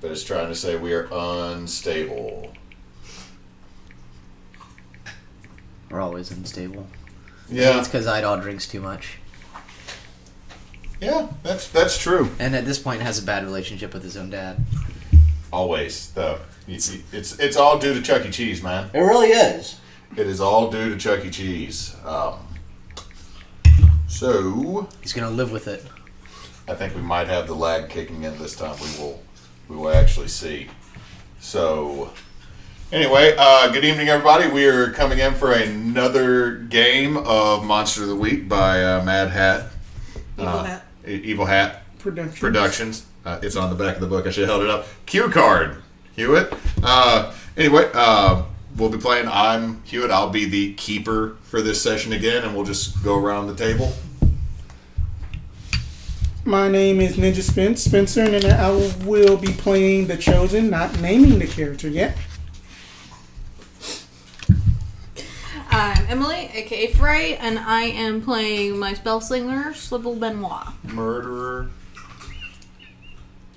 but it's trying to say we are unstable. We're always unstable. Yeah. It's because Idall drinks too much. Yeah, that's true. And at this point has a bad relationship with his own dad. Always, though. It's all due to Chuck E. Cheese, man. It really is. It is all due to Chuck E. Cheese. So He's gonna live with it. I think we might have the lag kicking in this time. We will actually see. So anyway, good evening, everybody. We are coming in for another game of Monster of the Week by Mad Hat. Evil Hat Productions. It's on the back of the book. I should have held it up. Cue card, Hewitt. Anyway, we'll be playing. I'm Hewitt. I'll be the keeper for this session again, and we'll just go around the table. My name is Ninja Spencer, and then I will be playing the Chosen, not naming the character yet. I'm Emily, aka Frey, and I am playing my Spellslinger, Sybil Benoit. Murderer.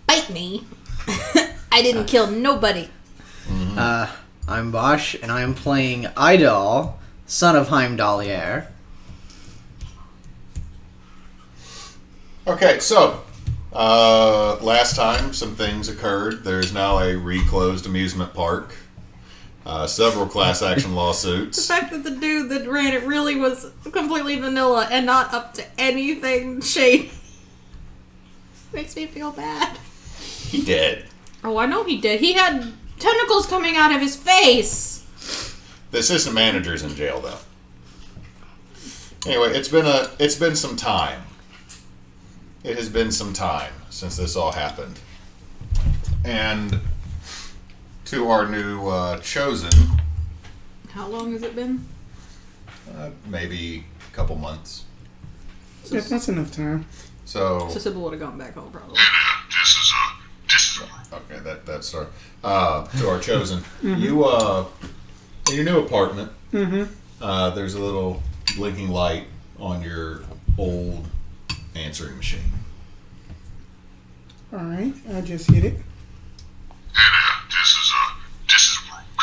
Bite me. I didn't kill nobody. I'm Basch, and I am playing Idall, son of Heimdallier. Okay, so last time some things occurred. There is now a reclosed amusement park. Several class action The lawsuits. fact that the dude that ran it really was completely vanilla and not up to anything shady makes me feel bad. He did. Oh, I know he did. He had tentacles coming out of his face. The assistant manager's in jail though. Anyway, it's been some time. It has been some time since this all happened. And to our new Chosen, How long has it been? maybe a couple months. Yeah, that's enough time. So Sybil would have gone back home probably. This is okay, that's our to our Chosen. You in your new apartment. There's a little blinking light on your old answering machine. Alright, I just hit it. this is Rook.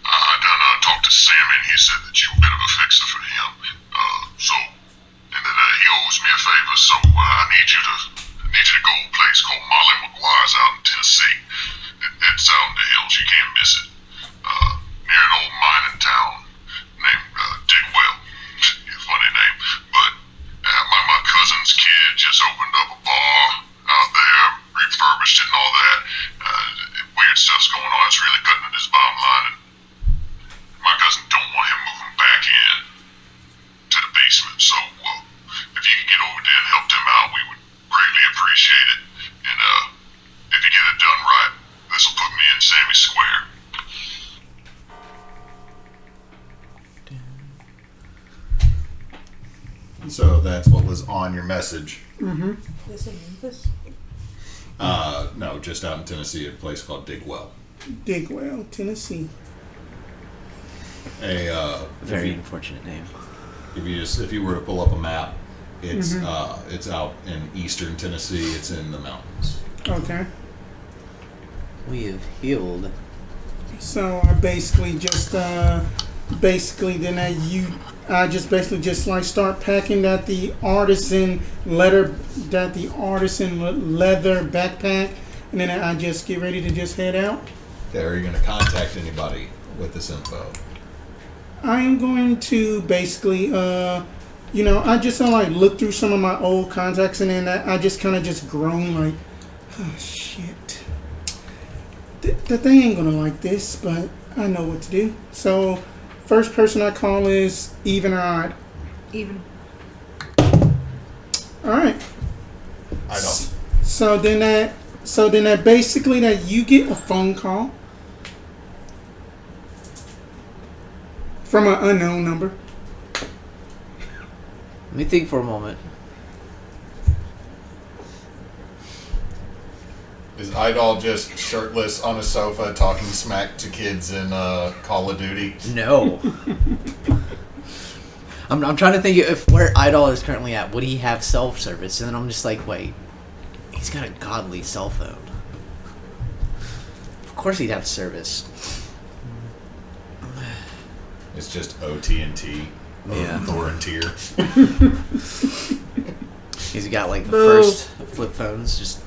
I done talked to Sammy and he said that you were a bit of a fixer for him. And that he owes me a favor, so I need you to go to a place called Molly McGuire's out in Tennessee. It's out in the hills, you can't miss it. Near an old mining town named Digwell. Funny name. But my cousin's kid just opened up a bar out there, refurbished it and all that. Weird stuff's going on. It's really cutting at his bottom line. And my cousin don't want him moving back in to the basement. So if you could get over there and help him out, we would greatly appreciate it. And if you get it done right, this will put me in Sammy Square. So that's what was on your message. This in Memphis? No, just out in Tennessee, at a place called Digwell. Digwell, Tennessee. Very unfortunate name. If you were to pull up a map, it's out in eastern Tennessee. It's in the mountains. Okay. We have healed. So I basically just just like start packing the artisan leather backpack, and then I just get ready to just head out. Okay, are you going to contact anybody with this info? I am going to basically I just like look through some of my old contacts, and then I just kind of just groan like, oh shit, that they ain't gonna like this, but I know what to do. So first person I call is even or odd. Even. All right. I don't. So then that basically that you get a phone call from an unknown number. Let me think for a moment. Is Idall just shirtless on a sofa talking smack to kids in Call of Duty? No. I'm trying to think if where Idall is currently at, would he have self-service? And then I'm just like, wait, he's got a godly cell phone. Of course he'd have service. It's just OT&T. Yeah. Thorntier. He's got like the first flip phones. Just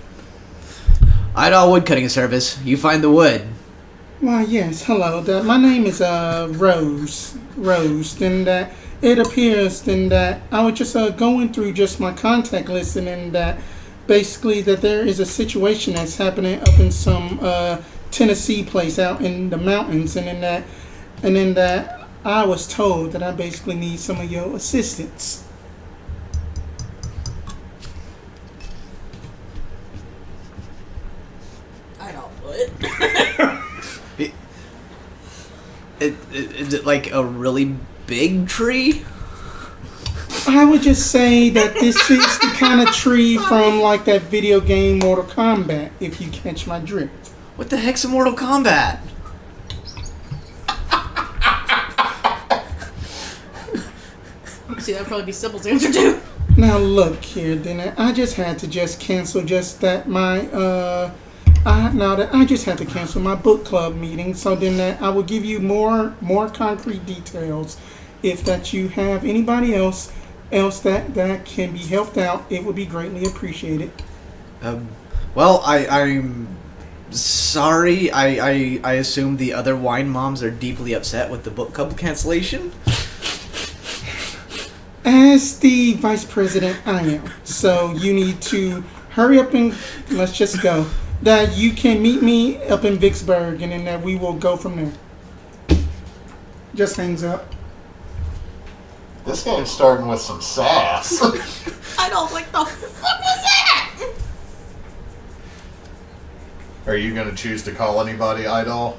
Idall woodcutting service. You find the wood. Why, yes, hello. My name is Rose. And it appears then that I was just going through just my contact list, and then that basically that there is a situation that's happening up in some Tennessee place out in the mountains, and then that I was told that I basically need some of your assistance. I don't what? Is it like a really big tree? I would just say that this is the kind of tree from like that video game Mortal Kombat, if you catch my drift. What the heck's a Mortal Kombat? See, that'd probably be Sybil's answer too. Now look here, then I just had to just cancel just that I just had to cancel my book club meeting, so then that I will give you more concrete details. If that you have anybody else that can be helped out, it would be greatly appreciated. Well, I'm sorry. I assume the other wine moms are deeply upset with the book club cancellation. As the vice president, I am. So you need to hurry up and let's just go. That you can meet me up in Vicksburg, and then that we will go from there. Just hangs up. This game's starting with some sass. I don't like the fuck was that? Are you going to choose to call anybody, Idall?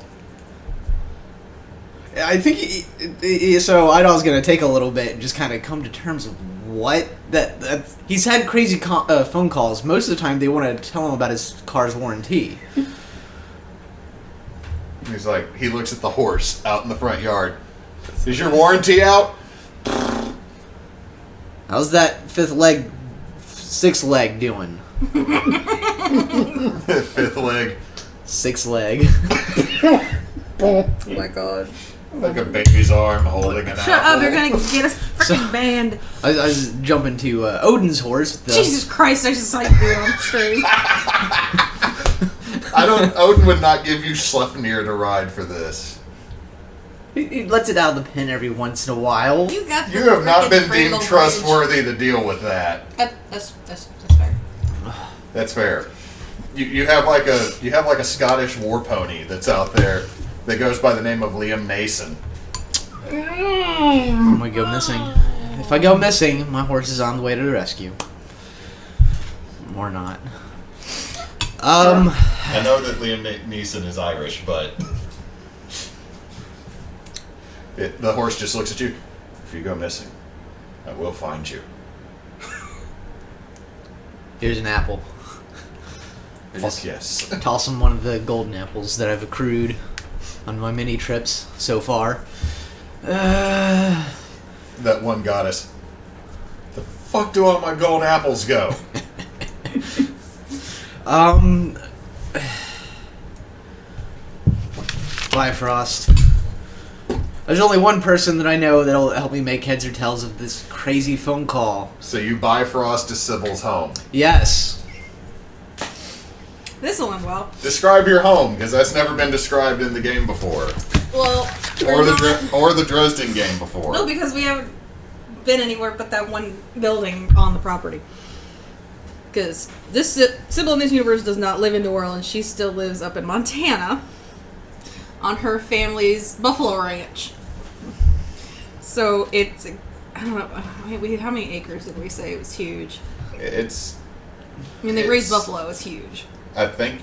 I think so. Idall's gonna take a little bit and just kind of come to terms with what that he's had crazy phone calls. Most of the time, they want to tell him about his car's warranty. He's like, he looks at the horse out in the front yard. Is your warranty out? How's that sixth leg doing? Fifth leg. Sixth leg. Oh my god. Like a baby's arm holding an Shut apple. up, you're gonna get us freaking banned. I was jumping to Odin's horse. Jesus Christ, I just like doing on stream. Odin would not give you Sleipnir to ride for this. He lets it out of the pen every once in a while. You got the You have not freaking been Brave deemed old trustworthy to deal with that. rage. That's fair. That's fair. You have like a Scottish war pony that's out there that goes by the name of Liam Nason. I'm gonna go missing. If I go missing, my horse is on the way to the rescue. Or not. I know that Liam Neeson is Irish, but the horse just looks at you. If you go missing, I will find you. Here's an apple. Fuck yes. Toss him one of the golden apples that I've accrued on my mini trips so far. That one goddess. The fuck do all my gold apples go? Bifrost. There's only one person that I know that'll help me make heads or tails of this crazy phone call. So you Bifrost to Sybil's home. Yes. This'll end well. Describe your home, because that's never been described in the game before. Well, Or the Dresden game before. no, because we haven't been anywhere but that one building on the property. Because Sybil in this universe does not live in New Orleans. She still lives up in Montana on her family's buffalo ranch. So it's, I don't know, how many acres did we say? It was huge. They raise buffalo. It's huge. I think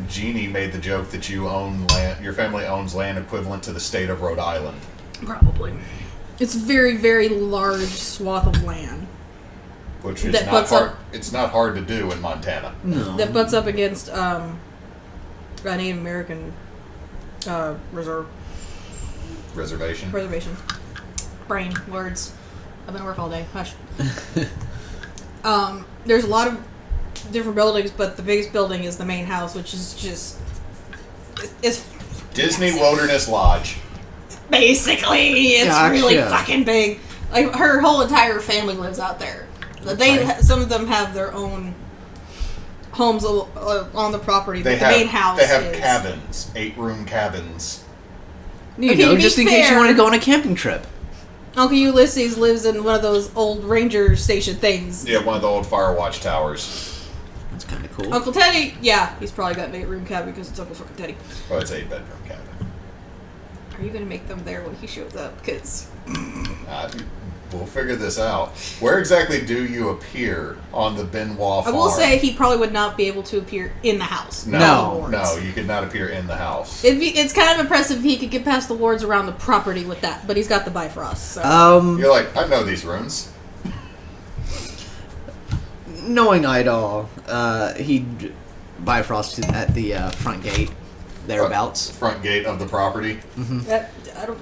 Jeannie made the joke that you own land. Your family owns land equivalent to the state of Rhode Island. Probably. It's a very, very large swath of land. Which is That not butts hard. up- It's not hard to do in Montana. No. That butts up against a Native American Reservation. Brain, words. I've been at work all day. Hush. There's a lot of different buildings, but the biggest building is the main house, which is just It's Disney Wilderness Lodge. basically it's Gotcha. really fucking big. Like her whole entire family lives out there. Some of them have their own homes on the property, but the main house. They have is... cabins, 8-room cabins. You Okay, know, to be just in case you fair- want to go on a camping trip. Uncle Ulysses lives in one of those old ranger station things. Yeah, one of the old Firewatch towers. That's kind of cool. Uncle Teddy, yeah, he's probably got an 8-room cabin because it's Uncle fucking Teddy. Oh, it's 8-bedroom cabin. Are you gonna make them there when he shows up? Because We'll figure this out. Where exactly do you appear on the Benoit farm? I will say he probably would not be able to appear in the house. No, you could not appear in the house. It's kind of impressive if he could get past the wards around the property with that, but he's got the Bifrost. So. You're like, I know these rooms. Knowing Idall, he'd Bifrost at the front gate, thereabouts. Front gate of the property. I don't.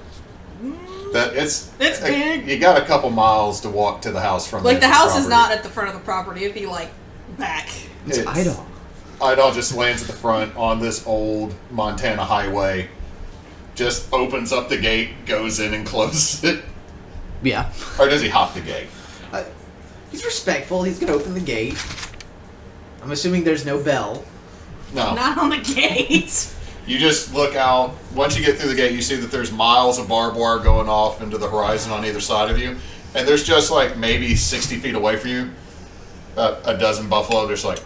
It's big. You got a couple miles to walk to the house from. Like the house is property. not at the front of the property; it'd be like back. It's Idall. Idall just lands at the front on this old Montana highway. Just opens up the gate, goes in and closes it. Yeah. Or does he hop the gate? He's respectful. He's gonna open the gate. I'm assuming there's no bell. No. Not on the gate. You just look out. Once you get through the gate, you see that there's miles of barbed wire going off into the horizon on either side of you. And there's just like maybe 60 feet away from you, a dozen buffalo just like...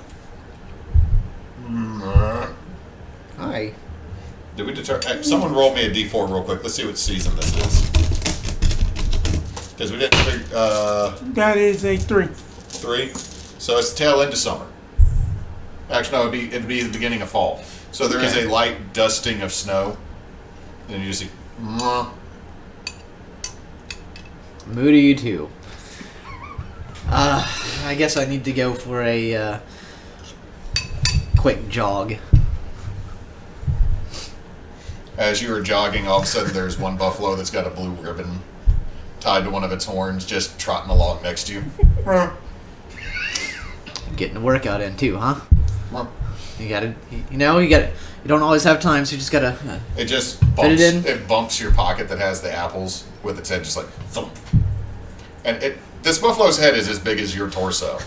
Hi. Did we determine... someone roll me a d4 real quick. Let's see what season this is. Because we didn't figure... That is a 3. 3. So it's the tail end of summer. Actually, no, it'd be the beginning of fall. So there is a light dusting of snow. And you see... Moody, you too. I guess I need to go for a quick jog. As you are jogging, all of a sudden there's one buffalo that's got a blue ribbon tied to one of its horns, just trotting along next to you. Getting a workout in too, huh? You gotta, you don't always have time, so you just gotta It just fit bumps, it in. it bumps your pocket that has the apples with its head, just like thump. And this buffalo's head is as big as your torso.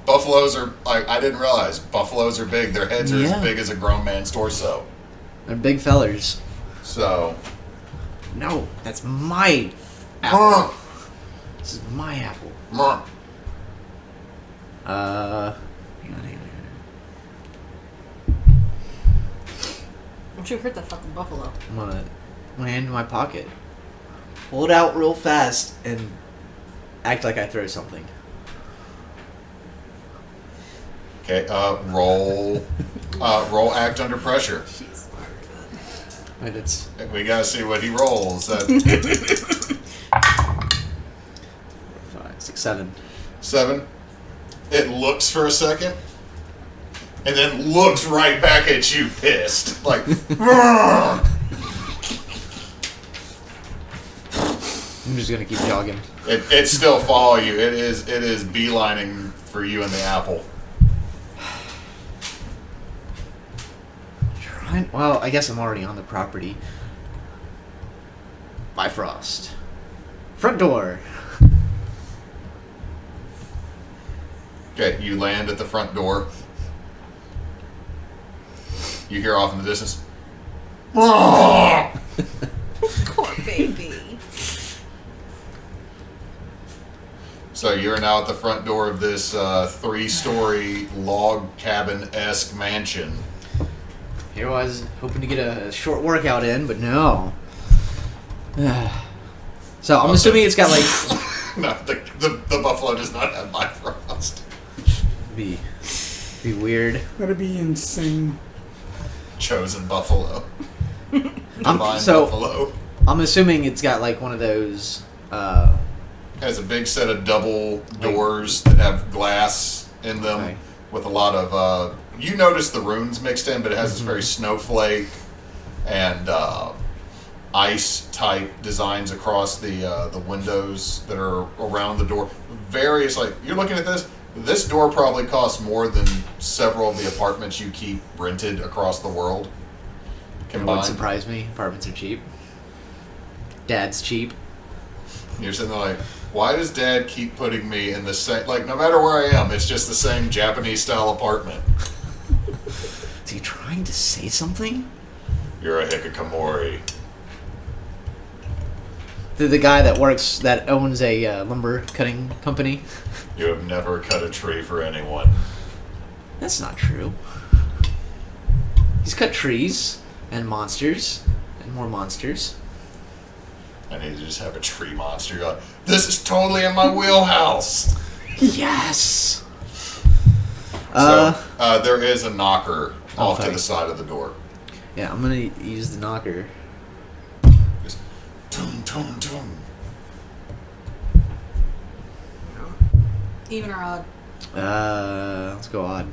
Buffaloes are, I didn't realize, buffaloes are big. Their heads are as big as a grown man's torso. They're big fellers. So. No, that's my apple. This is my apple. Hang on. Don't you hurt that fucking buffalo. I'm gonna put my hand in my pocket, pull it out real fast, and act like I throw something. Okay, roll act under pressure. Wait, it's We gotta see what he rolls. 5, 6, 7. 7. It looks for a second, and then looks right back at you, pissed. Like, I'm just gonna keep jogging. it still follow you. It is beelining for you and the apple. Well, I guess I'm already on the property. Bifrost. Front door. Okay, you land at the front door. You hear off in the distance. Poor baby. So you're now at the front door of this 3-story log cabin-esque mansion. Here I was hoping to get a short workout in, but no. So I'm assuming it's got like No, the buffalo does not have Bifrost. be weird. That'd be insane. Chosen buffalo. Divine So buffalo. I'm assuming it's got like one of those. Has a big set of double doors that have glass in them, Okay. with a lot of. You notice the runes mixed in, but it has this very snowflake and ice type designs across the windows that are around the door. Various, like, you're looking at this, This door probably costs more than several of the apartments you keep rented across the world It wouldn't combined. surprise me. Apartments are cheap. Dad's cheap. You're sitting there like, why does Dad keep putting me in the same, like, no matter where I am, it's just the same Japanese-style apartment. Is he trying to say something? You're a hikikomori. The guy that owns a lumber cutting company. You have never cut a tree for anyone. That's not true. He's cut trees and monsters and more monsters. I need to just have a tree monster. You're like, this is totally in my wheelhouse. Yes. So there is a knocker off to Okay. the side of the door. Yeah, I'm gonna use the knocker. Just tum tum tum. Even or odd? Let's go odd.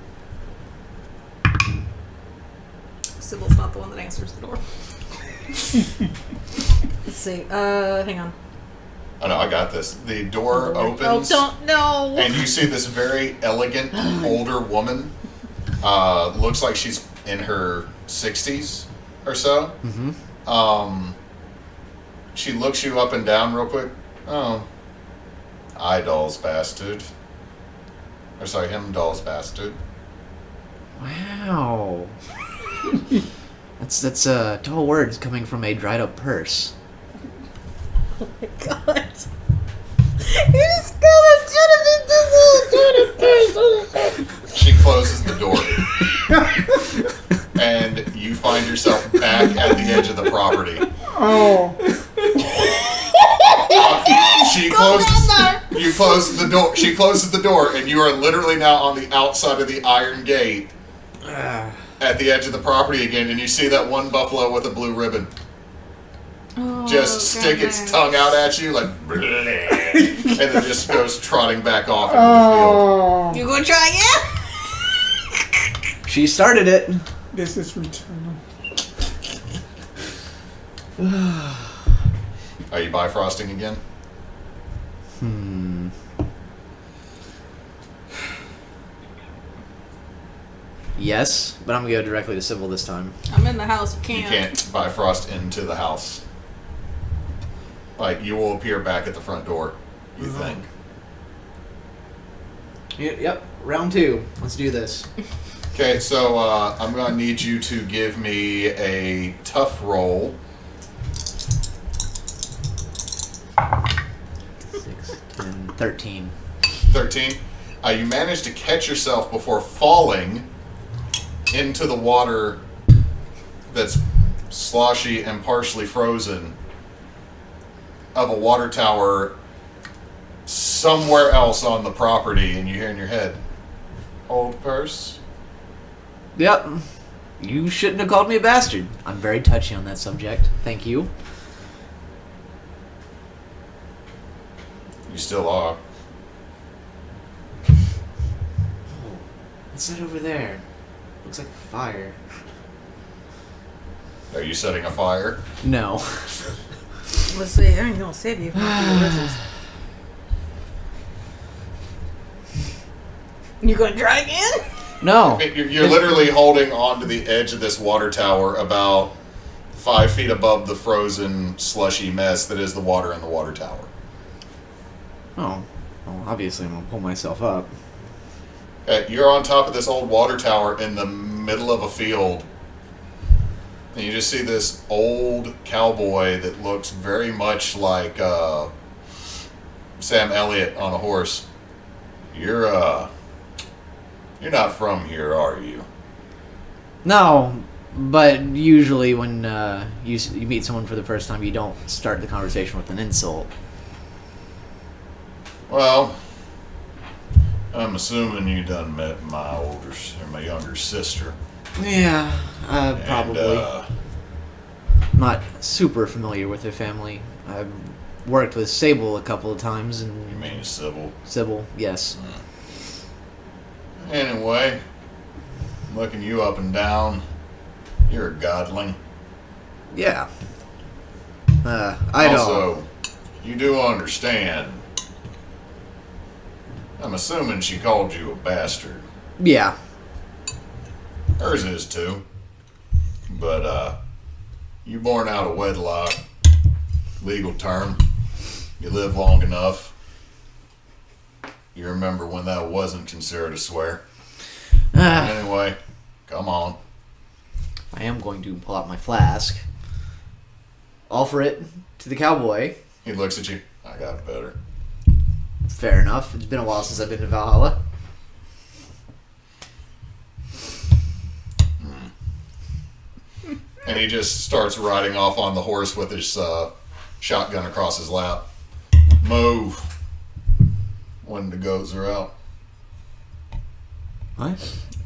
Sybil's not the one that answers the door. Let's see. Hang on. Oh no, I got this. The door opens. Oh, no. And you see this very elegant older woman. Looks like she's in her 60s or so. Mm-hmm. She looks you up and down real quick. Oh. Idall's bastard. Or sorry, Himdall's bastard. Wow. that's tall words coming from a dried up purse. Oh my god. You just got She closes the door. And you find yourself back at the edge of the property. Oh. She closes. You close the door. She closes the door, and you are literally now on the outside of the iron gate, at the edge of the property again. And you see that one buffalo with a blue ribbon just stick its tongue out at you, like, and then just goes trotting back off into Oh. You gonna try again? She started it. This is Returnal. the field. Are you bifrosting again? Yes, but I'm gonna go directly to Sybil this time. I'm in the house. You You can't. can't bifrost into the house. Like, you will appear back at the front door, you think. Yep, round 2. Let's do this. Okay, so I'm going to need you to give me a tough roll. 6, 10, 13. 13. You managed to catch yourself before falling into the water that's sloshy and partially frozen of a water tower somewhere else on the property, and you hear in your head, old purse? Yep. You shouldn't have called me a bastard. I'm very touchy on that subject. Thank you. You still are. What's that over there? Looks like fire. Are you setting a fire? No. Let's see. I ain't gonna save you. You gonna try again? No. You're literally holding onto the edge of this water tower about 5 feet above the frozen, slushy mess that is the water in the water tower. Oh. Well, obviously I'm gonna pull myself up. You're on top of this old water tower in the middle of a field. And you just see this old cowboy that looks very much like Sam Elliott on a horse. You're not from here, are you? No, but usually when you meet someone for the first time, you don't start the conversation with an insult. Well, I'm assuming you done met my younger sister. Yeah, probably. And, Not super familiar with her family. I've worked with Sable a couple of times, and you mean Sybil? Sybil, yes. Anyway, looking you up and down, you're a godling. Yeah. I don't. Also, you do understand. I'm assuming she called you a bastard. Yeah. Hers is too. But, you born out of wedlock. Legal term. You live long enough. You remember when that wasn't considered a swear. Anyway, come on. I am going to pull out my flask. Offer it to the cowboy. He looks at you. I got it better. Fair enough. It's been a while since I've been to Valhalla. And he just starts riding off on the horse with his shotgun across his lap. Move. Wendigos are out. What?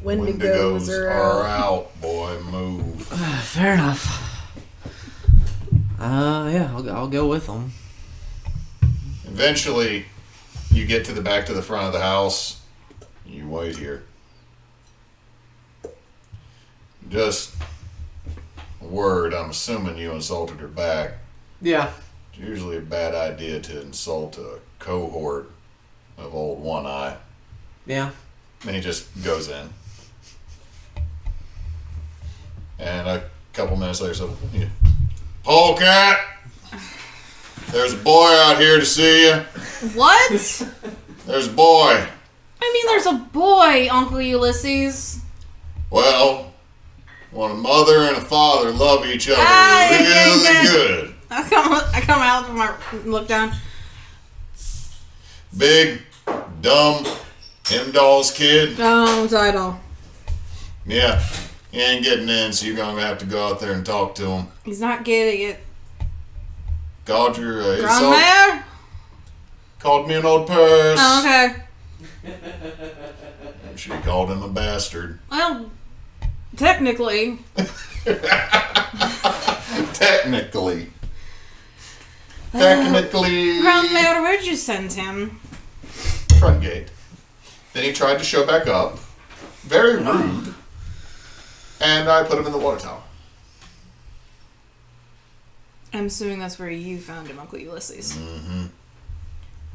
Wendigos are out, boy. Move. Fair enough. Yeah, I'll go with them. Eventually, you get to the back to the front of the house. You wait here. Just a word. I'm assuming you insulted her back. Yeah. It's usually a bad idea to insult a cohort of old One Eye. Yeah. Then he just goes in. And a couple minutes later, so, yeah. Polecat! There's a boy out here to see you. What? There's a boy. I mean, there's a boy, Uncle Ulysses. Well, when a mother and a father love each other really good. I come out from my look down. Big, dumb, Idall's kid. Oh, it's Idall. Yeah, he ain't getting in, so you're gonna have to go out there and talk to him. He's not getting it. Called your Grandmare? called me an old purse. Oh, okay. She called him a bastard. Well, technically. Technically. Grandmare, where'd you send him? Front gate. Then he tried to show back up. Very rude. And I put him in the water tower. I'm assuming that's where you found him, Uncle Ulysses. Mm-hmm.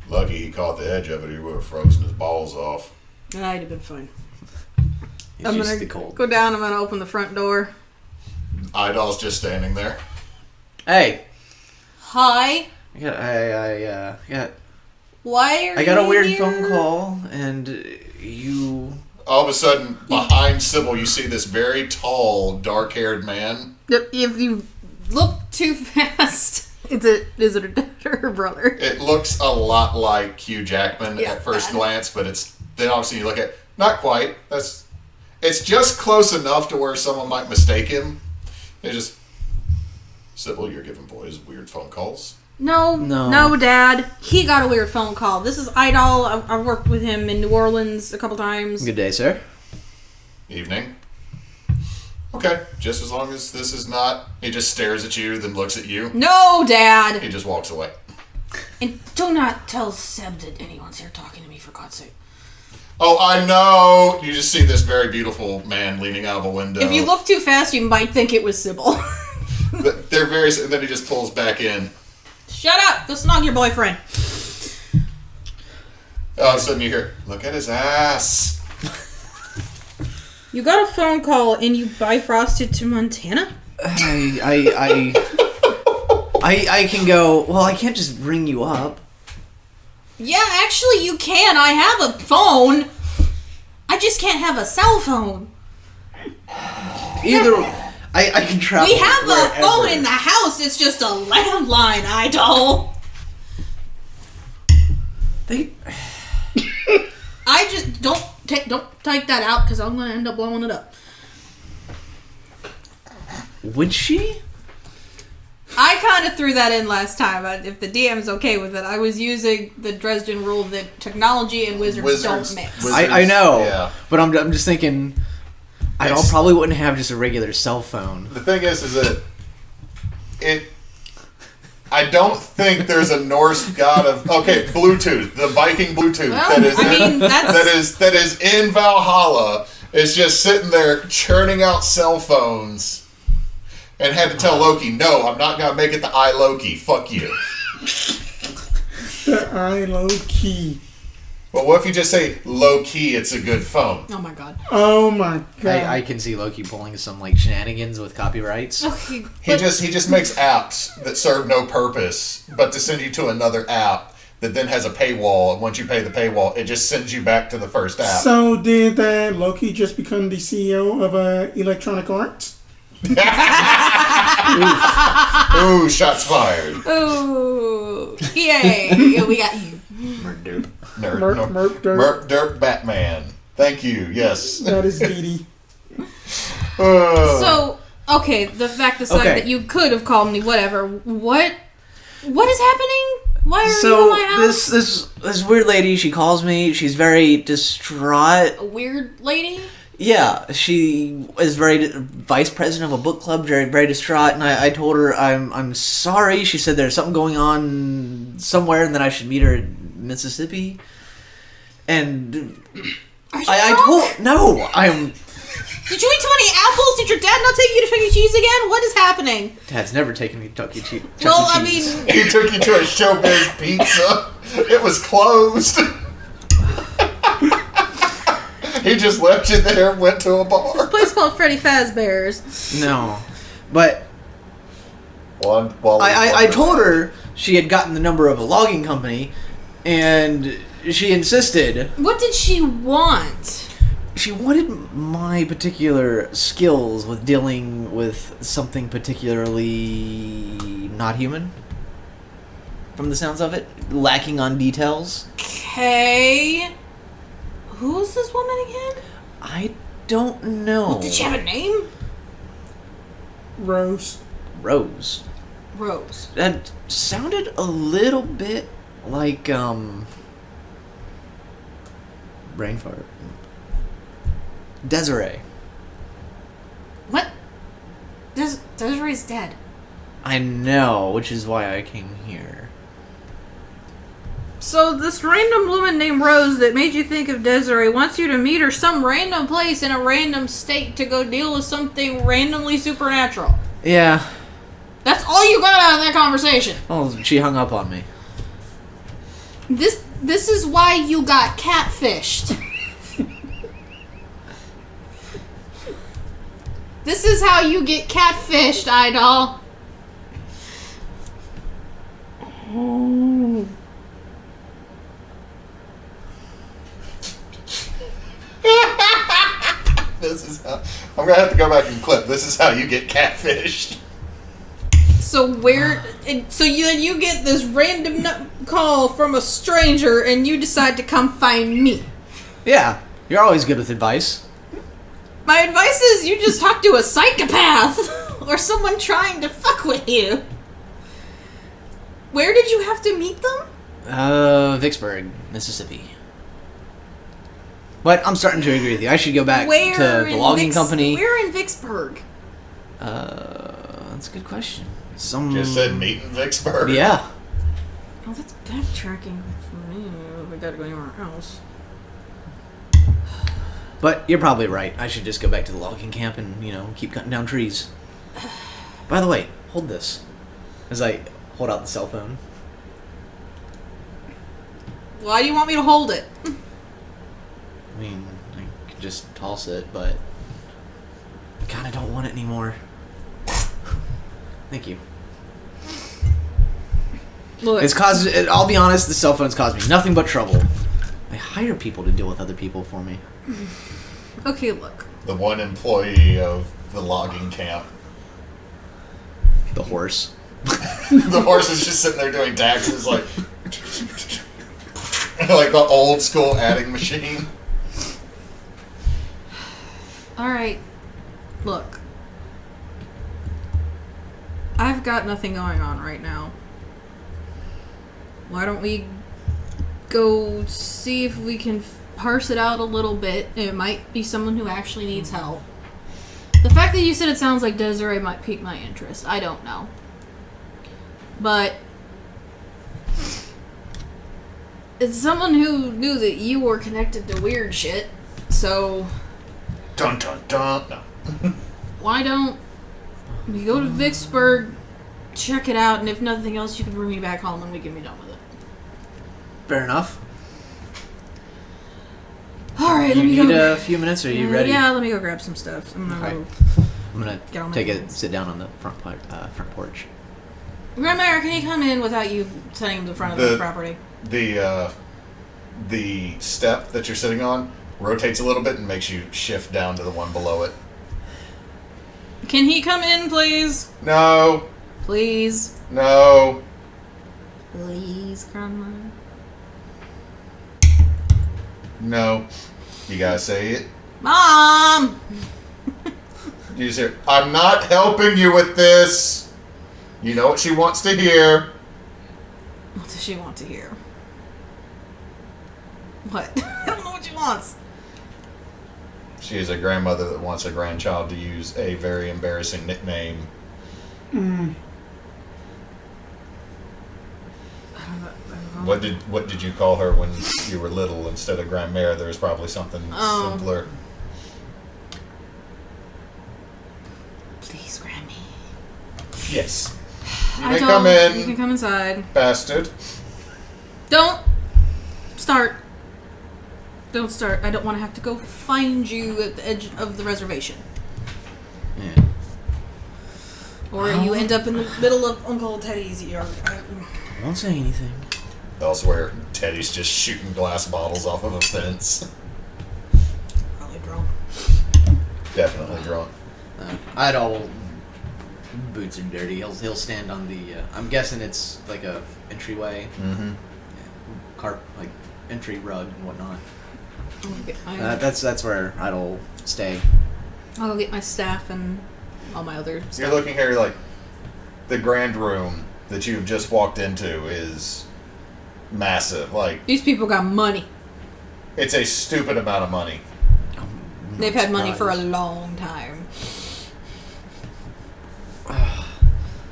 Lucky he caught the edge of it, he would have frozen his balls off. I'd have been fine. It's I'm just gonna the cold. go down, I'm gonna open the front door. Idall's just standing there. Hey. Hi. I got Why are I got a you weird here? phone call, and you... All of a sudden, behind Sybil, you see this very tall, dark-haired man. If you look too fast, is it her dad or her brother? It looks a lot like Hugh Jackman Yeah, at first bad. glance, but then obviously you look at not quite. It's just close enough to where someone might mistake him. They just Sybil, you're giving boys weird phone calls. No, Dad. He got a weird phone call. This is Idall. I worked with him in New Orleans a couple times. Good day, sir. Evening. Okay, just as long as this is not. He just stares at you, then looks at you. No, Dad. He just walks away. And do not tell Seb that anyone's here talking to me, for God's sake. Oh, I know. You just see this very beautiful man leaning out of a window. If you look too fast, you might think it was Sybil. They're very. And then he just pulls back in. Shut up! Go snog your boyfriend. All of a sudden you hear, look at his ass. You got a phone call and you bifrosted to Montana? I can go, well, I can't just ring you up. Yeah, actually you can. I have a phone. I just can't have a cell phone. Either... I can travel. We have wherever. a phone in the house. It's just a landline, Idall. I just don't take that out because I'm gonna end up blowing it up. Would she? I kind of threw that in last time. If the DM's okay with it, I was using the Dresden rule that technology and wizards don't mix. I know, yeah. But I'm just thinking. I probably wouldn't have just a regular cell phone. The thing is that I don't think there's a Norse god of Bluetooth, the Viking Bluetooth Well, that is in Valhalla is just sitting there churning out cell phones, and had to tell Loki, no, I'm not gonna make it the I Loki. Fuck you. The I low key. But what if you just say low key? It's a good phone. Oh my god. Oh my god. I can see Loki pulling some like shenanigans with copyrights. Okay, He just makes apps that serve no purpose, but to send you to another app that then has a paywall. And once you pay the paywall, it just sends you back to the first app. So did Loki just become the CEO of Electronic Arts? Ooh, shots fired. Oh, yay! We got you. Murder. Merp dirt. Merp Dirt Batman. Thank you. Yes. That is Dee Dee. So, okay, the fact aside Okay. that you could have called me, whatever. What is happening? Why are you So in my house? this weird lady, she calls me. She's very distraught. A weird lady. Yeah, she is very vice president of a book club, very distraught. And I told her I'm sorry. She said there's something going on somewhere, and that I should meet her in Mississippi. And Are you I drunk? told no, I'm. Did you eat too many apples? Did your dad not take you to Chuck E. Cheese again? What is happening? Dad's never taken me to Chuck E. Cheese. Well, I mean, He took you to a Showbiz Pizza. It was closed. He just left you there and went to a bar. a place called Freddy Fazbear's. No, but Well, I told her she had gotten the number of a logging company, and she insisted. What did she want? She wanted my particular skills with dealing with something particularly not human. From the sounds of it, lacking on details. Okay. Who's this woman again? I don't know. Did she have a name? Rose. Rose. Rose. That sounded a little bit like brain fart. Desiree. What? Desiree's dead. I know, which is why I came here. So this random woman named Rose that made you think of Desiree wants you to meet her some random place in a random state to go deal with something randomly supernatural. Yeah. That's all you got out of that conversation. Oh, she hung up on me. This is why you got catfished. This is how you get catfished, Idall. This is how I'm gonna have to go back and clip. This is how you get catfished. So you get this random call from a stranger, and you decide to come find me. Yeah, you're always good with advice. My advice is you just talk to a psychopath or someone trying to fuck with you. Where did you have to meet them? Vicksburg, Mississippi. But I'm starting to agree with you. I should go back Where to the in logging company. Where in Vicksburg? That's a good question. Just said meet in Vicksburg. Yeah. Oh, that's backtracking for me. We gotta go anywhere else. But you're probably right. I should just go back to the logging camp and, keep cutting down trees. By the way, hold this. As I hold out the cell phone. Why do you want me to hold it? I mean, I could just toss it, but I kind of don't want it anymore. Thank you. Look, I'll be honest, the cell phone's caused me nothing but trouble. I hire people to deal with other people for me. okay, look. The one employee of the logging camp. The horse. The horse is just sitting there doing taxes like like the old school adding machine. Alright, look. I've got nothing going on right now. Why don't we go see if we can parse it out a little bit? It might be someone who actually needs help. The fact that you said it sounds like Desiree might pique my interest. I don't know. But it's someone who knew that you were connected to weird shit, so Dun dun dun. No. why don't we go to Vicksburg, check it out, and if nothing else, you can bring me back home and we can be done with it. Fair enough. right, you let me need go. a few minutes? Or are you ready? Yeah, let me go grab some stuff. I'm gonna Okay. go. I'm gonna Get on my take hands. sit down on the front porch. Grandmother, can you come in without you sending him to the front of the property? The step that you're sitting on rotates a little bit and makes you shift down to the one below it. Can he come in, please? No. Please. No. Please, Grandma. No. You gotta say it. Mom! You just hear, I'm not helping you with this. You know what she wants to hear. What does she want to hear? What? I don't know what she wants. She is a grandmother that wants a grandchild to use a very embarrassing nickname. What did you call her when you were little instead of grandmère? There was probably something simpler. Please, Grammy. Yes. You I may don't- come in, You can come inside. bastard. Don't start. Don't start. I don't want to have to go find you at the edge of the reservation. Yeah. Or you end up in the middle of Uncle Teddy's yard. I won't say anything. Elsewhere, Teddy's just shooting glass bottles off of a fence. Probably drunk. Definitely drunk. Idall boots are dirty. He'll stand on the. I'm guessing it's like a entryway. Mm-hmm. Like entry rug and whatnot. I'll That's where Idall stay. go get my staff and all my other stuff. You're looking here like the grand room that you've just walked into is massive. Like, These people got money. it's a stupid amount of money. They've had money for a long time.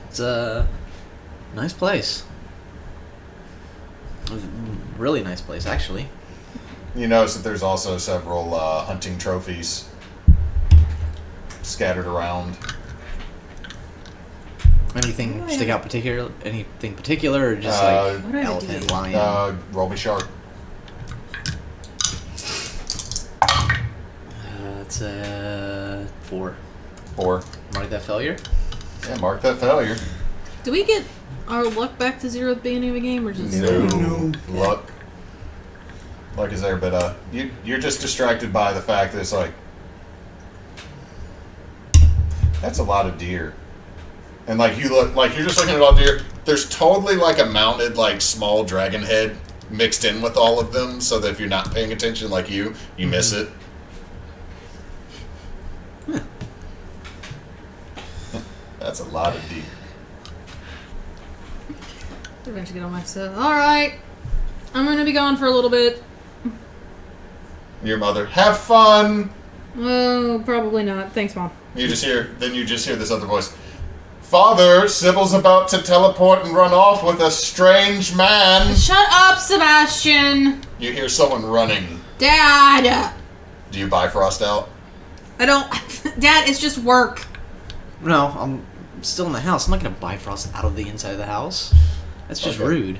It's a nice place. A really nice place, actually. You notice that there's also several hunting trophies scattered around. Anything stick out particular? Anything particular, or just Uh, like What are the elephant, deals? lion? Roll me sharp. It's a 4. 4. Mark that failure. Yeah, mark that failure. Do we get our luck back to 0 at the beginning of the game, or just No. Luck. Luck is there, but you're just distracted by the fact that it's like, that's a lot of deer. And like you look, like you're just looking at all deer. There's totally like a mounted like small dragon head mixed in with all of them, so that if you're not paying attention like you miss it. That's a lot of deer. eventually get on my stuff? All right, I'm gonna be gone for a little bit. Your mother, have fun. Oh, probably not. Thanks, Mom. You just hear this other voice. Father, Sybil's about to teleport and run off with a strange man. Shut up, Sebastian. You hear someone running. Dad. Do you Bifrost out? I don't. Dad, it's just work. No, I'm still in the house. I'm not gonna Bifrost out of the inside of the house. That's just Okay. rude.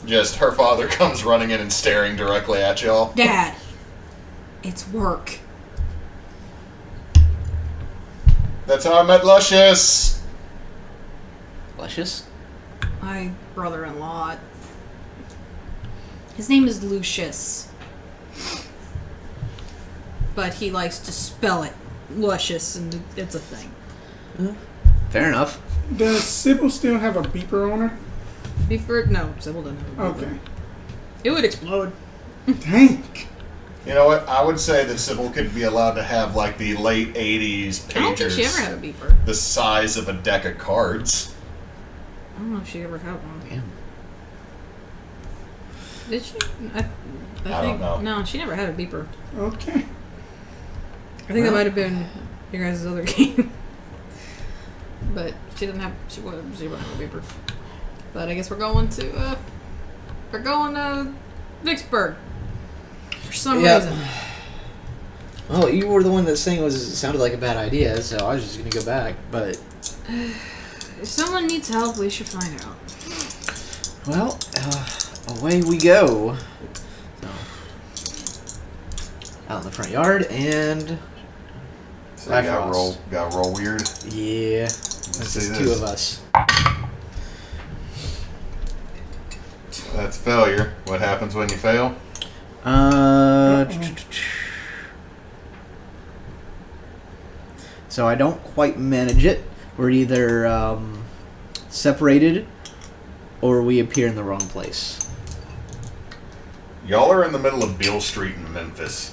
Just her father comes running in and staring directly at y'all. Dad, it's work. That's how I met Luscious. Luscious? My brother-in-law. His name is Lucius. But he likes to spell it luscious, and it's a thing. Fair enough. Does Sybil still have a beeper on her? No, Sybil doesn't have a beeper. Okay. It would explode. Dang. You know what? I would say that Sybil could be allowed to have like the late 80s pagers. I don't think she ever had a beeper. The size of a deck of cards. I don't know if she ever had one. Damn. Did she? I I don't know. No, she never had a beeper. Okay. I think that might have been your guys' other game. But she didn't have. She wouldn't have a beeper. But I guess we're going to Vicksburg for some reason. Well, you were the one that saying it sounded like a bad idea, so I was just gonna go back. But If someone needs help, we should find out. well, away we go. out in the front yard, and So you got roll weird. yeah, Let's this see is this. 2 of us. That's failure. What happens when you fail? So I don't quite manage it. We're either separated or we appear in the wrong place. Y'all are in the middle of Beale Street in Memphis.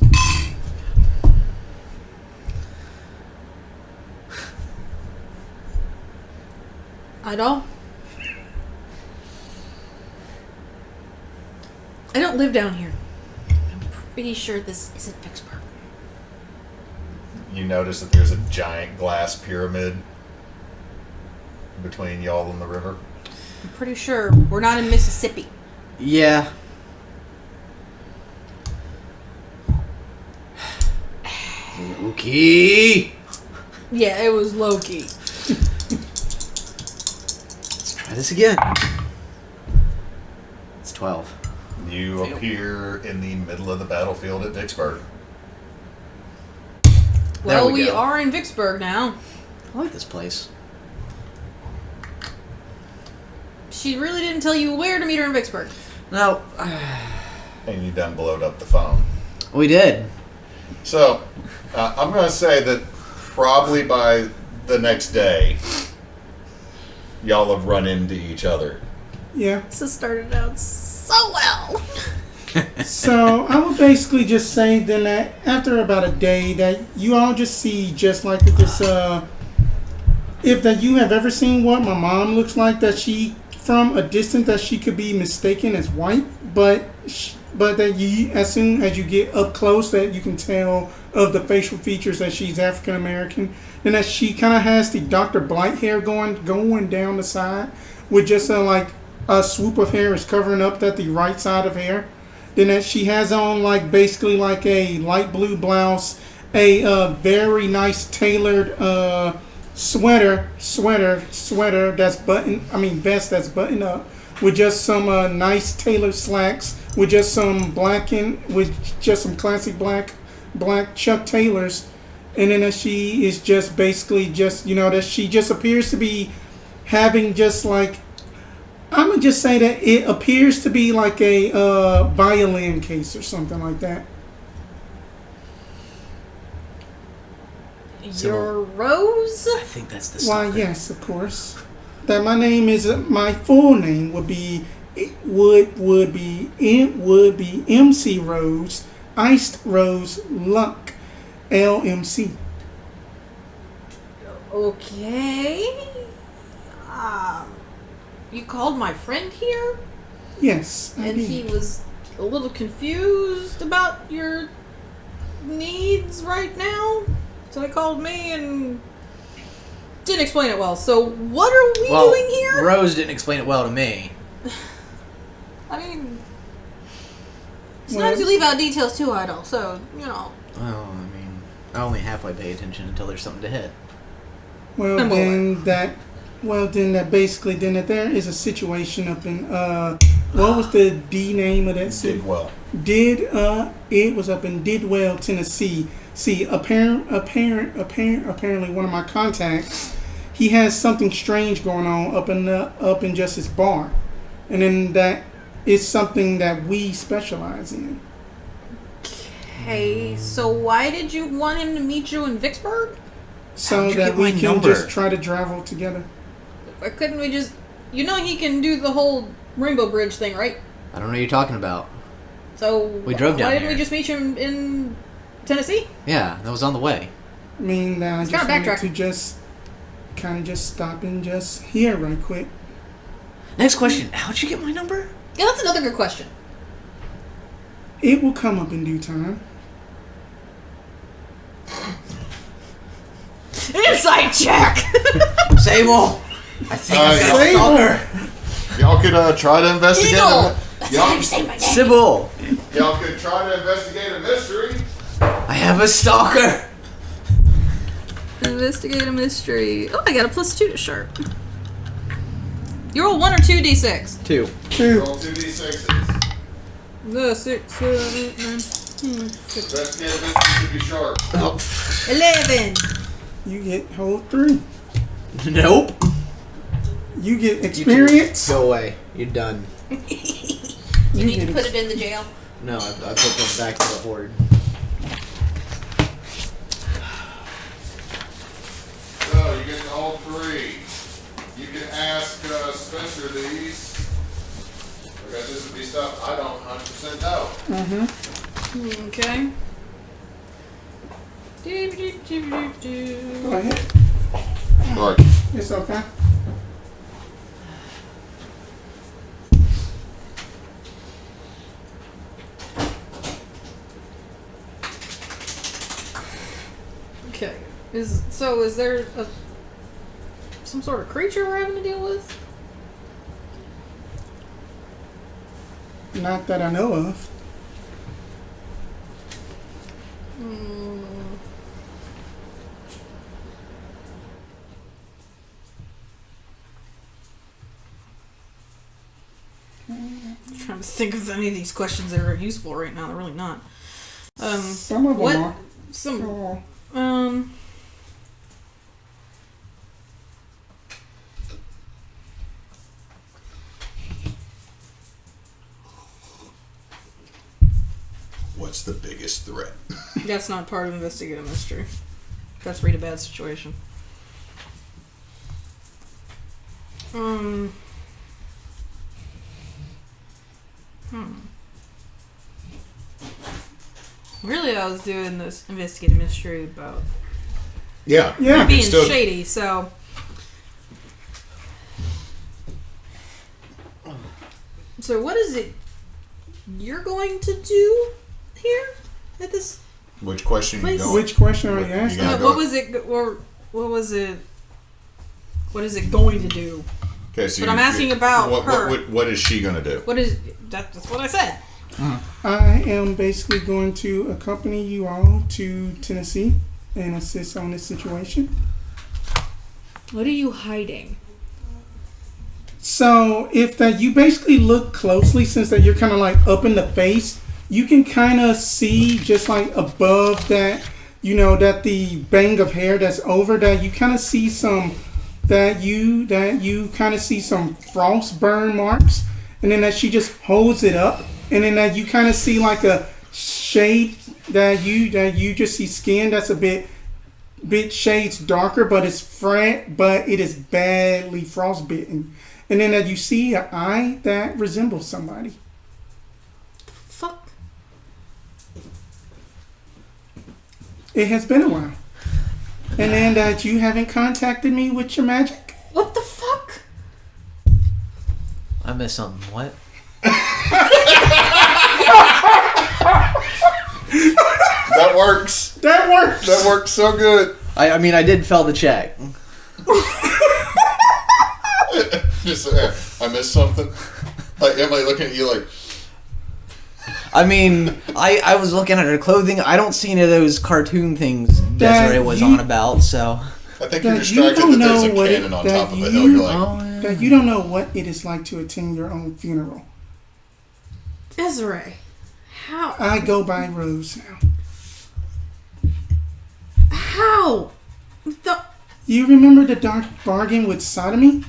Idall? I don't live down here. I'm pretty sure this isn't Vicksburg. You notice that there's a giant glass pyramid between y'all and the river. I'm pretty sure we're not in Mississippi. Yeah. Okay. Yeah, it was Loki. Let's try this again. It's 12. You appear in the middle of the battlefield at Vicksburg. Well, we we go. are in Vicksburg now. I like this place. She really didn't tell you where to meet her in Vicksburg. No, And you done blowed up the phone. we did. So, I'm going to say that probably by the next day, y'all have run into each other. Yeah. This has started out so well. So I would basically just say then that after about a day that you all just see just like this if that you have ever seen what my mom looks like, that she from a distance that she could be mistaken as white, but that you as soon as you get up close that you can tell of the facial features that she's African American, and that she kind of has the Dr. Blight hair going down the side with just like a swoop of hair is covering up that the right side of hair. Then that she has on like basically like a light blue blouse, a very nice tailored sweater that's vest that's buttoned up with just some nice tailored slacks with just some some classic black Chuck Taylors, and then that she is just basically just that she just appears to be having just like. I'm going to just say that it appears to be like a violin case or something like that. You're Rose? I think that's the Why, stalker. yes, of course. That my full name would be MC Rose, Iced Rose Luck, LMC. Okay. You called my friend here? Yes, I And did. he was a little confused about your needs right now. So he called me and didn't explain it well. So what are we doing here? Rose didn't explain it well to me. I mean, sometimes you leave out details too, Idall. So, Well, I mean, I only halfway pay attention until there's something to hit. Well, I'm then that there is a situation up in what was the D name of that city? Digwell. It was up in Didwell, Tennessee. See, apparently one of my contacts, he has something strange going on up in just his bar, and then that is something that we specialize in. okay. So why did you want him to meet you in Vicksburg? So How'd you that get we my can number? just try to travel together. Or couldn't we just... You know he can do the whole Rainbow Bridge thing, right? I don't know what you're talking about. So We drove down why didn't here. we just meet him in Tennessee? Yeah, that was on the way. I mean, I Let's just kinda wanted backtrack. to just kind of just stop and just hear right quick. Next question. How'd you get my number? Yeah, that's another good question. It will come up in due time. Insight check! Sable! I think I got a Sable! stalker. Y'all could try to investigate Idall! it. That's how you say my name. Sybil! Y'all could try to investigate a mystery. I have a stalker! Investigate a mystery. Oh, I got a +2 to sharp. You roll 1 or 2 d6. 2. Roll 2d6s. The 6, 7, 8, 9. Investigative mystery should be sharp. 11. You get whole 3. Nope. You get experience. Go away. You're done. You need to put it in the jail. No, I put them back to the horde. So you get all 3. You can ask Spencer these. Okay, this would be stuff I don't 100% know. Okay. Go ahead. Sorry. It's okay. Okay. Is there some sort of creature we're having to deal with? Not that I know of. Trying to think of any of these questions that are useful right now. They're really not. Some of them what? are. Some. Oh. What's the biggest threat? That's not part of investigative mystery. That's read a bad situation. Really, I was doing this investigative mystery about Yeah. being Still, shady, so. So, what is it you're going to do here at this? which question you Please. going? Which question are you You asking? gotta What go- was it? Or what was it? What is it going to do? Okay, so But I'm asking about her. What is she going to do? What is that's what I said. I am basically going to accompany you all to Tennessee and assist on this situation. What are you hiding? So if that you basically look closely, since that you're kind of like up in the face, you can kind of see just like above that, you know, that the bang of hair that's over that, you kind of see some that you kind of see some frost burn marks, and then that she just holds it up, and then that you kind of see like a shade that you just see skin that's a bit shades darker, but it is badly frostbitten. And then that you see an eye that resembles somebody. Fuck. It has been a while. And then that you haven't contacted me with your magic. What the fuck? I missed something. What? That works. That works. That works so good. I mean, I did fail the check. Just, I missed something. Like Emily looking at you like, I mean, I was looking at her clothing. I don't see any of those cartoon things Desiree was on about, so. I think you're That distracted you don't that there's a know what cannon it- on that top of a you- hill. You're like, That you don't know what it is like to attend your own funeral. Desiree. How? I go by Rose now. How? The You remember the dark bargain with sodomy?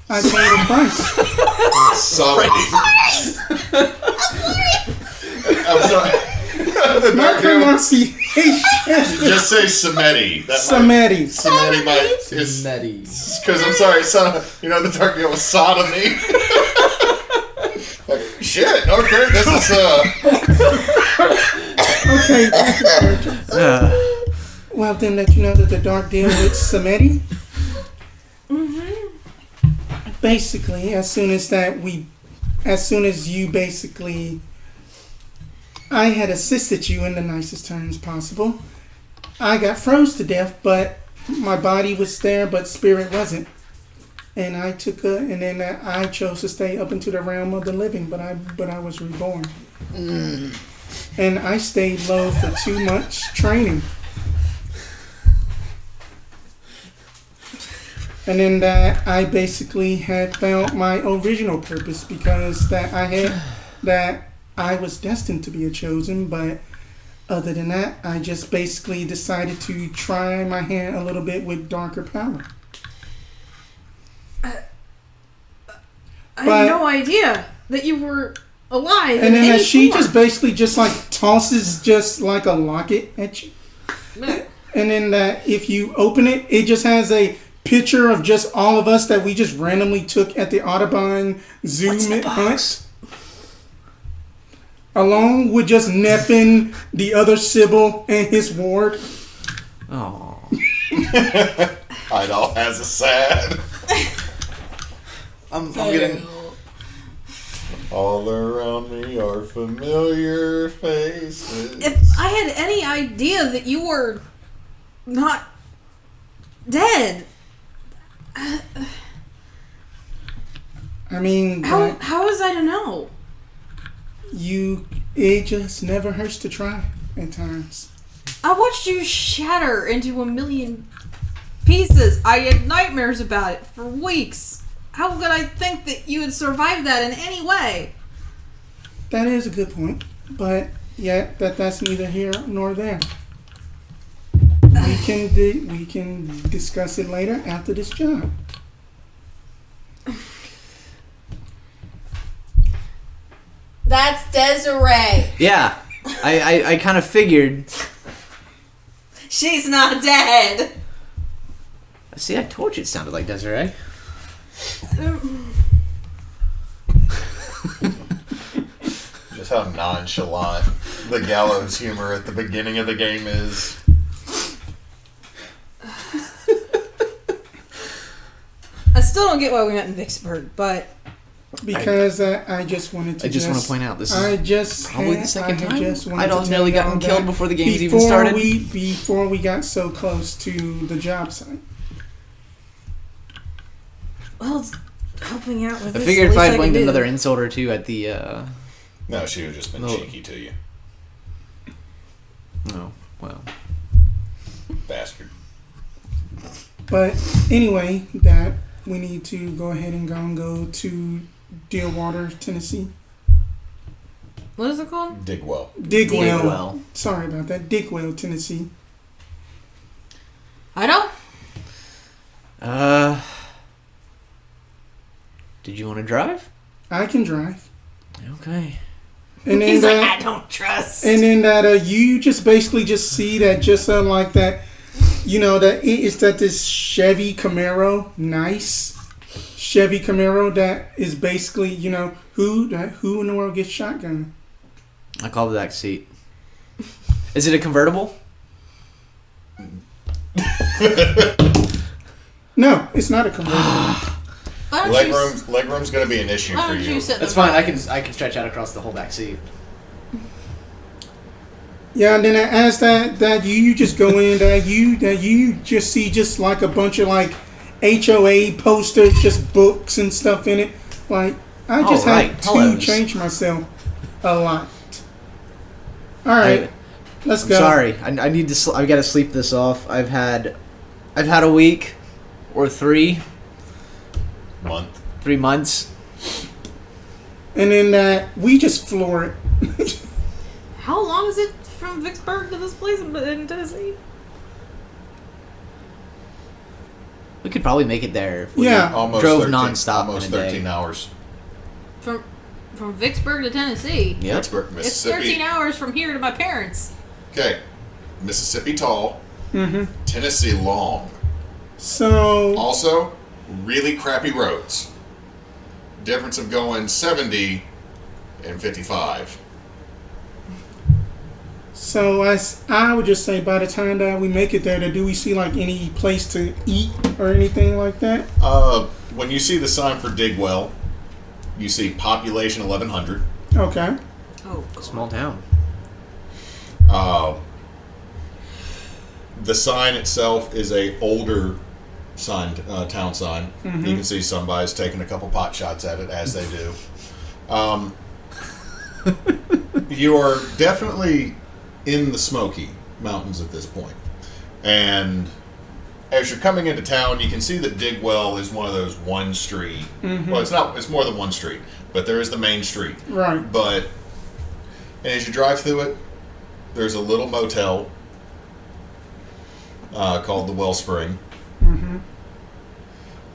I paid a price. solid. I'm sorry. The My dark hair. pronunciation. Just say Samedi. Samedi. Samedi might is Smetty. because I'm sorry, son. You know the dark hair was sodomy. Like, shit. Okay, this is Okay. Well, then let you know that the dark deal with Samedi. Basically, as soon as you basically, I had assisted you in the nicest terms possible. I got froze to death, but my body was there, but spirit wasn't. And I I chose to stay up into the realm of the living, but I was reborn. And I stayed low for 2 months training. And then that I basically had found my original purpose, because that I was destined to be a chosen, but other than that, I just basically decided to try my hand a little bit with darker power. I had no idea that you were alive. And then she form. just basically just like tosses just like a locket at you. And then that if you open it, it just has a picture of just all of us that we just randomly took at the Audubon Zoo hunt. Along with just Neffin, the other Sybil, and his ward. Oh. Idall has a sad. I'm getting... All around me are familiar faces. If I had any idea that you were not dead, I mean, how was I to know? It just never hurts to try at times. I watched you shatter into a million pieces. I had nightmares about it for weeks. How could I think that you would survive that in any way? That is a good point, but yeah, that's neither here nor there. We can discuss it later after this job. That's Desiree. Yeah. I kind of figured. She's not dead. See, I told you it sounded like Desiree. Just how nonchalant the gallows humor at the beginning of the game is. I still don't get why we met in Vicksburg, but... Because I just wanted to I just want to point out this is probably the second time Idall's nearly gotten killed before the game's even started. Before we got so close to the job site. Well, it's helping out with I this. figured if I had blamed blamed another insult or two at the... No, she would have just been cheeky to you. Oh, well. Bastard. But anyway, that we need to go ahead and go to Deerwater, Tennessee. What is it called? Digwell. Digwell. Sorry about that. Digwell, Tennessee. Idall? Did you want to drive? I can drive. Okay. And then He's like, I don't trust. And then you just basically just see that just like that, you know, that it's that this Chevy Camaro, nice Chevy Camaro that is basically, you know, who in the world gets shotgun? I call the back seat. Is it a convertible? No, it's not a convertible. Legroom's going to be an issue for you. That's fine. I can stretch out across the whole back seat. Yeah, and then as that you just go in that you just see just like a bunch of like HOA posters, just books and stuff in it. Like I just had to change myself a lot. All right, let's go. Sorry, I need to. I've got to sleep this off. I've had a week or 3 months. And then we just floor it. How long is it from Vicksburg to this place in Tennessee? We could probably make it there if we almost drove 13, nonstop almost in a day. 13 hours. From Vicksburg to Tennessee? Yep. Vicksburg, It's Mississippi. 13 hours from here to my parents. Okay. Mississippi tall. Mm-hmm. Tennessee long. So... Also, really crappy roads. Difference of going 70 and 55. So I would just say by the time that we make it there, do we see like any place to eat or anything like that? When you see the sign for Digwell, you see population 1,100. Okay. Oh, God. Small town. The sign itself is a older sign, town sign. Mm-hmm. You can see somebody's taking a couple pot shots at it, as they do. You are definitely in the Smokey Mountains at this point. And as you're coming into town, you can see that Digwell is one of those one street. Mm-hmm. Well, it's more than one street, but there is the main street. Right. But And as you drive through it, there's a little motel called the Wellspring. Mm-hmm.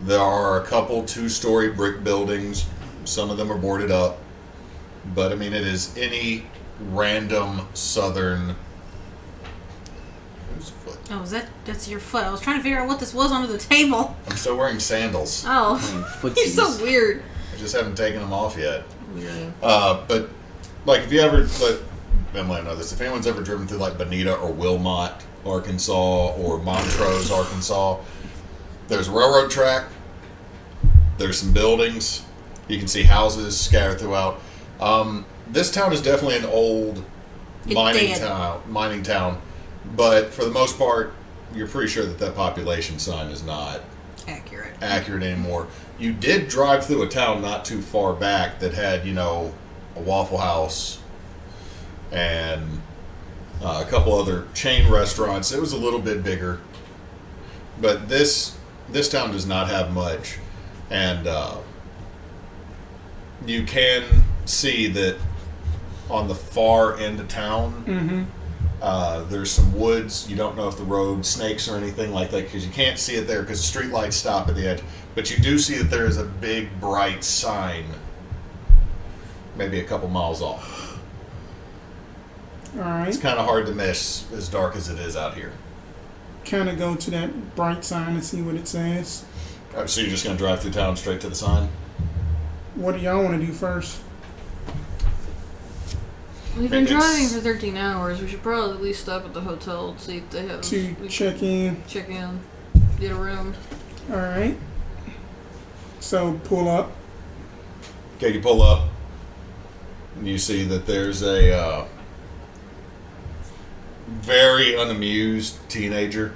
There are a couple 2-story brick buildings. Some of them are boarded up. But, I mean, it is any random southern... Whose foot? Oh, that's your foot. I was trying to figure out what this was under the table. I'm still wearing sandals. Oh, Footsies. you're so weird. I just haven't taken them off yet. Weird. But, like, if you ever... I might know this. If anyone's ever driven through, like, Bonita or Wilmot, Arkansas, or Montrose, Arkansas, there's a railroad track. There's some buildings. You can see houses scattered throughout. This town is definitely an old mining town, but for the most part, you're pretty sure that population sign is not accurate anymore. You did drive through a town not too far back that had, a Waffle House and a couple other chain restaurants. It was a little bit bigger, but this town does not have much, and you can see that on the far end of town, there's some woods. You don't know if the road snakes or anything like that because you can't see it there because the street lights stop at the edge. But you do see that there is a big, bright sign maybe a couple miles off. All right. It's kind of hard to miss as dark as it is out here. Kind of go to that bright sign and see what it says. So you're just going to drive through town straight to the sign? What do y'all want to do first? We've been driving for 13 hours. We should probably at least stop at the hotel and see if they have... Check in, get a room. all right. So, pull up. Okay, you pull up. And you see that there's a very unamused teenager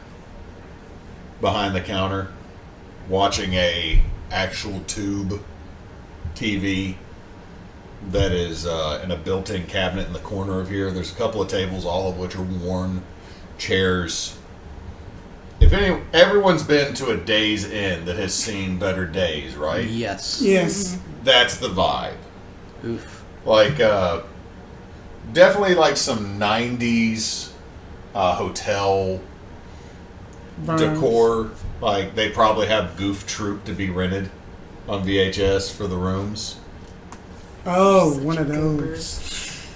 behind the counter watching a actual tube TV that is in a built-in cabinet in the corner of here. There's a couple of tables, all of which are worn, chairs. Everyone's been to a Days Inn that has seen better days, right? Yes. Yes. That's the vibe. Oof. Like, definitely like some 90s hotel Vibes. decor. Like, they probably have Goof Troop to be rented on VHS for the rooms. Oh, one of those.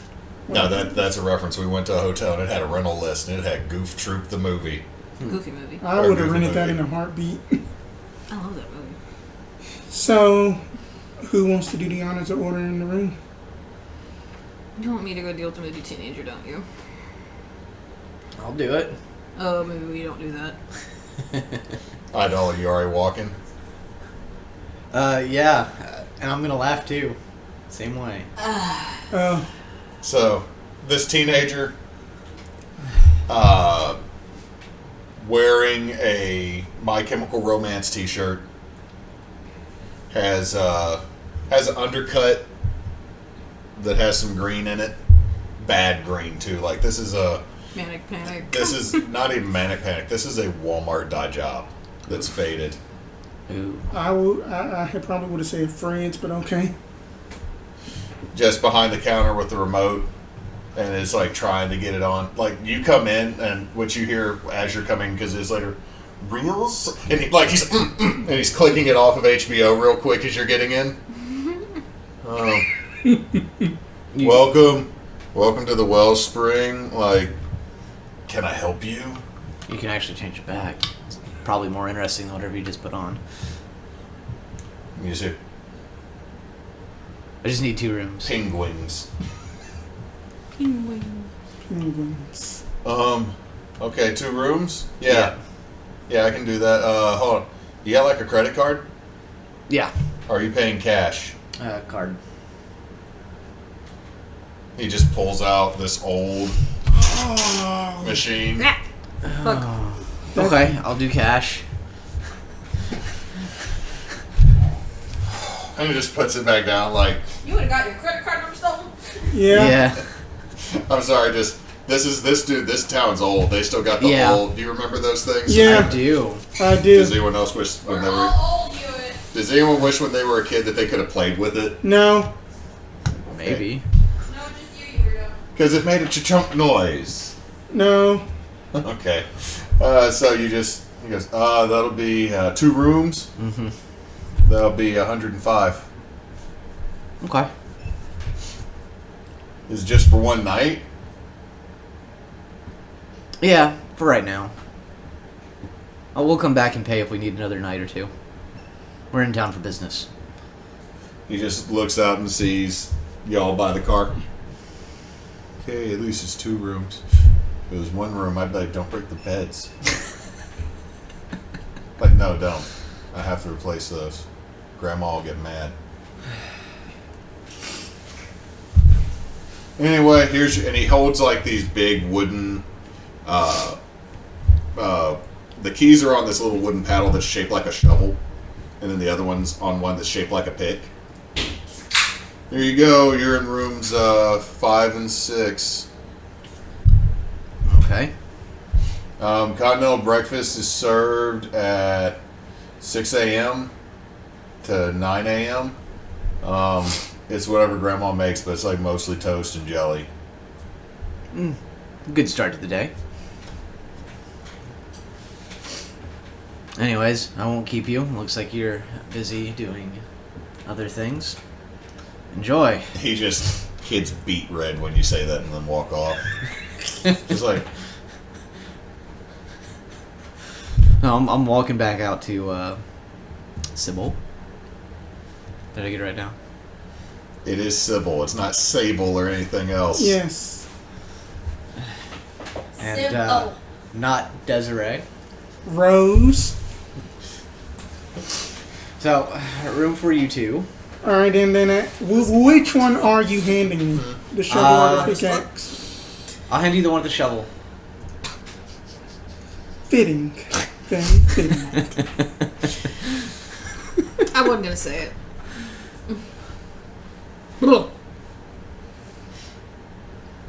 No, that's a reference. We went to a hotel and it had a rental list and it had Goof Troop the movie. Goofy movie. I would have rented that in a heartbeat. I love that movie. So, who wants to do the honors of ordering the room? You want me to go deal with the movie teenager, don't you? I'll do it. Oh, maybe we don't do that. Idall, are you already walking? Yeah. And I'm gonna laugh too. Same way. So, this teenager, wearing a My Chemical Romance t-shirt, has an undercut that has some green in it. Bad green, too. Like, this is a... Manic Panic. This is not even Manic Panic. This is a Walmart dye job that's faded. Ooh. I probably would have said Fred's, but okay. Just behind the counter with the remote, and it's like trying to get it on. Like, you come in, and what you hear as you're coming, because it's later, reels, and and he's clicking it off of HBO real quick as you're getting in. Welcome to the Wellspring. Like, can I help you? You can actually change it back. It's probably more interesting than whatever you just put on. You see, I just need 2 rooms. penguins. Penguins. Okay, 2 rooms. Yeah, I can do that. Hold on. You got like a credit card? Yeah. Or are you paying cash? Card. He just pulls out this old machine. Fuck. Okay, I'll do cash. And he just puts it back down like, You would have got your credit card number stolen. Yeah. I'm sorry, just, this town's old. They still got the old, do you remember those things? Yeah. I do. I do. Does anyone else wish when they were, Old, Hewitt. does anyone wish when they were a kid that they could have played with it? No. Maybe. No, just you weirdo. Because it made a chunk noise. No. Okay. So he goes, that'll be 2 rooms. Mm-hmm. That'll be 105. Okay. Is it just for one night? Yeah, for right now. We'll come back and pay if we need another night or 2. We're in town for business. He just looks out and sees y'all by the car. Okay, at least it's 2 rooms. If it was 1 room, I'd be like, don't break the beds. Like, no, don't. I have to replace those. Grandma will get mad. Anyway, and he holds like these big wooden, the keys are on this little wooden paddle that's shaped like a shovel, and then the other one's on one that's shaped like a pick. There you go, you're in rooms 5 and 6. Okay. Continental breakfast is served at 6 a.m. to 9 a.m. It's whatever Grandma makes, but it's like mostly toast and jelly. Good start to the day. Anyways, I won't keep you. Looks like you're busy doing other things. Enjoy. He just kids beat red when you say that and then walk off. Just like, No, I'm walking back out to Sybil. Did I get it right now? it is Sybil. It's not Sable or anything else. Yes. And not Desiree. Rose. So, room for you two. All right, and then which one are you handing me? The shovel or the pickaxe? I'll hand you the one with the shovel. Fitting. Very fitting. I wasn't gonna say it.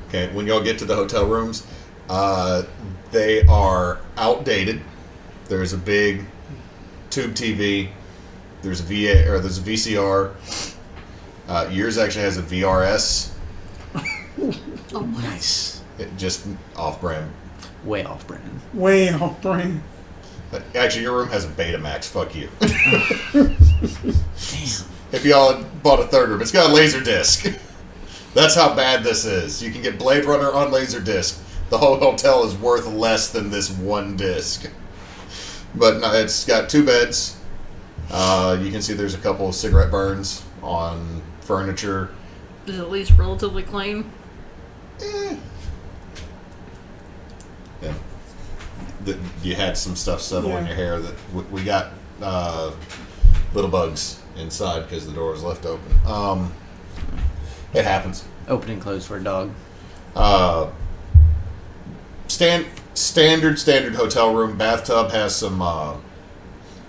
Okay, when y'all get to the hotel rooms, they are outdated. There's a big tube TV. There's a VCR. Yours actually has a VRS. Oh, Nice. It just off-brand. Way off, Brennan. Way off brand. Actually, your room has a Betamax. Fuck you. Damn. If y'all had bought a third room, it's got a laser disc. That's how bad this is. You can get Blade Runner on laser disc. The whole hotel is worth less than this one disc. But no, it's got 2 beds. You can see there's a couple of cigarette burns on furniture. is it at least relatively clean? Yeah. You had some stuff settle in your hair that we got little bugs inside because the door was left open. It happens. Open and close for a dog. Standard hotel room. Bathtub has some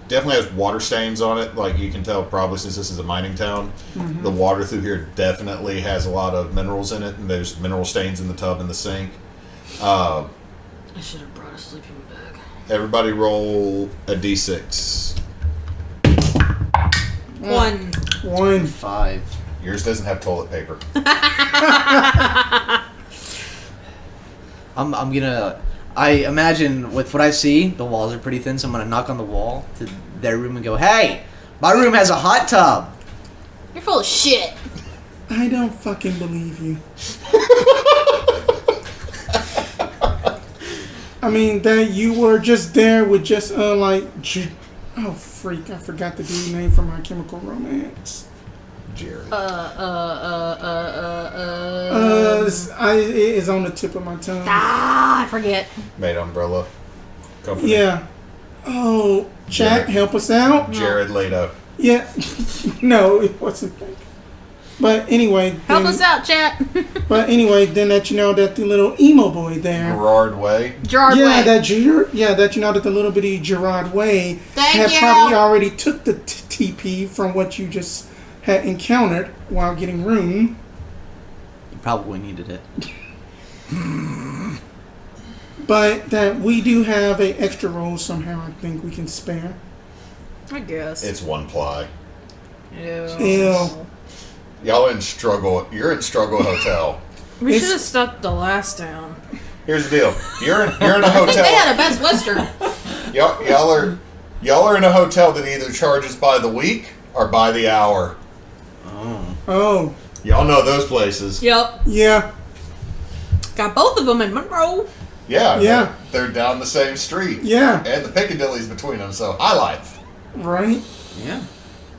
definitely has water stains on it. Like you can tell probably since this is a mining town. Mm-hmm. The water through here definitely has a lot of minerals in it, and there's mineral stains in the tub and the sink. I should have brought a sleeping bag. Everybody roll a d6. 1. 5. Yours doesn't have toilet paper. I'm gonna. I imagine with what I see, the walls are pretty thin, so I'm gonna knock on the wall to their room and go, "Hey, my room has a hot tub." You're full of shit. I don't fucking believe you. I mean, that you were just there with just, oh, freak, I forgot the dude's name from My Chemical Romance. Jared. It is on the tip of my tongue. I forget. Made umbrella company. Yeah. Oh, chat, help us out. Jared Leto. Yeah. No, it wasn't that. But anyway. Help us out, chat. But anyway, then that you know that the little emo boy there. Gerard Way. Gerard Yeah, Way. that you know that the little bitty Gerard Way Thank you. probably already took the TP from what you just had encountered while getting room. You probably needed it. But that we do have a extra roll somehow I think we can spare. I guess. It's 1 ply. Ew. Ew. Y'all in struggle. You're in Struggle Hotel. We should have stopped the last town. Here's the deal. You're in a hotel. They had a Best Western. Y'all are in a hotel that either charges by the week or by the hour. Oh. Y'all know those places. Yep. Yeah. Got both of them in Monroe. Yeah. Yeah. They're down the same street. Yeah. And the Piccadilly's between them, so high life. Right. Yeah.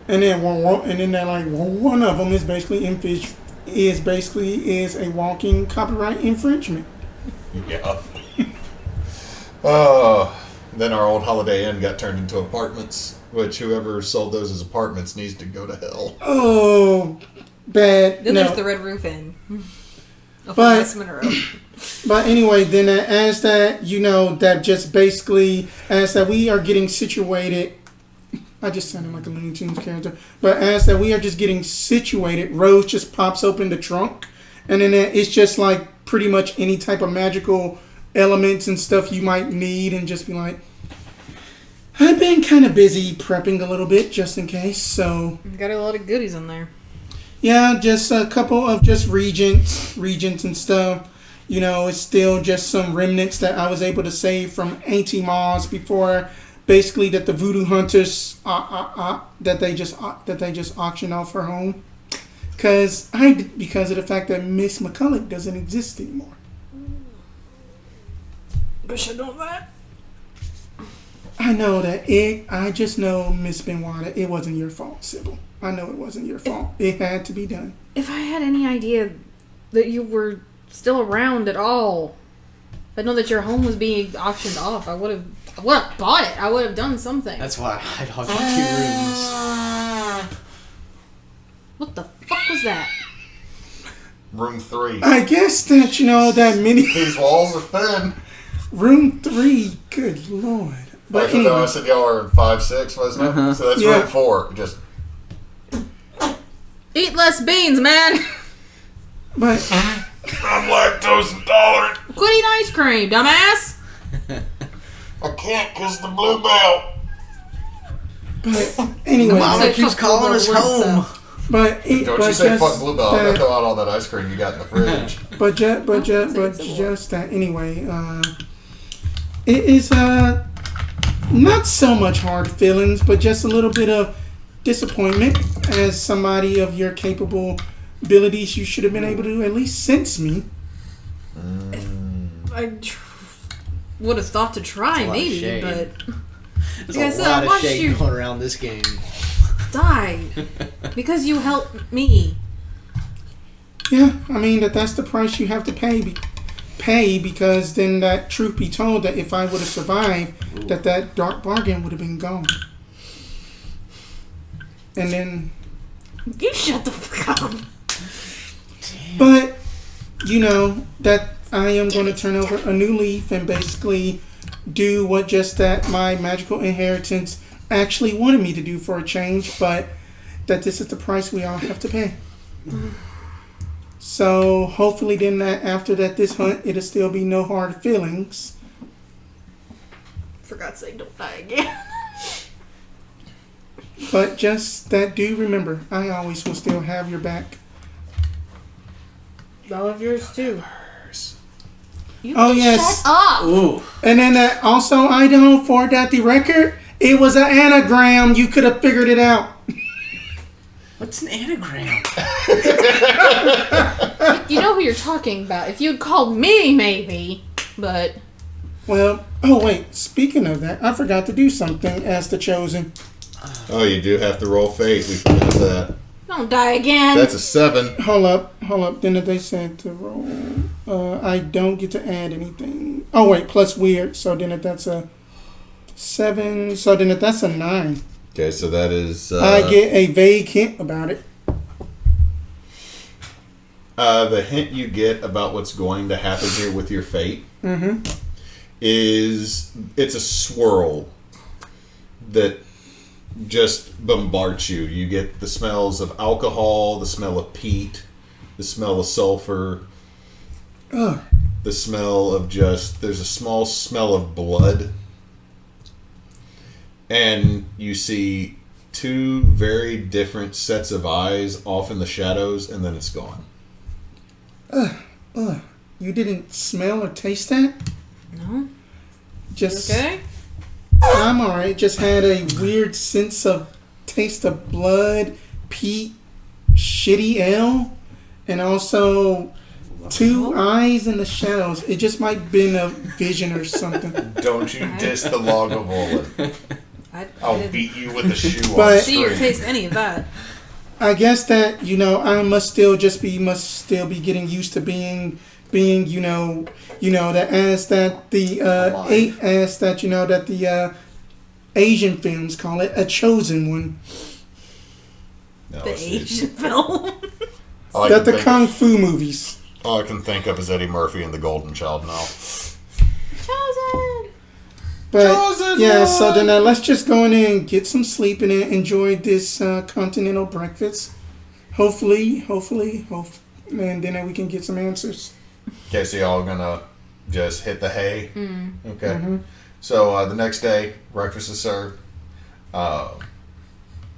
And then one of them is basically is a walking copyright infringement. Yeah. Then our old Holiday Inn got turned into apartments, which whoever sold those as apartments needs to go to hell. Oh, bad. Then no. there's the Red Roof Inn. Of But- West Monroe. But anyway, then as that, that just basically, as that we are getting situated, I just sounded like a Looney Tunes character, but as that we are just getting situated, Rose just pops open the trunk, and then it's just like pretty much any type of magical elements and stuff you might need, and just be like, I've been kind of busy prepping a little bit just in case, so... Got a lot of goodies in there. Yeah, just a couple of just regents and stuff. It's still just some remnants that I was able to save from Auntie Ma's before, basically that the voodoo hunters that they just auctioned off her home, because of the fact that Miss McCulloch doesn't exist anymore. Wish I'd known that. I know that I just know, Miss Benoit, that it wasn't your fault, Sybil. I know it wasn't your fault. It had to be done. If I had any idea that you were still around at all, if I know that your home was being auctioned off, I would have bought it. I would have done something. That's why I'd have 2 rooms. What the fuck was that? Room 3. I guess that, that many... These walls are thin. Room 3, good lord. But I anyway, said y'all are in 5-6, wasn't it? So that's room 4. Just... Eat less beans, man! but I'm lactose intolerant. Quit eating ice cream, dumbass! I can't because the blue belt. but anyway, Mama Say keeps fuck calling us Blue Belt, home. so. but Don't you say fuck blue belt. I'm going to throw out all that ice cream you got in the fridge. but just that anyway. It is not so much hard feelings, but just a little bit of disappointment. As somebody of your capable abilities, you should have been able to at least sense me. I would have thought to try, That's a lot of maybe, shade. but There's Like I a said, I lot of watched shade you- going around this game. die because you helped me. Yeah, I mean that's the price you have to pay because then that truth be told that if I would have survived, that dark bargain would have been gone. And then, You shut the fuck up. but that I am going to turn over a new leaf and basically do what just that my magical inheritance actually wanted me to do for a change, but that this is the price we all have to pay. So hopefully then that after that this hunt, it'll still be no hard feelings. For God's sake, don't die again. But just that, do remember, I always will still have your back. All of yours too. You Oh, yes. Shut up. Ooh. And then that also, Idall, for that the record, it was an anagram. You could have figured it out. What's an anagram? You know who you're talking about. If you'd called me, maybe, but Well, oh wait, speaking of that, I forgot to do something as the chosen. Oh, you do have to roll fate. We forgot that. don't die again. That's a 7. Hold up. Then they said to roll. I don't get to add anything. Oh wait, plus weird. So then if that's a 7, so then if that's a 9, Okay, so that is... I get a vague hint about it. the hint you get about what's going to happen here with your fate is it's a swirl that just bombards you. You get the smells of alcohol, the smell of peat, the smell of sulfur, the smell of there's a small smell of blood. And you see 2 very different sets of eyes off in the shadows, and then it's gone. You didn't smell or taste that? No. Just Okay. I'm alright. Just had a weird sense of taste of blood, peat, shitty ale, and also two eyes in the shadows. It just might have been a vision or something. Don't you diss the Lagavulin. I'll didn't beat you with a shoe on But- the see or street. taste any of that. I guess that I must still be getting used to being that as that the Alive. as that that the Asian films call it a chosen one. No, The it's- Asian film. all I That can the think- kung fu movies. All I can think of is Eddie Murphy and the Golden Child now. Chosen. But Chosen yeah, so one! then let's just go in and get some sleep and enjoy this continental breakfast. Hopefully, and then we can get some answers. Okay, so y'all gonna just hit the hay? Okay. So the next day, breakfast is served.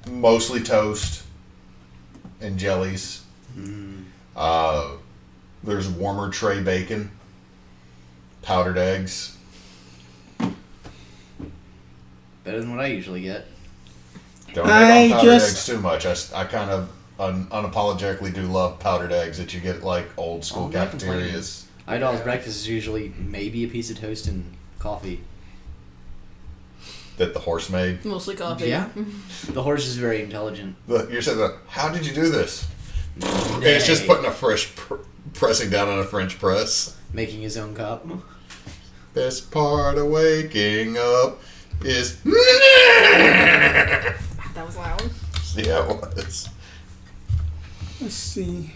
Mostly toast and jellies. There's warmer tray bacon, powdered eggs. Better than what I usually get. Don't hate on powdered just- eggs too much. I kind of unapologetically do love powdered eggs that you get like old school I'm not complaining. cafeterias. Idall's breakfast is usually maybe a piece of toast and coffee. That the horse made. Mostly coffee. Yeah. The horse is very intelligent. You're saying, how did you do this? And it's just putting a pressing down on a French press. Making his own cup. Best part of waking up is. That was loud. Yeah, it was. Let's see.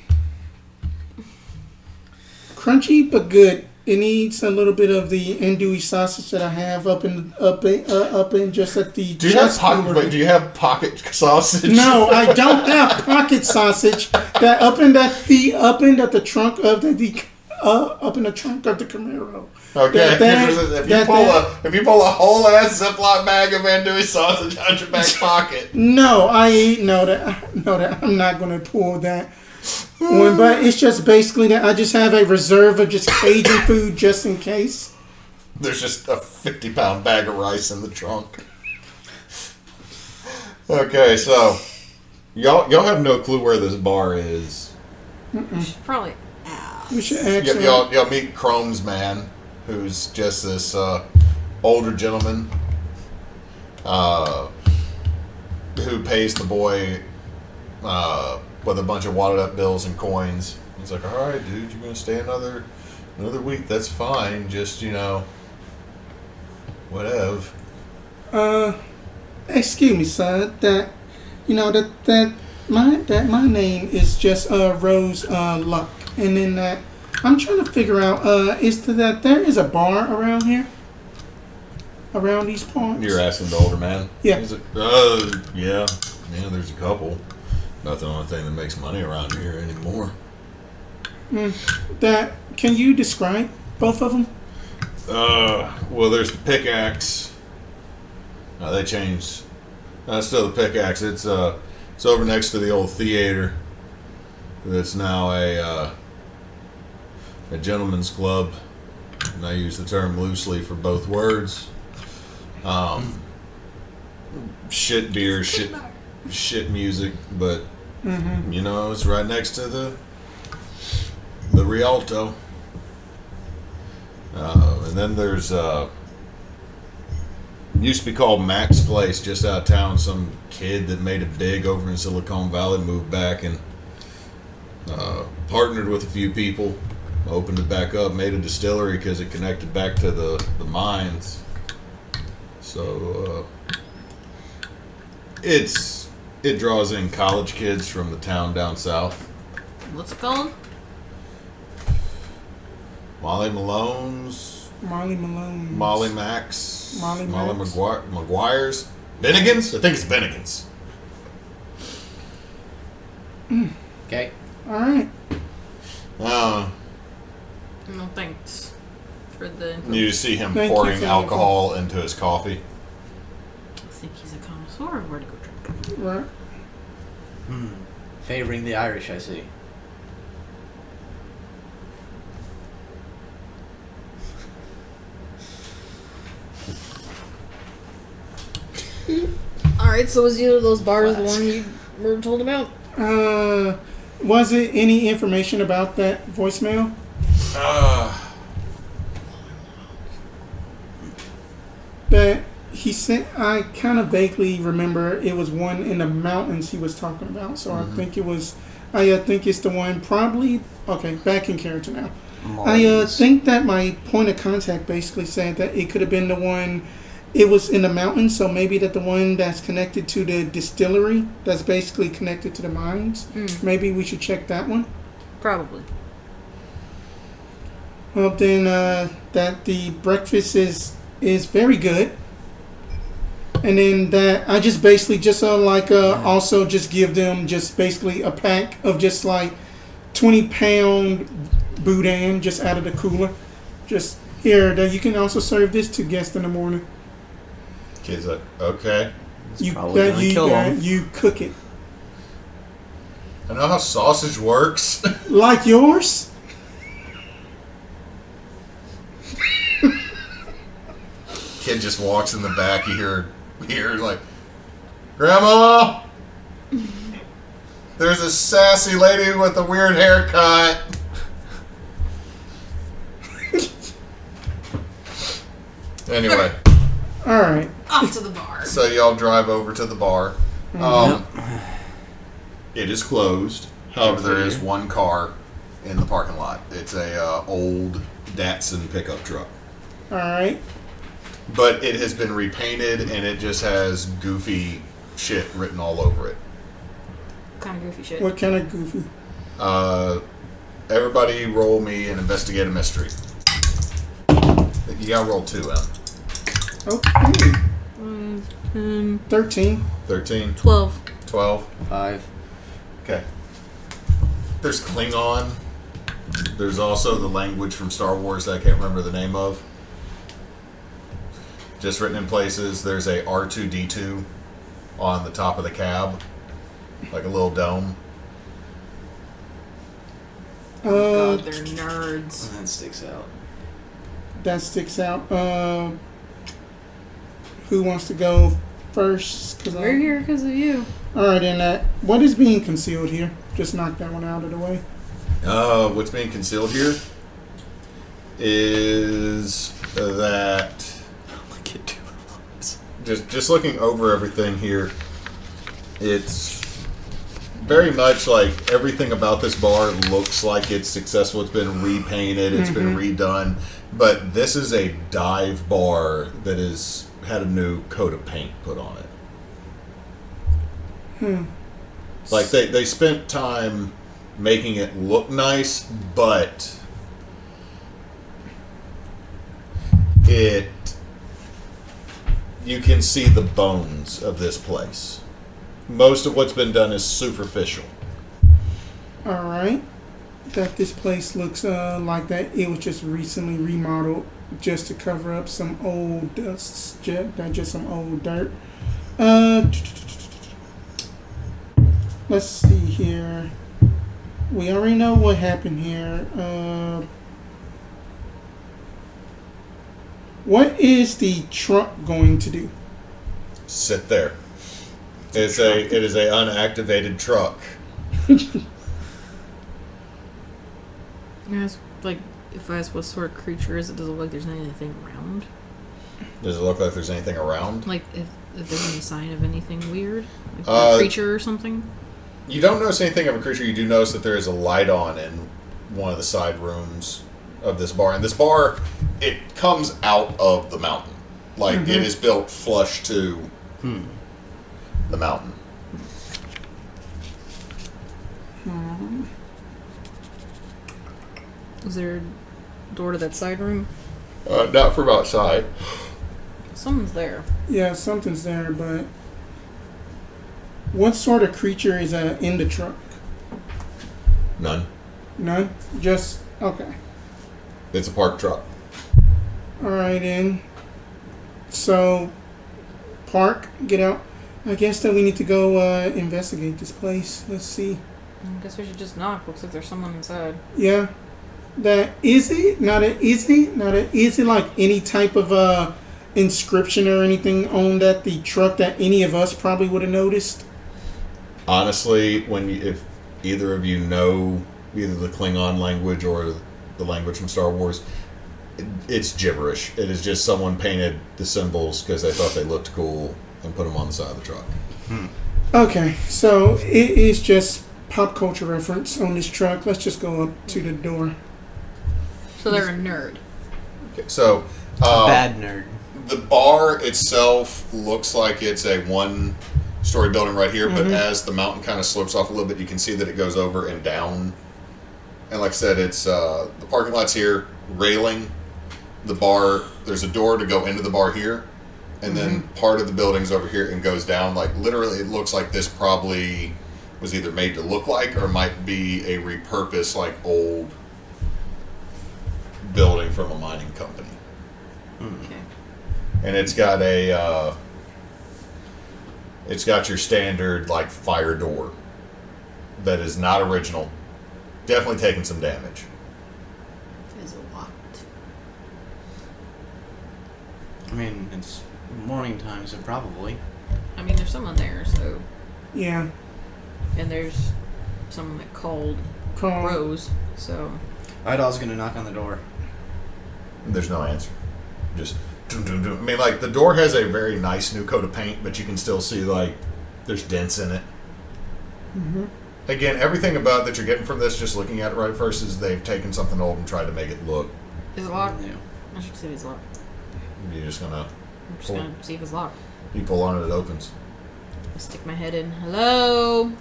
Crunchy but good. It needs a little bit of the andouille sausage that I have up in just at the. Do you have chest pocket? over Wait, do you have pocket sausage? No, I don't have pocket sausage. That up in the trunk of the up in the trunk of the Camaro. Okay. That- if you pull a whole ass Ziploc bag of andouille sausage out your back pocket. No, I know that I'm not gonna pull that one, but it's just basically that I just have a reserve of just Cajun food just in case. There's just a 50-pound bag of rice in the trunk. Okay, so y'all have no clue where this bar is. Probably. We should actually. Y'all meet Chrome's man, who's just this older gentleman who pays the boy with a bunch of wadded up bills and coins. He's like, all right, dude, you're gonna stay another week. That's fine. Just whatever. Excuse me, sir. That my name is just Rose Luck, and then that I'm trying to figure out is that there is a bar around here, around these parts. You're asking the older man. Yeah. He's like, yeah. There's a couple. Not the only thing that makes money around here anymore. That can you describe both of them? Well, there's the Pickaxe. They changed. Still the Pickaxe. It's over next to the old theater. That's now a gentleman's club, and I use the term loosely for both words. Shit beer, shit music, but it's right next to the Rialto. And then there's used to be called Mac's Place, just out of town. Some kid that made it big over in Silicon Valley moved back and partnered with a few people, opened it back up, made a distillery because it connected back to the mines. So it draws in college kids from the town down south. What's it called? Molly Malone's, Molly Malone. Molly Max, Molly Max. McGuire's, Bennigan's. I think it's Bennigan's. Okay. All right. No thanks for the info. You see him Thank you pouring for the alcohol into his coffee. I think he's a connoisseur of where to go drink. Right. Favoring the Irish, I see. Alright, so was either of those bars the one you were told about? Was it any information about that voicemail? That he sent. I kind of vaguely remember it was one in the mountains he was talking about. So I think it was. I think it's the one. Probably. Okay, back in character now. I think that my point of contact basically said that it could have been the one. It was in the mountains, so maybe that the one that's connected to the distillery, that's basically connected to the mines. Maybe we should check that one. Probably. Well, then that the breakfast is very good, and then that I just basically just also just give them just basically a pack of just like 20-pound boudin just out of the cooler. Just here, that you can also serve this to guests in the morning. Kid's like, okay. It's probably gonna kill him. You cook it I know how sausage works. like yours. Kid just walks in the back. You hear like, Grandma, there's a sassy lady with a weird haircut. Anyway, All right. Off to the bar. so y'all drive over to the bar. It is closed. However, there is one car in the parking lot. It's a old Datsun pickup truck. All right. But it has been repainted and it just has goofy shit written all over it. Kind of goofy shit. What kind of goofy? Everybody roll me and investigate a mystery. You gotta roll 2, Em. Okay. 13. 13, 12. 12. 5. Okay. There's Klingon. There's also the language from Star Wars that I can't remember the name of. Just written in places. There's a R2-D2 on the top of the cab. Like a little dome. God, they're nerds. That sticks out. That sticks out. Who wants to go first? Cause We're here because of you. Alright, and what is being concealed here? Just knock that one out of the way. What's being concealed here is that just looking over everything here, it's very much like everything about this bar looks like it's successful. It's been repainted, it's been redone, but this is a dive bar that has had a new coat of paint put on it. Like they spent time making it look nice, but you can see the bones of this place. Most of what's been done is superficial. Alright. That this place looks like that it was just recently remodeled just to cover up some old dust, just some old dirt. Let's see here. We already know what happened here. What is the truck going to do? Sit there. It is a unactivated truck. Yeah, like, if I ask what sort of creature is it, does it look like there's anything around? Does it look like there's anything around? Like, if there's any sign of anything weird? Like a creature or something? You don't notice anything of a creature. You do notice that there is a light on in one of the side rooms of this bar. And this bar, it comes out of the mountain. Like, it is built flush to the mountain. Is there a door to that side room? Not from outside. Someone's there. Yeah, something's there, but what sort of creature is in the truck? None. None? Just, okay. It's a parked truck. Alright then. So, park, get out. I guess that we need to go investigate this place. Let's see. I guess we should just knock. Looks like there's someone inside. Yeah. Is it like any type of inscription or anything on the truck that any of us probably would have noticed? Honestly, if either of you know either the Klingon language or the language from Star Wars, it's gibberish. It is just someone painted the symbols because they thought they looked cool and put them on the side of the truck. Okay, so it is just pop culture reference on this truck. Let's just go up to the door. So they're a nerd. Okay, so Bad nerd. the bar itself looks like it's a one-story building right here, but as the mountain kind of slopes off a little bit, you can see that it goes over and down. And like I said, it's the parking lot's here, railing, the bar. There's a door to go into the bar here, and then part of the building's over here and goes down. Like literally, it looks like this probably was either made to look like or might be a repurposed like old building from a mining company. Okay. And it's got it's got your standard like fire door that is not original. Definitely taking some damage. Is it locked? I mean, it's morning time, so probably. I mean, there's someone there, so. Yeah. And there's someone that called Call. Rose, so. Idall's gonna knock on the door. There's no answer. Just doom, doom, doom. I mean, like the door has a very nice new coat of paint, but you can still see like there's dents in it. Again, everything about that you're getting from this, just looking at it right first, is they've taken something old and tried to make it look. Is it locked? Yeah. I should see if it's locked. You're just gonna I'm just gonna see if it's locked. you pull on it, it opens. I stick my head in. Hello?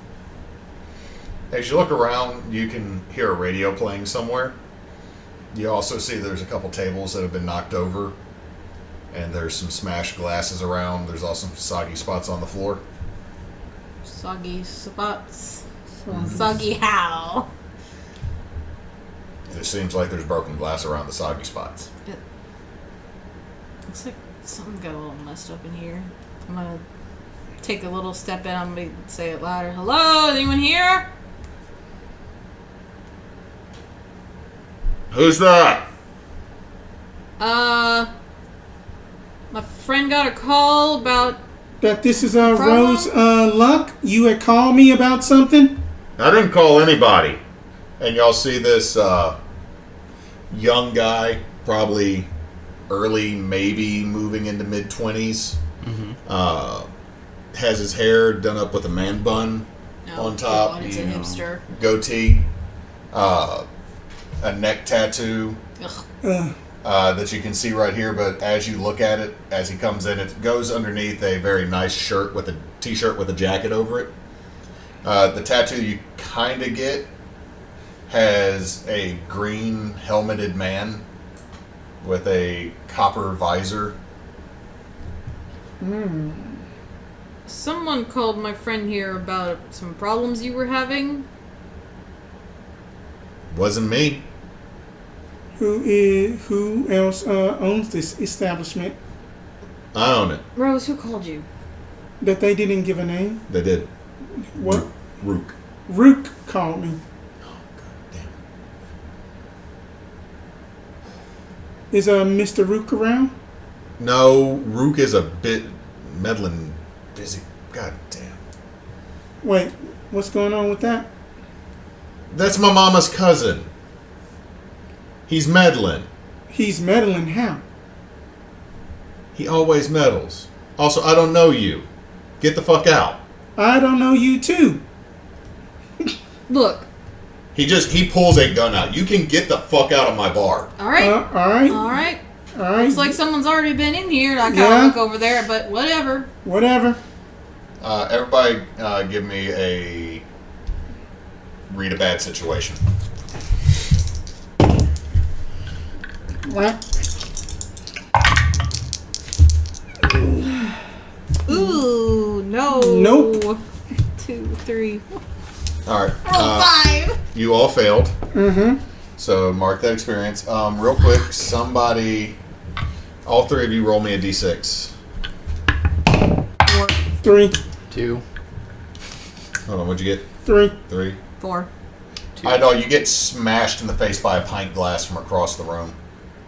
As you look around, you can hear a radio playing somewhere. You also see there's a couple tables that have been knocked over, and there's some smashed glasses around. There's also some soggy spots on the floor. Soggy spots. Soggy how? And it seems like there's broken glass around the soggy spots. It looks like something got a little messed up in here. I'm gonna take a little step in. I'm gonna say it louder. Hello? Anyone here? Who's that? My friend got a call about. That this is Problem? Rose Luck. You had called me about something? I didn't call anybody. And y'all see this young guy, probably early, maybe moving into mid-20s. Has his hair done up with a man bun on top, God, it's a hipster. goatee, a neck tattoo Ugh. that you can see right here. But as you look at it, as he comes in, it goes underneath a very nice shirt with a t-shirt with a jacket over it. The tattoo you kind of get has a green helmeted man with a copper visor. Someone called my friend here about some problems you were having. Wasn't me. Who else owns this establishment? I own it. Rose, who called you? That they didn't give a name? They did. What? Rook. Rook called me. Oh, God damn. Is Mr. Rook around? No, Rook is a bit meddling, busy. God damn. Wait, what's going on with that? That's my mama's cousin. He's meddling. He's meddling how? He always meddles. Also, I don't know you. Get the fuck out. I don't know you too. Look. He pulls a gun out. You can get the fuck out of my bar. All right. All right. All right. All right. Looks like someone's already been in here. I kind of Yeah. look over there, but whatever. Whatever. Everybody give me a read a bad situation. What? Ooh, no. Nope. 2, 3. All right. Roll 5. You all failed. Mm-hmm. So mark that experience. Real quick, somebody, all three of you roll me a d6. 3. 2. Hold on, what'd you get? 3. 3. 4. 2. I know you get smashed in the face by a pint glass from across the room.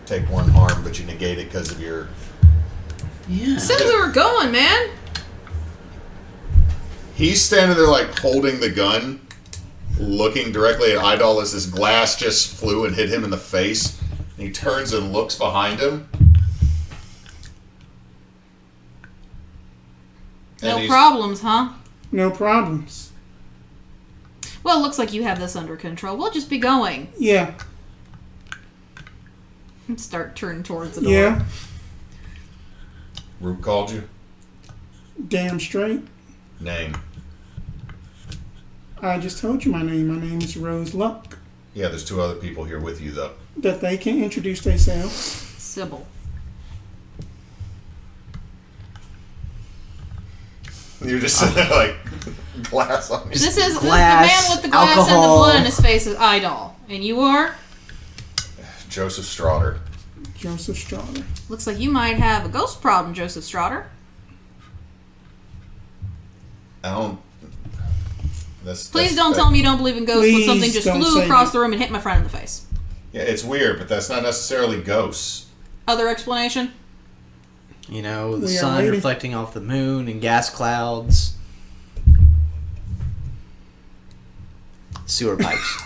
Take 1 harm, but you negate it because of your Yeah. Said we were going, man. He's standing there like holding the gun, looking directly at Idall as this glass just flew and hit him in the face. And he turns and looks behind him. And No he's- problems, huh? No problems. Well, it looks like you have this under control. We'll just be going. Yeah. And start turning towards the door. Yeah. Root called you? Damn straight. Name. I just told you my name. My name is Rose Luck. Yeah, there's two other people here with you, though. That they can introduce themselves. Sybil. You're just sitting there like glass on your This is the Glass, man with the glass and the alcohol. blood in his face is Idall. And you are? Joseph Straughter. Joseph Straughter. Looks like you might have a ghost problem, Joseph Straughter. I don't. Please don't tell me you don't believe in ghosts when Please something just don't flew say across that. the room and hit my friend in the face. Yeah, it's weird, but that's not necessarily ghosts. Other explanation? You know, the We are sun waiting. reflecting off the moon and gas clouds. Sewer pipes.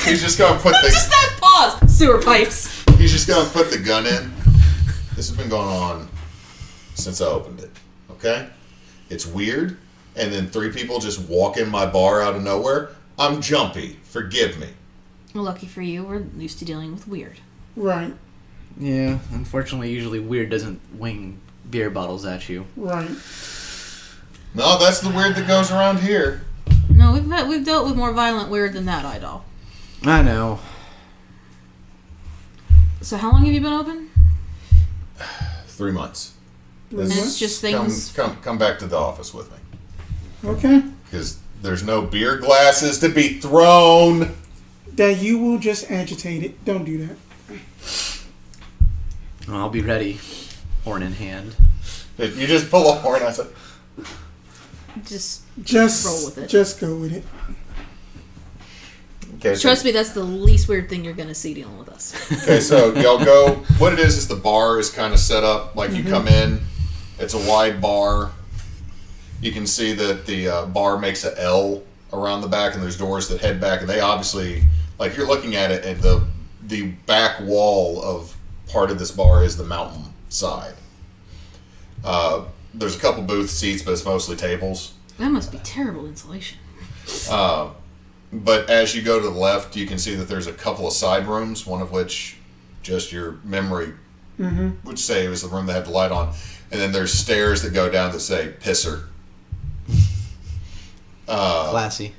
He's just gonna put Just the that pause. Sewer pipes. he's just gonna put the gun in. This has been going on since I opened it. Okay, it's weird, and then three people just walk in my bar out of nowhere. I'm jumpy. Forgive me. Well, lucky for you, we're used to dealing with weird. Right. Yeah, unfortunately, usually weird doesn't wing beer bottles at you. Right. No, that's the weird that goes around here. No, we've dealt with more violent weird than that, Idall. I know. So how long have you been open? 3 months. And it's just things. Come back to the office with me, Okay. because there's no beer glasses to be thrown. That you will just agitate it. Don't do that. I'll be ready, horn in hand. If you just pull a horn, I said, Just Just roll with it. Just go with it. okay. So, trust me, that's the least weird thing you're gonna see dealing with us. okay, so y'all go. What it is the bar is kind of set up like you come in. It's a wide bar. You can see that the bar makes a L around the back, and there's doors that head back. And they obviously, like you're looking at it, and the back wall of part of this bar is the mountain side. There's a couple booth seats, but it's mostly tables. That must be terrible insulation. But as you go to the left, you can see that there's a couple of side rooms, one of which just your memory would say it was the room that had the light on. And then there's stairs that go down that say pisser. Classy.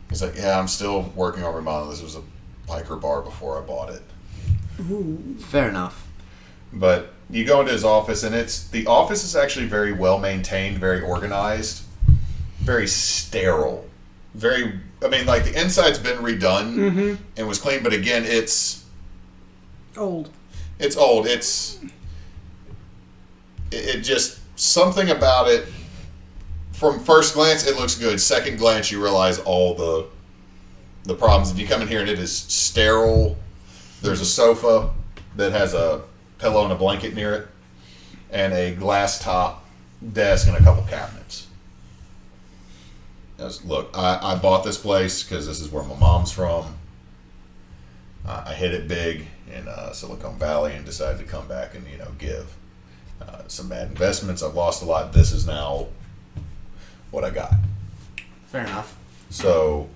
He's like, yeah, I'm still working on remodeling. This was a biker bar before I bought it. Fair enough. But you go into his office, and the office is actually very well maintained, very organized, very sterile. Like the inside's been redone and was clean, but again, it's Old. It's old. It just, something about it, from first glance, it looks good. Second glance, you realize all the problems. And you come in here and it is sterile. There's a sofa that has a pillow and a blanket near it, and a glass top desk and a couple cabinets. Look, I bought this place because this is where my mom's from. I hit it big in Silicon Valley and decided to come back and give some bad investments. I've lost a lot. This is now what I got. Fair enough. So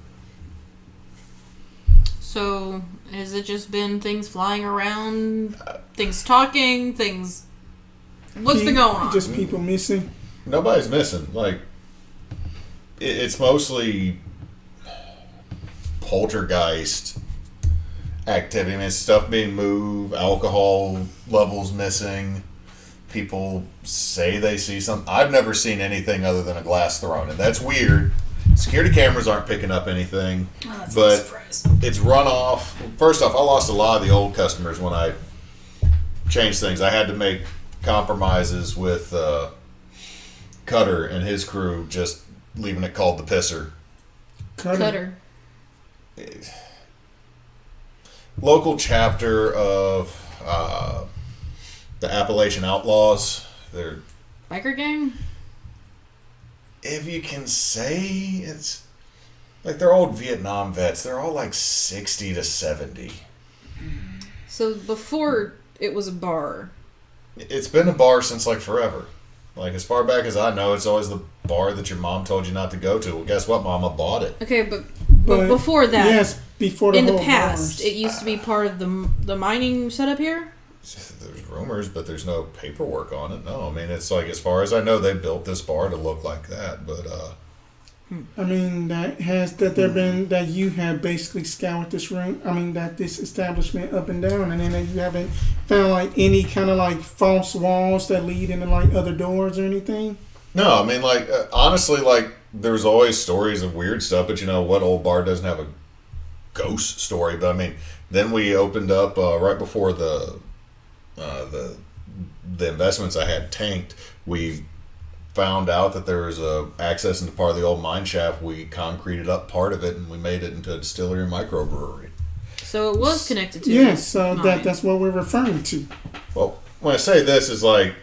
has it just been things flying around, things talking, things? What's been going on? Just people missing. nobody's missing. Like it's mostly poltergeist activity. I mean, it's stuff being moved, alcohol levels missing. People say they see something. I've never seen anything other than a glass thrown, and that's weird. Security cameras aren't picking up anything, but it's run off. First off, I lost a lot of the old customers when I changed things. I had to make compromises with Cutter and his crew, just leaving it called the Pisser. Cutter. local chapter of the Appalachian Outlaws. They're, Biker gang? if you can say, it's like they're old Vietnam vets. They're all like 60 to 70. So before it was a bar. It's been a bar since like forever. Like as far back as I know, it's always the bar that your mom told you not to go to. Well, guess what? Mama bought it. Okay, but before that, yes, before the in the whole past, bars. it used to be part of the mining setup here. There's rumors, but there's no paperwork on it. No, I mean it's like as far as I know, they built this bar to look like that. But I mean, there been that you have basically scoured this room? I mean, that this establishment up and down, and then you haven't found like any kind of like false walls that lead into like other doors or anything? no, I mean like honestly, like there's always stories of weird stuff. But you know what? Old bar doesn't have a ghost story. But I mean, then we opened up right before the investments I had tanked. We found out that there was access into part of the old mine shaft. We concreted up part of it and we made it into a distillery and microbrewery. So it was connected to. Yes, so mine. that's what we're referring to. Well, when I say this is like,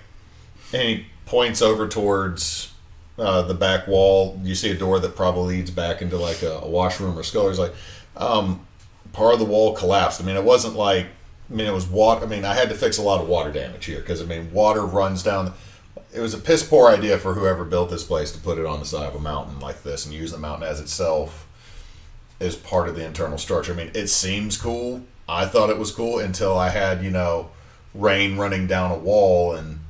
and he points over towards the back wall. You see a door that probably leads back into like a washroom or scullery. Like part of the wall collapsed. I mean, it wasn't like, I mean, it was water. I mean, I had to fix a lot of water damage here because I mean, water runs down. It was a piss poor idea for whoever built this place to put it on the side of a mountain like this and use the mountain as itself as part of the internal structure. I mean, it seems cool. I thought it was cool until I had, you know, rain running down a wall, and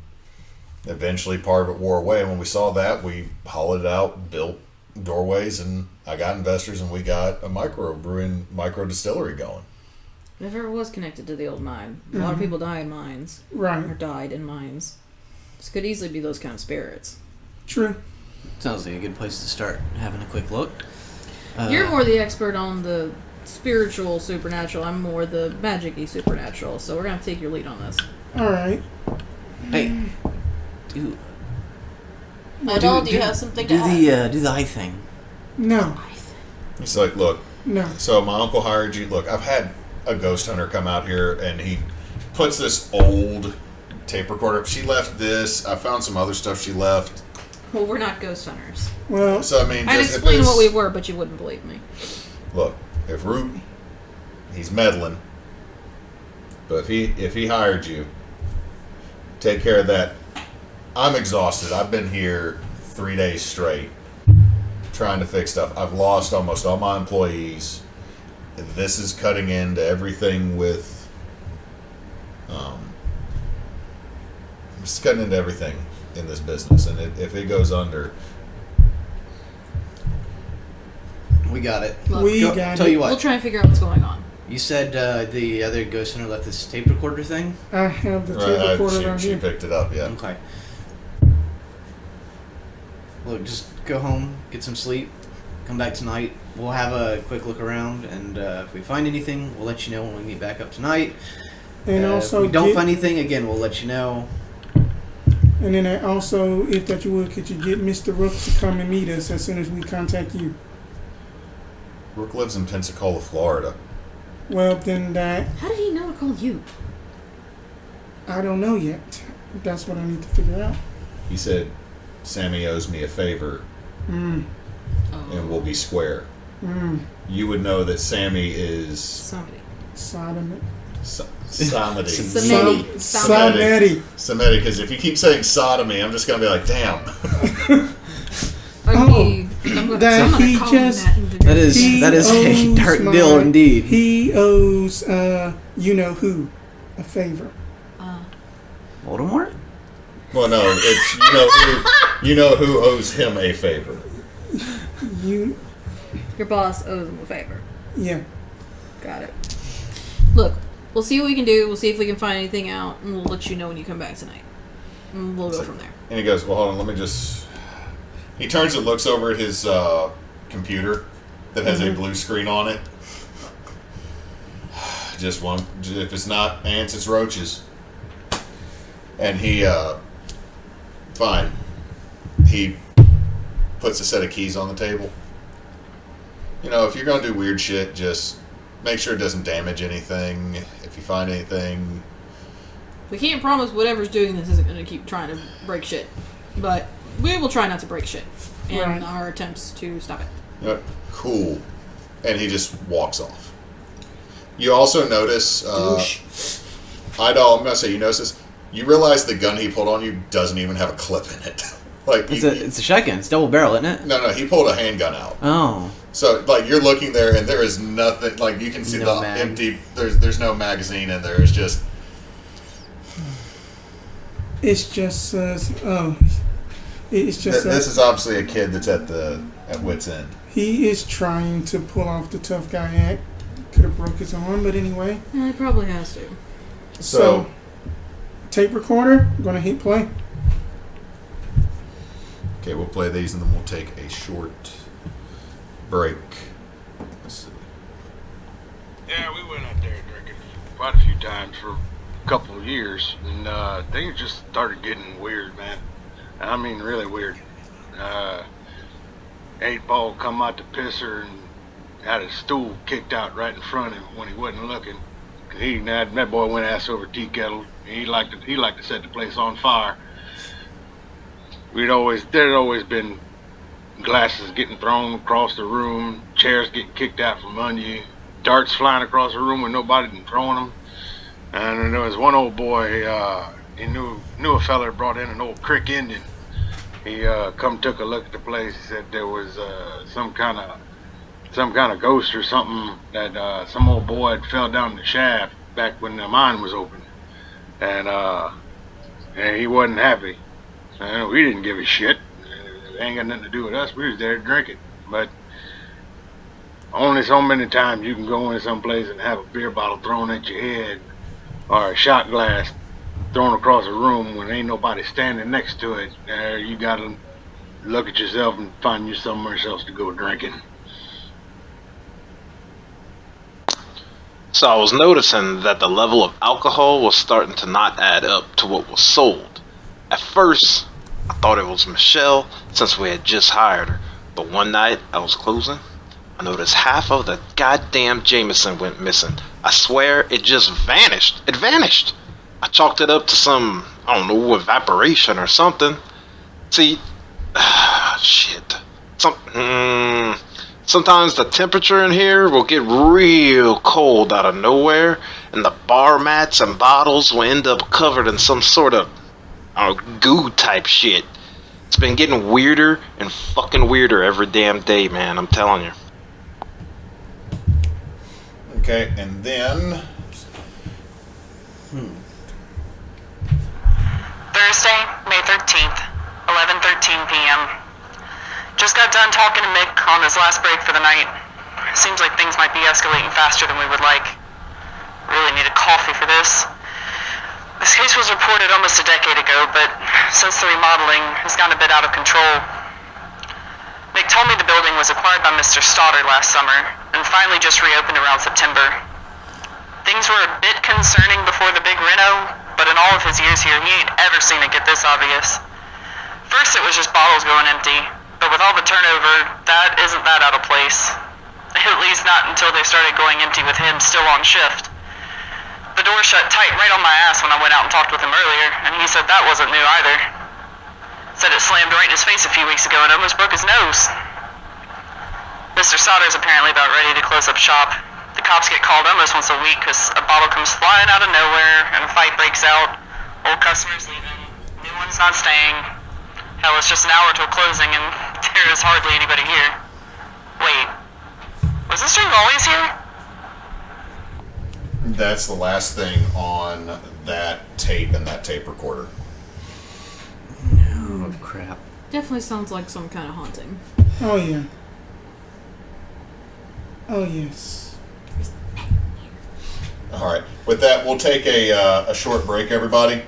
eventually part of it wore away. And when we saw that, we hollowed it out, built doorways, and I got investors, and we got a micro distillery going. Never ever was connected to the old mine. A lot of people die in mines. Right. Or died in mines. This could easily be those kind of spirits. True. Sounds like a good place to start having a quick look. You're more the expert on the spiritual supernatural. I'm more the magic-y supernatural. So we're going to take your lead on this. All right. Hey, do Idall, do you have something to add? do the eye thing. No. He's like, look, No. so my uncle hired you. Look, I've had a ghost hunter come out here, and he puts this old tape recorder. She left this. I found some other stuff she left. Well, we're not ghost hunters. Well, So, I mean, I'd just, if explain it's- what we were, but you wouldn't believe me. Look, if Root, he's meddling. But if he hired you, take care of that. I'm exhausted. I've been here 3 days straight trying to fix stuff. I've lost almost all my employees. And this is cutting into everything with it's cutting into everything in this business. And if it goes under, We got it. Look, we Go- got tell it. you what. we'll try and figure out what's going on. You said the other ghost hunter left this tape recorder thing? I have the tape recorder right she here. picked it up, yeah. Okay. Look, just go home, get some sleep, come back tonight. We'll have a quick look around, and if we find anything, we'll let you know when we meet back up tonight. And If also, we don't find anything, again, we'll let you know. and then also, if that you would, could you get Mr. Rook to come and meet us as soon as we contact you? Rook lives in Pensacola, Florida. Well, then that How did he know to call you? I don't know yet. That's what I need to figure out. He said, Sammy owes me a favor and we'll be square. You would know that Sammy is Somebody. Sodomy. Samedy. Samedi. Samedi, because if you keep saying sodomy, I'm just going to be like, damn. I'm That gonna he call just- him that. That is He a owes dark deal indeed. He owes you know who a favor. Voldemort? Well, no, it's you know who owes him a favor. You Your boss owes him a favor. yeah. Got it. Look, we'll see what we can do. We'll see if we can find anything out, and we'll let you know when you come back tonight. And we'll go from there. And he goes, well, hold on, let me just... He turns and looks over at his computer that has a blue screen on it. Just one. If it's not ants, it's roaches. And he, fine. He puts a set of keys on the table. You know, if you're going to do weird shit, just make sure it doesn't damage anything. If you find anything, We can't promise whatever's doing this isn't going to keep trying to break shit, but we will try not to break shit in Right. our attempts to stop it. cool. And he just walks off. You also notice, Idall, I'm gonna say you notice this. You realize the gun he pulled on you doesn't even have a clip in it. Like It's a shotgun. It's double barrel, isn't it? No, he pulled a handgun out. Oh. So like you're looking there and there is nothing. Like you can see No the mag. empty. There's no magazine in there. It's just. It's just it's just This is obviously a kid that's at wit's end. he is trying to pull off the tough guy act. Could have broke his arm, but anyway. It probably has to. So tape recorder. I'm gonna hit play. Okay, we'll play these and then we'll take a short break. Let's see. Yeah, we went out there drinking quite a few times for a couple of years, and things just started getting weird, man. I mean, really weird. 8-Ball come out to piss her and had his stool kicked out right in front of him when he wasn't looking. That boy went ass over tea kettle. He liked to set the place on fire. There'd always been glasses getting thrown across the room, chairs getting kicked out from under you, darts flying across the room with nobody been throwing them. And there was one old boy, he knew a fella brought in an old Crick Indian. He took a look at the place. He said there was some kind of ghost or something that some old boy had fell down the shaft back when the mine was open, and he wasn't happy. We didn't give a shit. It ain't got nothing to do with us. We was there drinking. But only so many times you can go into some place and have a beer bottle thrown at your head or a shot glass thrown across a room when ain't nobody standing next to it. You gotta look at yourself and find you somewhere else to go drinking. So I was noticing that the level of alcohol was starting to not add up to what was sold. At first, I thought it was Michelle since we had just hired her. But one night I was closing, I noticed half of the goddamn Jameson went missing. I swear it just vanished. It vanished. I chalked it up to some, I don't know, evaporation or something. See, shit. Sometimes the temperature in here will get real cold out of nowhere, and the bar mats and bottles will end up covered in some sort of goo type shit. It's been getting weirder and fucking weirder every damn day, man, I'm telling you. Okay, and then Thursday, May 13th, 11:13 p.m. Just got done talking to Mick on his last break for the night. Seems like things might be escalating faster than we would like. Really need a coffee for this. This case was reported almost a decade ago, but since the remodeling has gotten a bit out of control. Mick told me the building was acquired by Mr. Stoddard last summer, and finally just reopened around September. Things were a bit concerning before the big reno, but in all of his years here, he ain't ever seen it get this obvious. First it was just bottles going empty, but with all the turnover, that isn't that out of place. At least not until they started going empty with him still on shift. The door shut tight right on my ass when I went out and talked with him earlier, and he said that wasn't new either. Said it slammed right in his face a few weeks ago and almost broke his nose. Mr. Solder's apparently about ready to close up shop. The cops get called almost once a week because a bottle comes flying out of nowhere and a fight breaks out. Old customers leaving, new ones not staying. Hell, it's just an hour till closing and there is hardly anybody here. Wait, was this drink always here? that's the last thing on that tape and that tape recorder. Oh, crap. Definitely sounds like some kind of haunting. Oh, yeah. Oh, yes. All right. With that, we'll take a short break, everybody.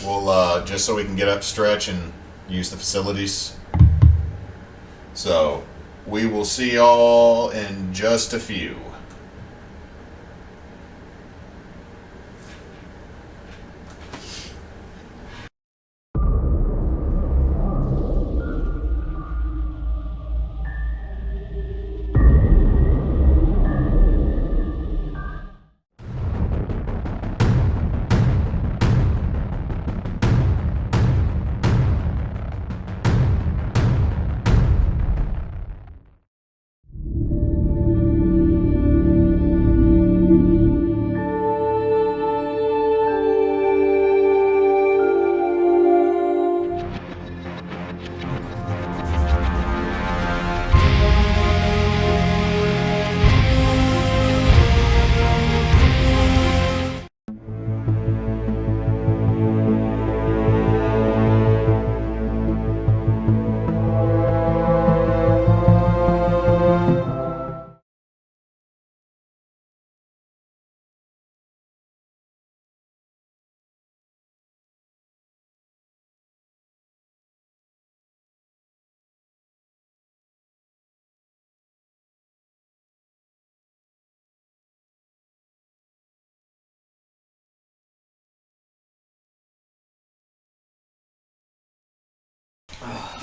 We'll just so we can get up, stretch, and use the facilities. So we will see y'all in just a few.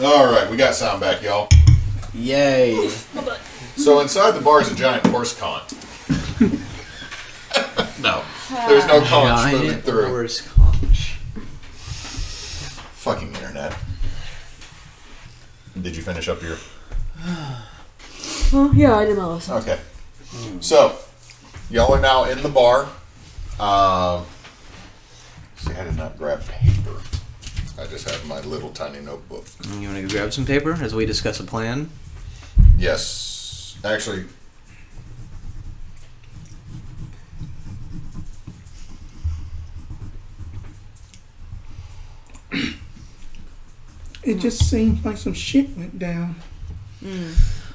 All right, we got sound back, y'all. Yay. So inside the bar is a giant horse conch. No, there's no conch moving Giant through. horse conch. Fucking internet. Did you finish up your... Well, yeah, I did my lesson. Okay. So, y'all are now in the bar. See, I did not grab paper. I just have my little tiny notebook. You want to grab some paper as we discuss a plan? Yes. Actually... It just seems like some shit went down.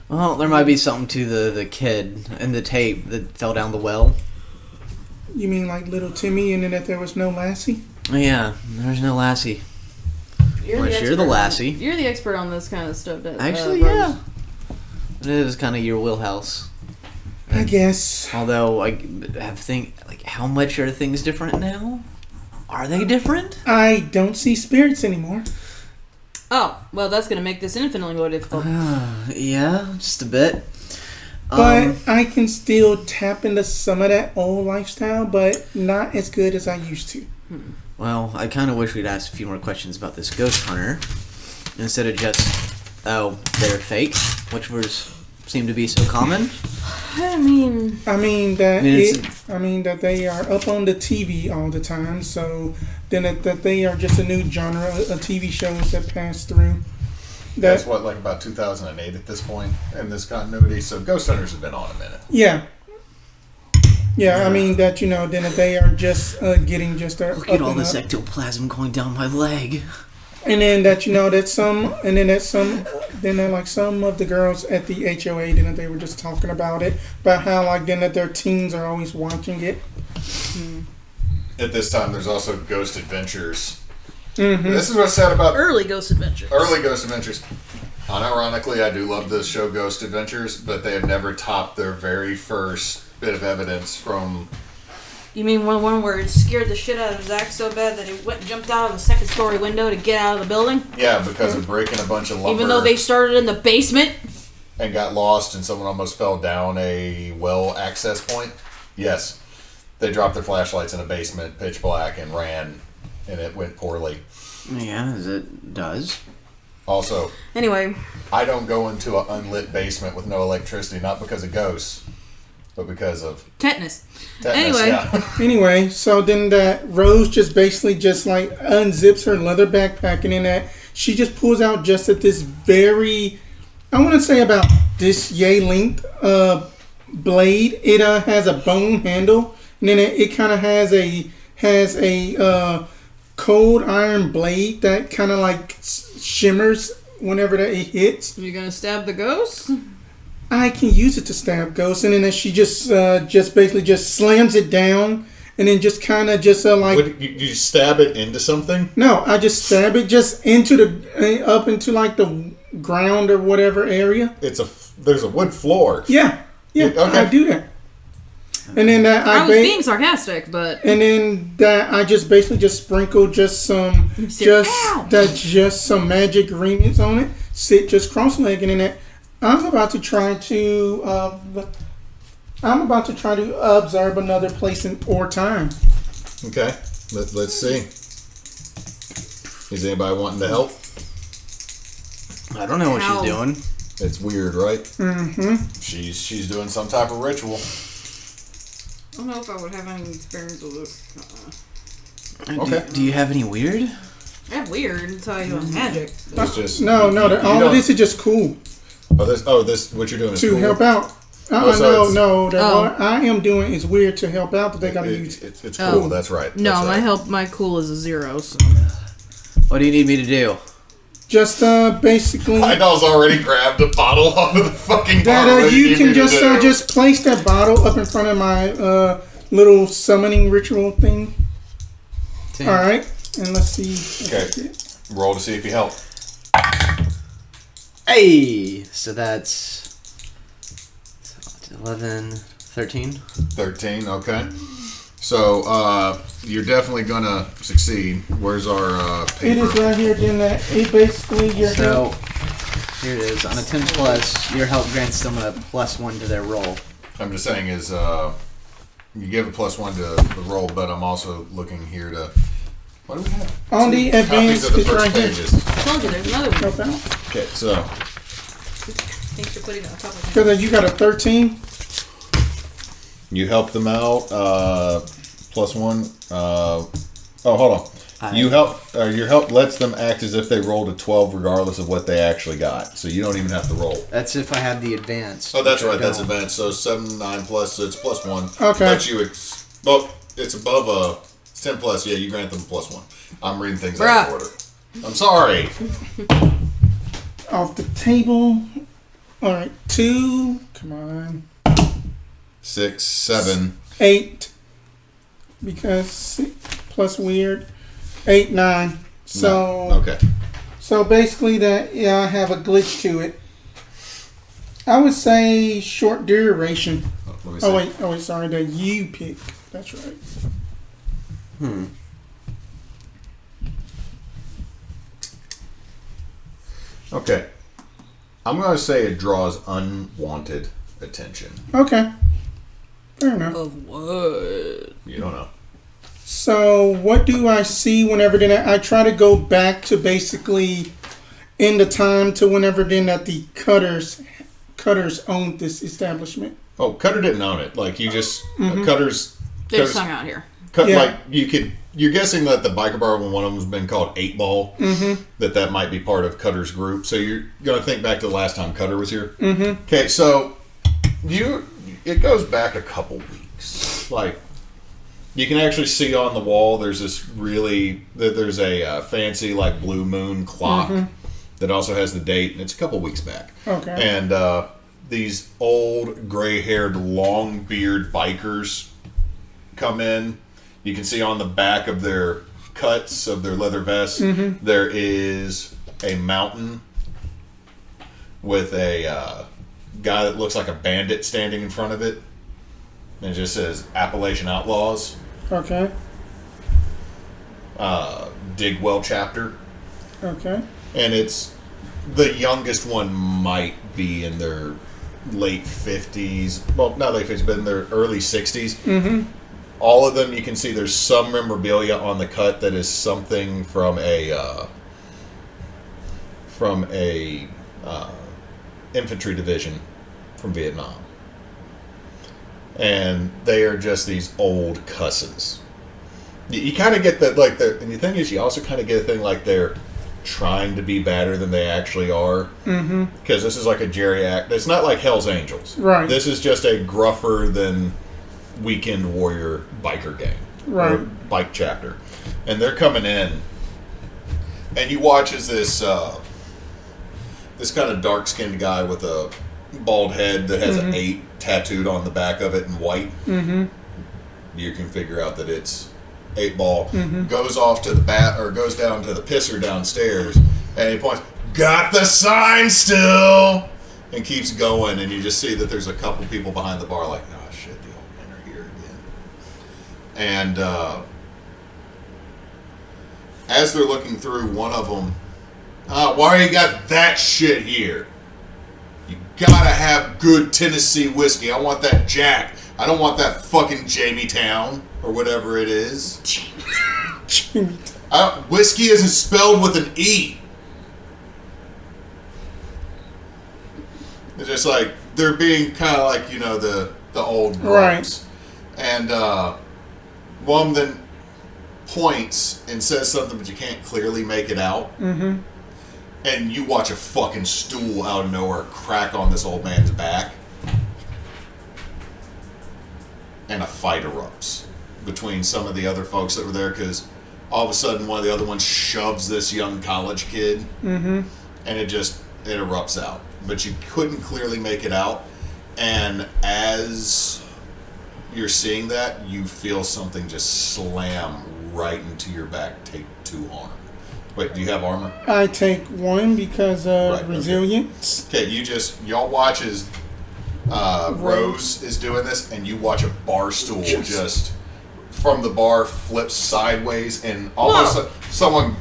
Well, there might be something to the kid in the tape that fell down the well. You mean like little Timmy and then that there was no Lassie? Yeah, there's no Lassie. You're You're the Lassie. You're the expert on this kind of stuff. Actually, Rose. yeah. It is kind of your wheelhouse. I guess. Although, I have how much are things different now? Are they different? I don't see spirits anymore. Oh, well, that's going to make this infinitely more difficult. Yeah, just a bit. But I can still tap into some of that old lifestyle, but not as good as I used to. Well, I kind of wish we'd asked a few more questions about this ghost hunter instead of just, oh, they're fake, which seemed to be so common. I mean that they are up on the TV all the time. So then that they are just a new genre of TV shows that pass through. That's what, like about 2008 at this point in this continuity. So Ghost Hunters have been on a minute. Yeah. Yeah, I mean that then that they are just getting just their Look at all this ectoplasm going down my leg. And then that some of the girls at the HOA then they were just talking about how like then that their teens are always watching it. At this time, there's also Ghost Adventures. Mm-hmm. This is what's sad about early Ghost Adventures. Unironically, I do love this show, Ghost Adventures, but they have never topped their very first bit of evidence from... You mean one where it scared the shit out of Zach so bad that he went and jumped out of the second story window to get out of the building? Yeah, because of breaking a bunch of lumber. Even though they started in the basement? And got lost and someone almost fell down a well access point? Yes. They dropped their flashlights in a basement, pitch black, and ran, and it went poorly. Yeah, as it does. Also, anyway, I don't go into an unlit basement with no electricity, not because of ghosts, but because of tetanus. Anyway, yeah. Anyway, so then that Rose just basically just like unzips her leather backpack, and then that she just pulls out just at this very, I want to say about this yay length blade. It has a bone handle, and then it kind of has a cold iron blade that kind of like shimmers whenever that it hits. You gonna stab the ghost? I can use it to stab ghosts, and then she just basically just slams it down, and then just kind of just like. Would you stab it into something? No, I just stab it just into up into like the ground or whatever area. There's a wood floor. Yeah, Okay. I do that. And then that I was being sarcastic, but. And then that I just basically just sprinkle just some some magic ingredients on it. Sit just cross-legged, and then I'm about to try to observe another place or time. Okay, let's see. Is anybody wanting to help? I don't know what she's doing. It's weird, right? Mm-hmm. She's doing some type of ritual. I don't know if I would have any experience with this. Okay. Do you have any weird? I have weird until I do magic. It's just no. All of this is just cool. This what you're doing is to cool. help out. What I am doing is weird to help out, but they gotta use it. It's cool. That's right. No, that's my cool is a 0. So. What do you need me to do? Just basically. Idall's already grabbed a bottle off of the fucking that bottle. You can just place that bottle up in front of my little summoning ritual thing. 10. All right, and let's see. Okay, roll to see if you help. Hey, so that's 11, 13. 13. Okay. So, you're definitely gonna succeed. Where's our paper? It is right here. Then it basically your help. Here it is. On a 10 plus, your help grants them a +1 to their roll. I'm just saying is you give a +1 to the roll, but I'm also looking here to. What do we have? On the advanced, copies of the it's first right here. pages. I told you there's another one. Help out. Okay, so Thanks for putting it on top of me. Because you got a 13. you help them out. +1. Oh, hold on. You help. Your help lets them act as if they rolled a 12, regardless of what they actually got. So you don't even have to roll. That's if I have the advanced. Oh, that's right. That's advanced. So 7, 9 plus. So it's +1. Okay. But it's above 10 plus. Yeah, you grant them +1. I'm reading things out of order. I'm sorry. Off the table. All right, 2. Come on. 6, 7. 8. Because 6 plus weird. 8, 9. So No. Okay. So basically, I have a glitch to it. I would say short duration. Let me see. Oh wait, sorry, the U pick. That's right. Okay. I'm going to say it draws unwanted attention. Okay. Fair enough. Of what? You don't know. So what do I see whenever then I try to go back to basically in the time to whenever then that the Cutters owned this establishment. Oh, Cutter didn't own it. Like you just Cutters. They just hung out here. Like you're guessing that the biker bar when one of them's been called 8 Ball. That might be part of Cutter's group. So you're gonna think back to the last time Cutter was here. Okay, so it goes back a couple weeks. Like you can actually see on the wall. There's there's a fancy like blue moon clock that also has the date, and it's a couple weeks back. Okay. And these old gray-haired, long-beard bikers come in. You can see on the back of their cuts of their leather vests, there is a mountain with a guy that looks like a bandit standing in front of it. And it just says Appalachian Outlaws. Okay. Digwell chapter. Okay. And it's the youngest one might be in their late 50s. Well, not late 50s, but in their early 60s. All of them, you can see there's some memorabilia on the cut that is something from a infantry division from Vietnam. And they are just these old cusses. You kind of get that, like, and the thing is, you also kind of get a thing like they're trying to be badder than they actually are. Because this is like a geriatric. It's not like Hell's Angels. Right. This is just a gruffer than Weekend Warrior biker gang. Right. Or bike chapter. And they're coming in. And you watch as this kind of dark-skinned guy with a bald head that has an 8 tattooed on the back of it in white. You can figure out that it's 8 Ball. Goes off to the goes down to the pisser downstairs, and he points, "Got the sign still," and keeps going. And you just see that there's a couple people behind the bar, like, "Oh shit, the old men are here again." And as they're looking through, one of them, "Why you got that shit here? You gotta have good Tennessee whiskey. I want that Jack. I don't want that fucking Jamie-Town," or whatever it is. Whiskey isn't spelled with an E. It's just like, they're being kind of like, the old grunts. Right. And one of them then points and says something, but you can't clearly make it out. And you watch a fucking stool out of nowhere crack on this old man's back. And a fight erupts between some of the other folks that were there, because all of a sudden one of the other ones shoves this young college kid. And it erupts out. But you couldn't clearly make it out. And as you're seeing that, you feel something just slam right into your back. Take 2 arm. Wait, do you have armor? I take 1 because of resilience. Okay, y'all watch as Rose is doing this, and you watch a bar stool just from the bar flips sideways and almost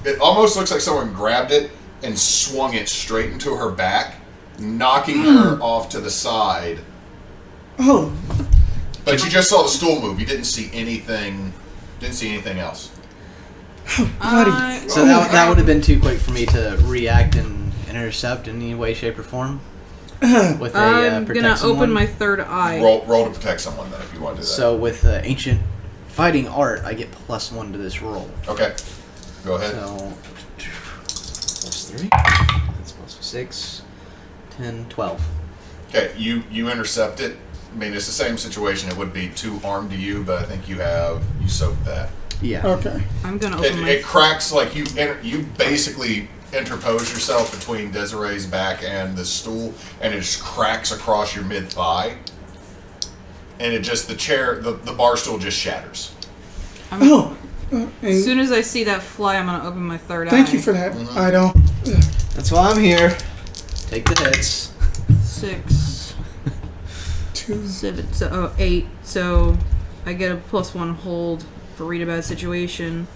it almost looks like someone grabbed it and swung it straight into her back, knocking her off to the side. Oh. But you just saw the stool move. You didn't see anything. Didn't see anything else. Bloody. So that would have been too quick for me to react and intercept in any way, shape, or form. With I'm gonna open my third eye. Roll to protect someone then if you want to do that. So with ancient fighting art, I get +1 to this roll. Okay. Go ahead. So +3. That's +6. 10, 12. Okay, you intercept it. I mean, it's the same situation. It would be 2 harm to you, but I think you soaked that. Yeah. Okay. I'm gonna open It cracks like you basically interpose yourself between Desiree's back and the stool, and it just cracks across your mid thigh, and it just the bar stool just shatters. As soon as I see that fly, I'm gonna open my third eye. Thank you for that, Idall. That's why I'm here. Take the hits. 6, 2, 7, so 8. So I get a +1 hold for read a bad situation,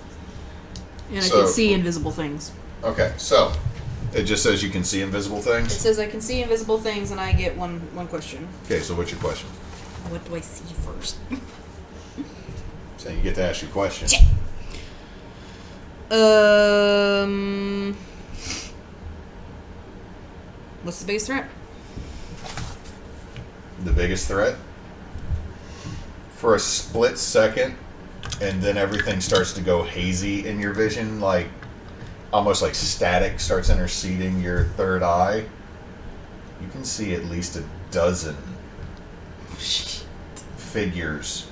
and I can see invisible things. Okay, so it just says you can see invisible It things. says I can see invisible things, and I get one question. Okay, so what's your question? What do I see first? So you get to ask your question. What's the biggest threat? The biggest threat? For a split second, and then everything starts to go hazy in your vision, like almost like static starts interceding your third eye. You can see at least a dozen figures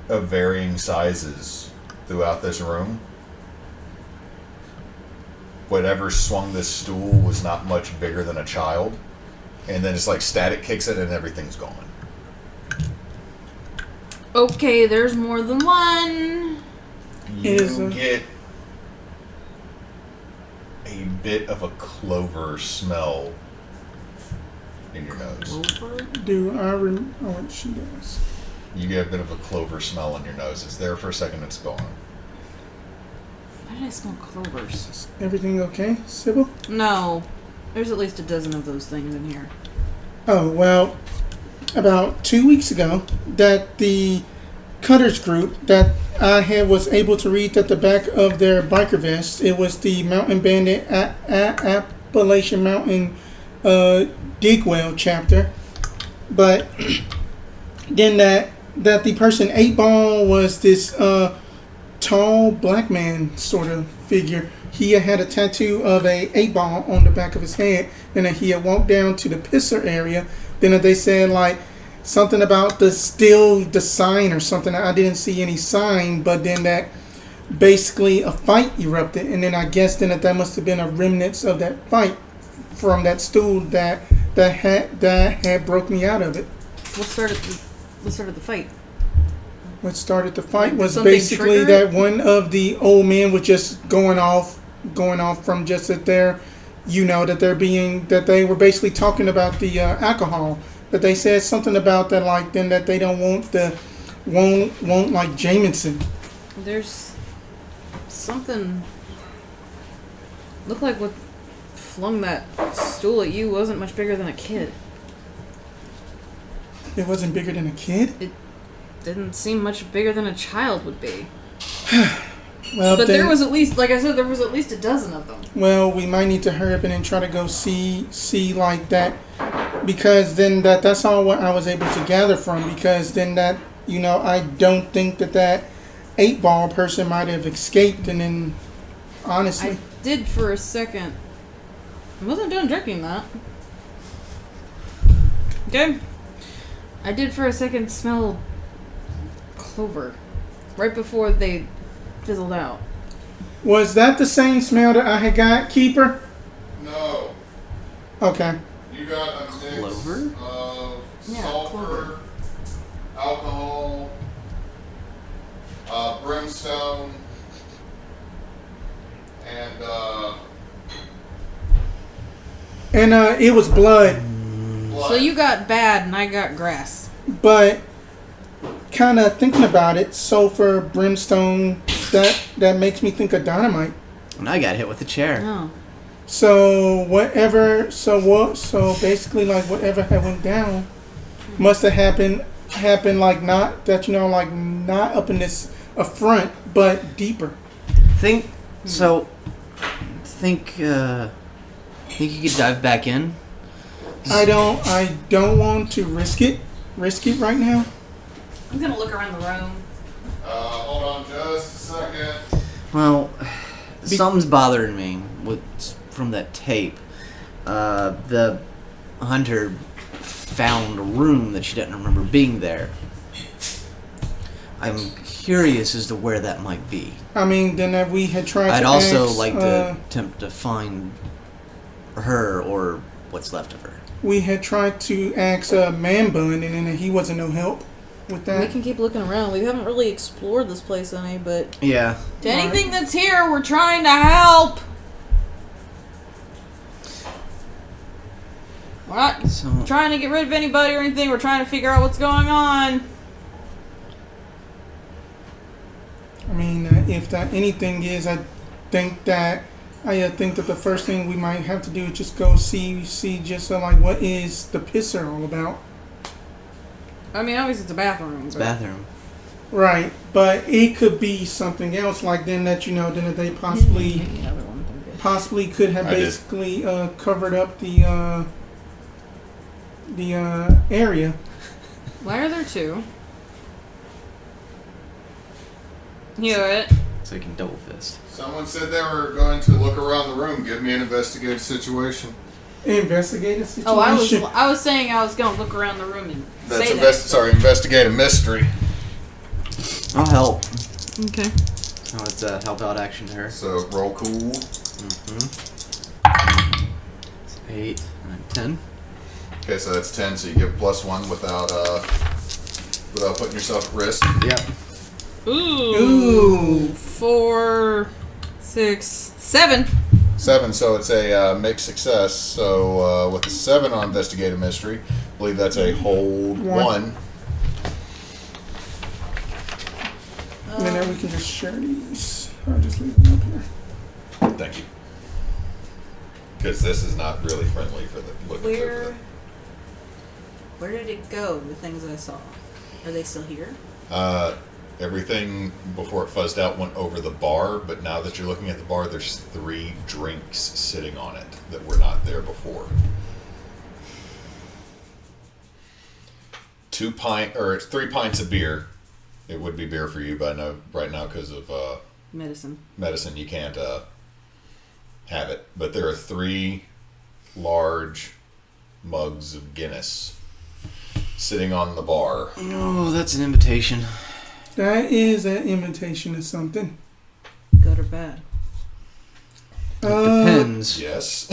of varying sizes throughout this room. Whatever swung this stool was not much bigger than a child. And then it's like static kicks it and everything's gone. Okay, there's more than one. You get a bit of a clover smell in your nose. Clover? Do I remember what she does? You get a bit of a clover smell in your nose. It's there for a second, it's gone. Why did I smell clovers? Everything okay, Sybil? No. There's at least a dozen of those things in here. Oh, well, about 2 weeks ago, that the Cutters group that I was able to read at the back of their biker vests, it was the Mountain Bandit Appalachian Mountain Digwell chapter. But then that the person 8-Ball was this tall black man sort of figure. He had a tattoo of a 8-Ball on the back of his head, and then he had walked down to the pisser area. Then they said like something about the sign or something. I didn't see any sign, but then that basically a fight erupted, and then I guess then that must have been a remnants of that fight from that stool that had broke me out of it. What started the fight? What started the fight Like, was something basically trigger it? that one of the old men was just going off from just that that they were basically talking about the alcohol. But they said something about that, like then that they don't want like Jameson. There's something. Looked like what flung that stool at you wasn't much bigger than a kid. It wasn't bigger than a kid? It didn't seem much bigger than a child would be. Well, but there was at least, like I said, there was at least a dozen of them. Well, we might need to hurry up and then try to go see like that, because then that's all what I was able to gather from. Because then I don't think that 8-Ball person might have escaped, and then honestly, I did for a second. I wasn't done drinking that. Okay. I did for a second smell clover right before they fizzled out. Was that the same smell that I had got, Keeper? No. Okay. You got a mix Clover? of Yeah, sulfur, clover. alcohol, brimstone, And it was blood. So you got bad and I got grass. But kind of thinking about it, sulfur, brimstone, that makes me think of dynamite. And I got hit with a chair. Oh. So basically, like, whatever had went down must have happened like not that, like not up in this front, but deeper. Think you could dive back in? I don't want to risk it right now. I'm gonna look around the room. Hold on just a second. Well, something's bothering me from that tape. The hunter found a room that she didn't remember being there. I'm curious as to where that might be. I mean, then we had tried I'd to also ask, like to attempt to find her or what's left of her. We had tried to ask Man Bun, and then he wasn't no help with that. We can keep looking around. We haven't really explored this place any, but Yeah. to anything that's here, we're trying to help. We're not trying to get rid of anybody or anything. We're trying to figure out what's going on. I mean, if that anything is, I think that the first thing we might have to do is just go see just like what is the pisser all about. I mean, obviously it's a bathroom. It's a bathroom. Right, but it could be something else. Like then that then that they possibly could have basically covered up the area. Why are there two? You hear it? So you can double fist. Someone said they were going to look around the room. Give me an investigative situation. Investigative situation? Oh, I was saying I was going to look around the room and say that. Investigate a mystery. I'll help. Okay. Oh, it's a help out action to her. So roll cool. It's 8, 9, 10. Okay, so that's 10. So you give +1 without putting yourself at risk. Yep. Ooh. 4, 6, 7. 7, so it's a mixed success. So with a 7 on investigative mystery, I believe that's a hold 1. And then we can just share these. I'll just leave them up here. Thank you. Because this is not really friendly for the looking for Where did it go, the things I saw? Are they still here? Everything before it fuzzed out went over the bar, but now that you're looking at the bar, there's 3 drinks sitting on it that were not there before. 3 pints of beer. It would be beer for you, but I know right now because of medicine you can't have it. But there are 3 large mugs of Guinness sitting on the bar. Oh, that's an invitation. That is an invitation to something. Good or bad? Depends. Yes.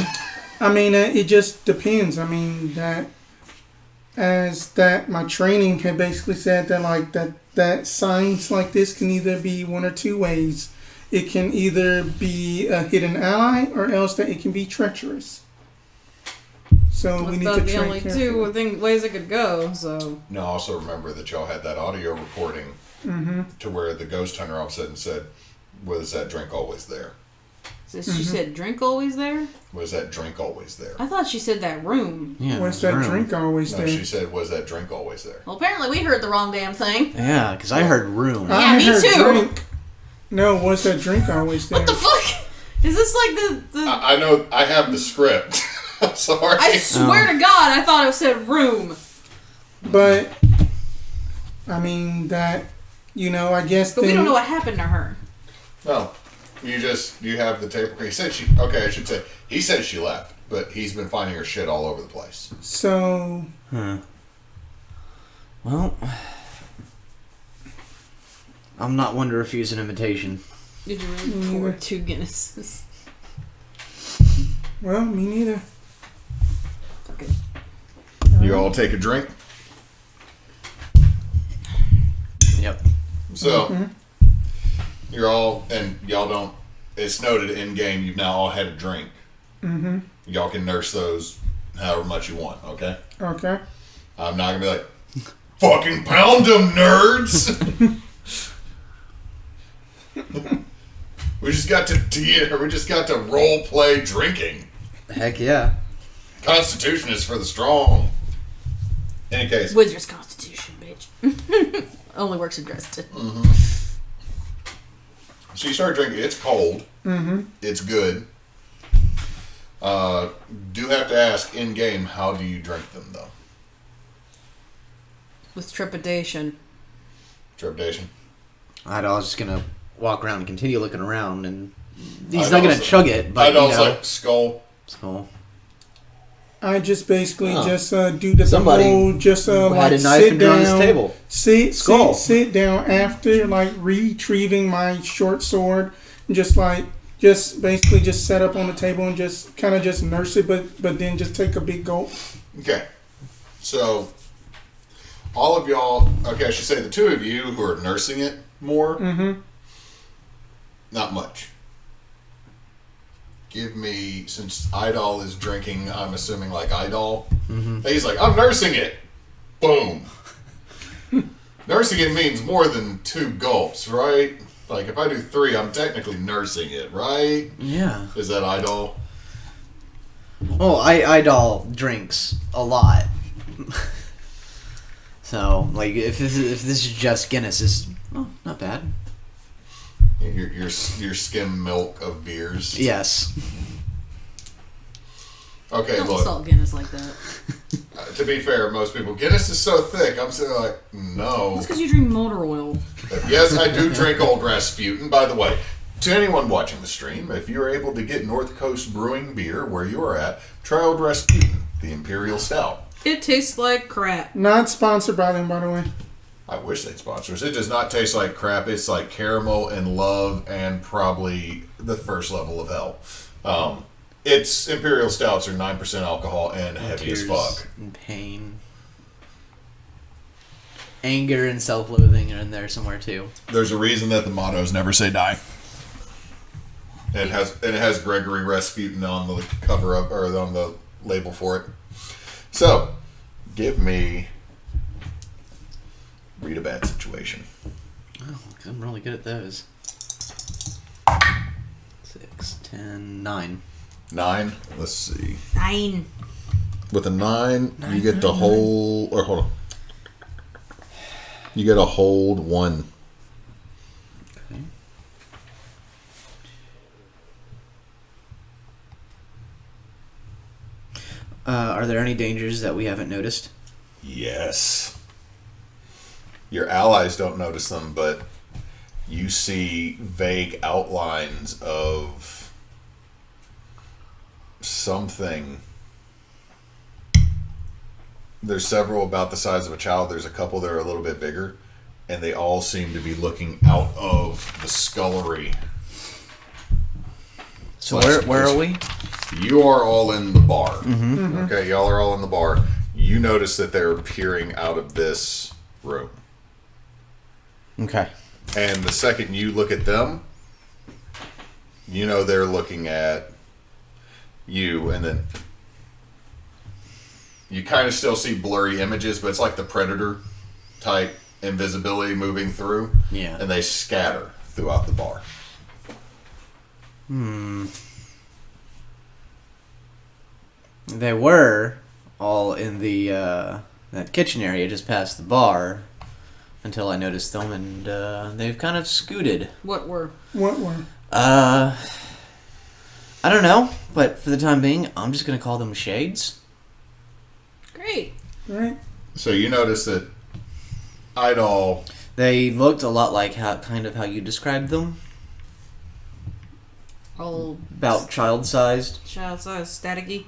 I mean, it just depends. I mean, my training had basically said that that signs like this can either be one or 2 ways. It can either be a hidden ally, or else that it can be treacherous. So we need to the train only carefully. 2 ways it could go. So Now, also remember that y'all had that audio recording to where the ghost hunter all of a sudden said, "Was that drink always there?" she said, "Drink always there." Was that drink always there? I thought she said that room. Yeah. Was that drink always No, there? she said, "Was that drink always there?" Well, apparently we heard the wrong damn thing. Yeah, because I heard room. Yeah, me heard too. Drink. No, was that drink always there? What the fuck? Is this like the? I know. I have the script. I'm sorry. I swear to God, I thought it said room. But I mean that, I guess. But we don't know what happened to her. No, you have the tape. He said he said she left, but he's been finding her shit all over the place. So. Well, I'm not one to refuse an invitation. Did you really pour 2 Guinnesses? Well, me neither. Okay. You all take a drink. Yep. So you're all, and y'all don't. It's noted in game. You've now all had a drink. Mm-hmm. Y'all can nurse those however much you want. Okay. Okay. I'm not gonna be like, Fucking pound them, nerds! We just got to role play drinking. Heck yeah. Constitution is for the strong. Any case. Wizard's Constitution, bitch. Only works in Dresden. Mm-hmm. So you start drinking. It's cold. Mm-hmm. It's good. Do have to ask in game, how do you drink them though? With trepidation. Trepidation. I was just gonna walk around and continue looking around, and he's not gonna chug it. But like skull. Skull. I just basically just do the whole had a knife sit and down on his table. Sit down after like retrieving my short sword, and just basically just set up on the table and just kind of just nurse it, but then just take a big gulp. Okay, so all of y'all. Okay, I should say the two of you who are nursing it more. Mm-hmm. Not much. Give me, since Idall is drinking, I'm assuming like Idall. Mm-hmm. He's like, I'm nursing it. Boom. Nursing it means more than 2 gulps, right? Like if I do 3, I'm technically nursing it, right? Yeah. Is that Idall? Oh, Idall drinks a lot. So, like, if this is just Guinness, it's not bad. Your skim milk of beers. Yes. Okay, Don't look. salt Guinness like that. To be fair, most people, Guinness is so thick. I'm sitting like, no. That's because you drink motor oil. Yes, I do drink Old Rasputin. By the way, to anyone watching the stream, if you're able to get North Coast Brewing beer where you are at, try Old Rasputin, the Imperial Stout. It tastes like crap. Not sponsored by them, by the way. I wish they'd sponsor us. It does not taste like crap. It's like caramel and love and probably the first level of hell. Its Imperial Stouts are 9% alcohol and heavy as fuck. And pain. Anger and self-loathing are in there somewhere too. There's a reason that the motto is never say die. And it has Gregory Rasputin on the cover of, or on the label for it. So, give me read a bad situation. Oh, I'm really good at those. 6, 10, 9. 9. Let's see. 9. With a 9, you get to hold. Or hold on. You get to hold 1. Okay. Are there any dangers that we haven't noticed? Yes. Your allies don't notice them, but you see vague outlines of something. There's several about the size of a child. There's a couple that are a little bit bigger, and they all seem to be looking out of the scullery. So where are we? You are all in the bar. Mm-hmm. Mm-hmm. Okay, y'all are all in the bar. You notice that they're peering out of this room. Okay. And the second you look at them, you know they're looking at you, and then you kind of still see blurry images, but it's like the Predator type invisibility moving through. Yeah. And they scatter throughout the bar. They were all in the that kitchen area just past the bar until I noticed them, and they've kind of scooted. What were? I don't know, but for the time being, I'm just gonna call them shades. Great. Right. So you notice that Idall. They looked a lot like how you described them. All About child-sized. child-sized, staticky.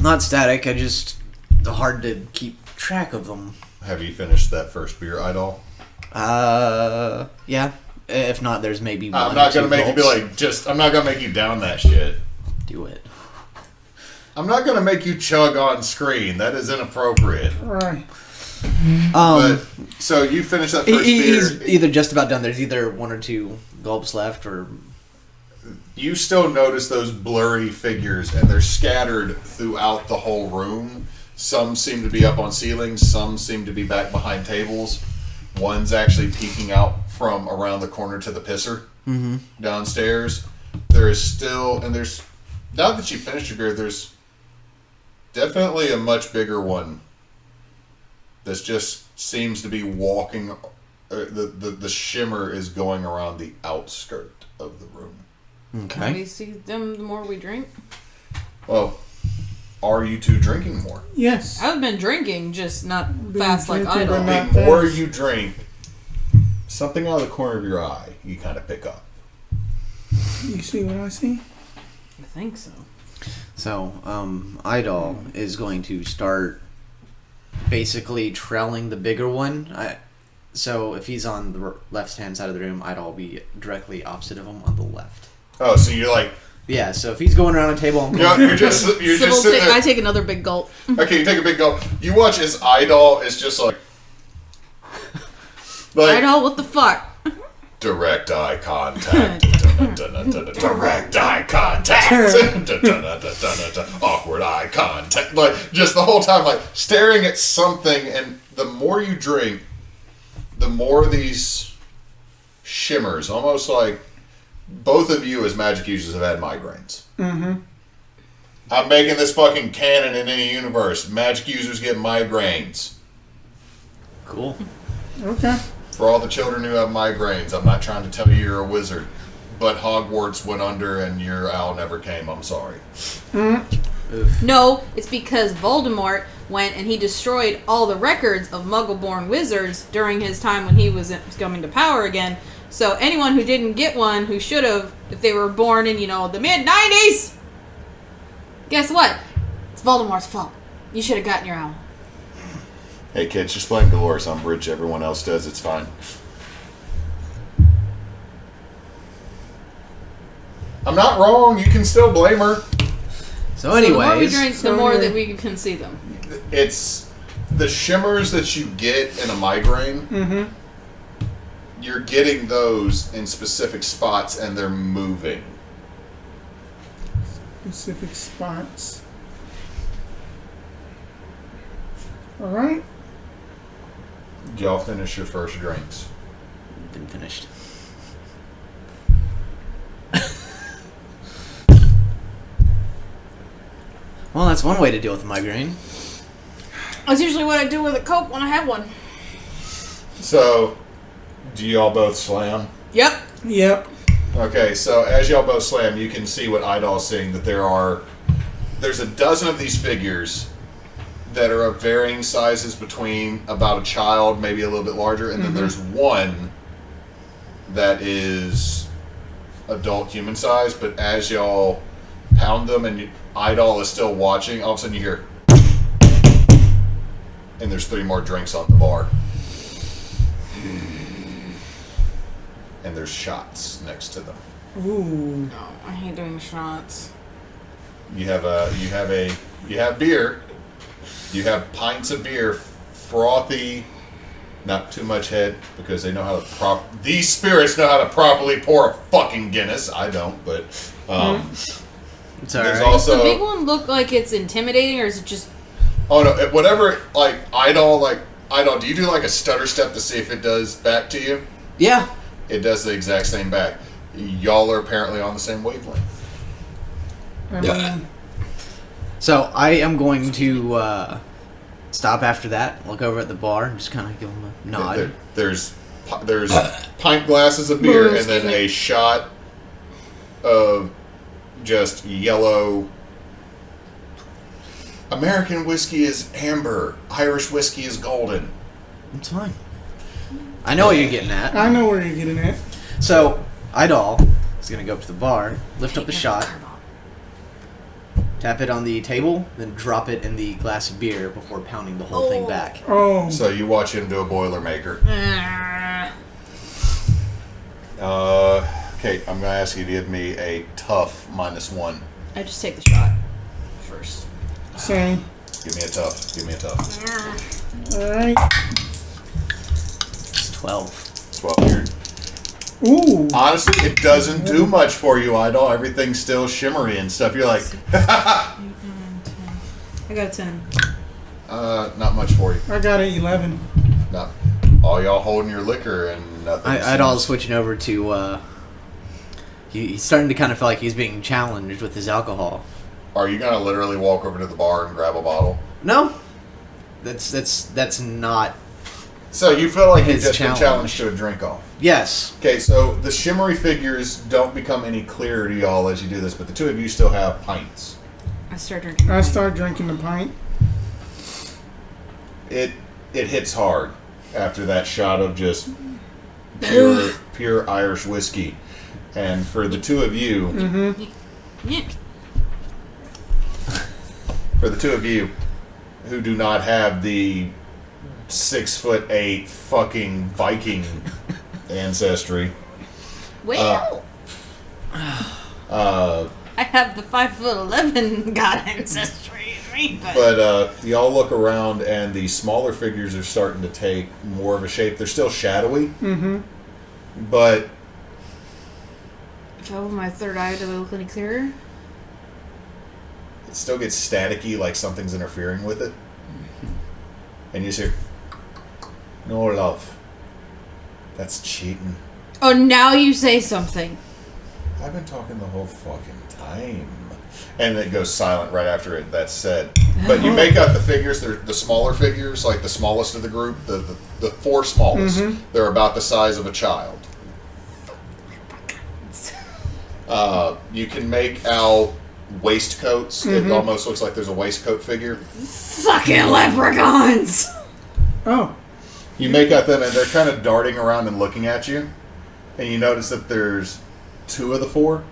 Not static. I just hard to keep track of them. Have you finished that first beer, Idall? Yeah. If not, there's maybe one. I'm not gonna make you be gulps. like, I'm not gonna make you down that shit. Do it. I'm not gonna make you chug on screen. That is inappropriate. Right. But so you finish that first He's beer. either just about done. There's either 1 or 2 gulps left, or You still notice those blurry figures, and they're scattered throughout the whole room. Some seem to be up on ceilings. Some seem to be back behind tables. One's actually peeking out from around the corner to the pisser downstairs. There is still, and there's, now that you finished your beer, there's definitely a much bigger one that just seems to be walking. The shimmer is going around the outskirt of the room. Okay. We see them the more we drink. Well, are you two drinking more? Yes. I've been drinking, just not fast like Idall. The more you drink, something out of the corner of your eye, you kind of pick up. You see what I see? I think so. So, Idall is going to start basically trailing the bigger one. So if he's on the left-hand side of the room, Idall will be directly opposite of him on the left. Oh, so you're like... Yeah, so if he's going around a table, I'm going... You're just sitting there. I take another big gulp. Okay, you take a big gulp. You watch as Idall is just like... Idall, what the fuck? Direct eye contact. Direct eye contact. Awkward eye contact. Like, just the whole time, like, staring at something, and the more you drink, the more these shimmers, almost like both of you as magic users have had migraines. Mm-hmm. I'm making this fucking canon in any universe. Magic users get migraines. Cool. Okay. For all the children who have migraines, I'm not trying to tell you you're a wizard, but Hogwarts went under and your owl never came. I'm sorry. No, it's because Voldemort went and he destroyed all the records of Muggle-born wizards during his time when he was coming to power again. So anyone who didn't get one, who should have, if they were born in, the mid-90s, guess what? It's Voldemort's fault. You should have gotten your owl. Hey kids, just blame Dolores Umbridge. Everyone else does. It's fine. I'm not wrong. You can still blame her. So anyways... the more we drink, the more that we can see them. It's the shimmers that you get in a migraine. Mm-hmm. You're getting those in specific spots, and they're moving. Specific spots. All right. Did y'all finish your first drinks? Been finished. Well, that's one way to deal with a migraine. That's usually what I do with a Coke when I have one. So, do y'all both slam? Yep. Okay, so as y'all both slam, you can see what Idall's seeing, that there's a dozen of these figures that are of varying sizes between about a child, maybe a little bit larger, and then there's one that is adult human size, but as y'all pound them and Idall is still watching, all of a sudden you hear, and there's 3 more drinks on the bar. And there's shots next to them. Ooh. No, I hate doing shots. You have beer. You have pints of beer, frothy, not too much head, because they know how to these spirits know how to properly pour a fucking Guinness. I don't, but It's alright. Does the big one look like it's intimidating, or is it just... Oh no, whatever, Idall, do you do like a stutter step to see if it does back to you? Yeah. It does the exact same back. Y'all are apparently on the same wavelength. So I am going to stop after that, look over at the bar, and just kind of give him a nod. There's pint glasses of beer, and then a shot of just yellow. American whiskey is amber. Irish whiskey is golden. It's fine. I know what you're getting at. I know where you're getting at. So, Idall is going to go up to the bar, lift up the shot, tap it on the table, then drop it in the glass of beer before pounding the whole thing back. Oh. So you watch him do a Boilermaker. Okay, I'm going to ask you to give me a tough -1. I just take the shot first. Same. Give me a tough. All right. 12. 12 here. Ooh. Honestly, it doesn't do much for you, Idall. Everything's still shimmery and stuff. You're like, I got a 10. Not much for you. I got an 11. Not all y'all holding your liquor and nothing. Idall's switching over to. He's starting to kind of feel like he's being challenged with his alcohol. Are you gonna literally walk over to the bar and grab a bottle? No, that's not. So you feel like his you've just challenge. been challenged to a drink off. Yes. Okay, so the shimmery figures don't become any clearer to y'all as you do this, but the two of you still have pints. I start drinking. I start drinking the pint. It hits hard after that shot of just pure Irish whiskey, and for the two of you, for the two of you who do not have the 6'8" fucking Viking ancestry. Well, I have the 5'11" god ancestry in me, but y'all look around and the smaller figures are starting to take more of a shape. They're still shadowy, but if I open my third eye, do I look any clearer? it still gets staticky, like something's interfering with it. And you just hear, "No love. That's cheating." Oh, now you say something. I've been talking the whole fucking time. And it goes silent right after that's said. But you make out the figures, they're the smaller figures, like the smallest of the group, the four smallest. They're about the size of a child. You can make out waistcoats. It almost looks like there's a waistcoat figure. Fucking leprechauns! Oh. You make out them and they're kind of darting around and looking at you. And you notice that there's two of the four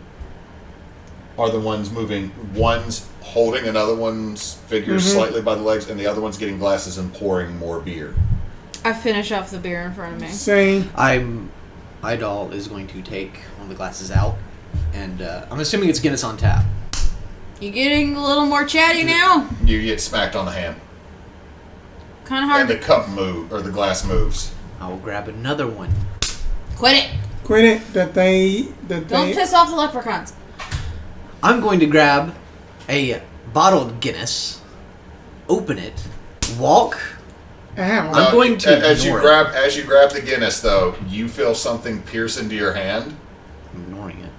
are the ones moving. One's holding another one's figure slightly by the legs, and the other one's getting glasses and pouring more beer. I finish off the beer in front of me. Same. Idall is going to take one of the glasses out, and I'm assuming it's Guinness on tap. You getting a little more chatty now? You get smacked on the hand. Kind of hard And the cup move, or the glass moves. I will grab another one. Quit it! Quit it. Don't piss off the leprechauns. I'm going to grab a bottled Guinness, open it, walk. Ow. I'm going to as you ignore grab the Guinness, though, you feel something pierce into your hand. I'm ignoring it.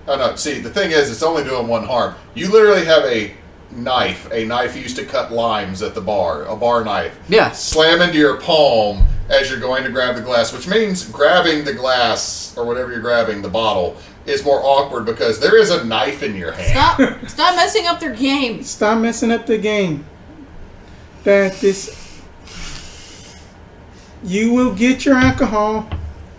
Oh no! See, the thing is, it's only doing one harm. You literally have a knife used to cut limes at the bar, a bar knife. Yeah. Slam into your palm as you're going to grab the glass, which means grabbing the glass or whatever you're grabbing, the bottle, is more awkward because there is a knife in your hand. Stop messing up their game. Stop messing up the game. You will get your alcohol,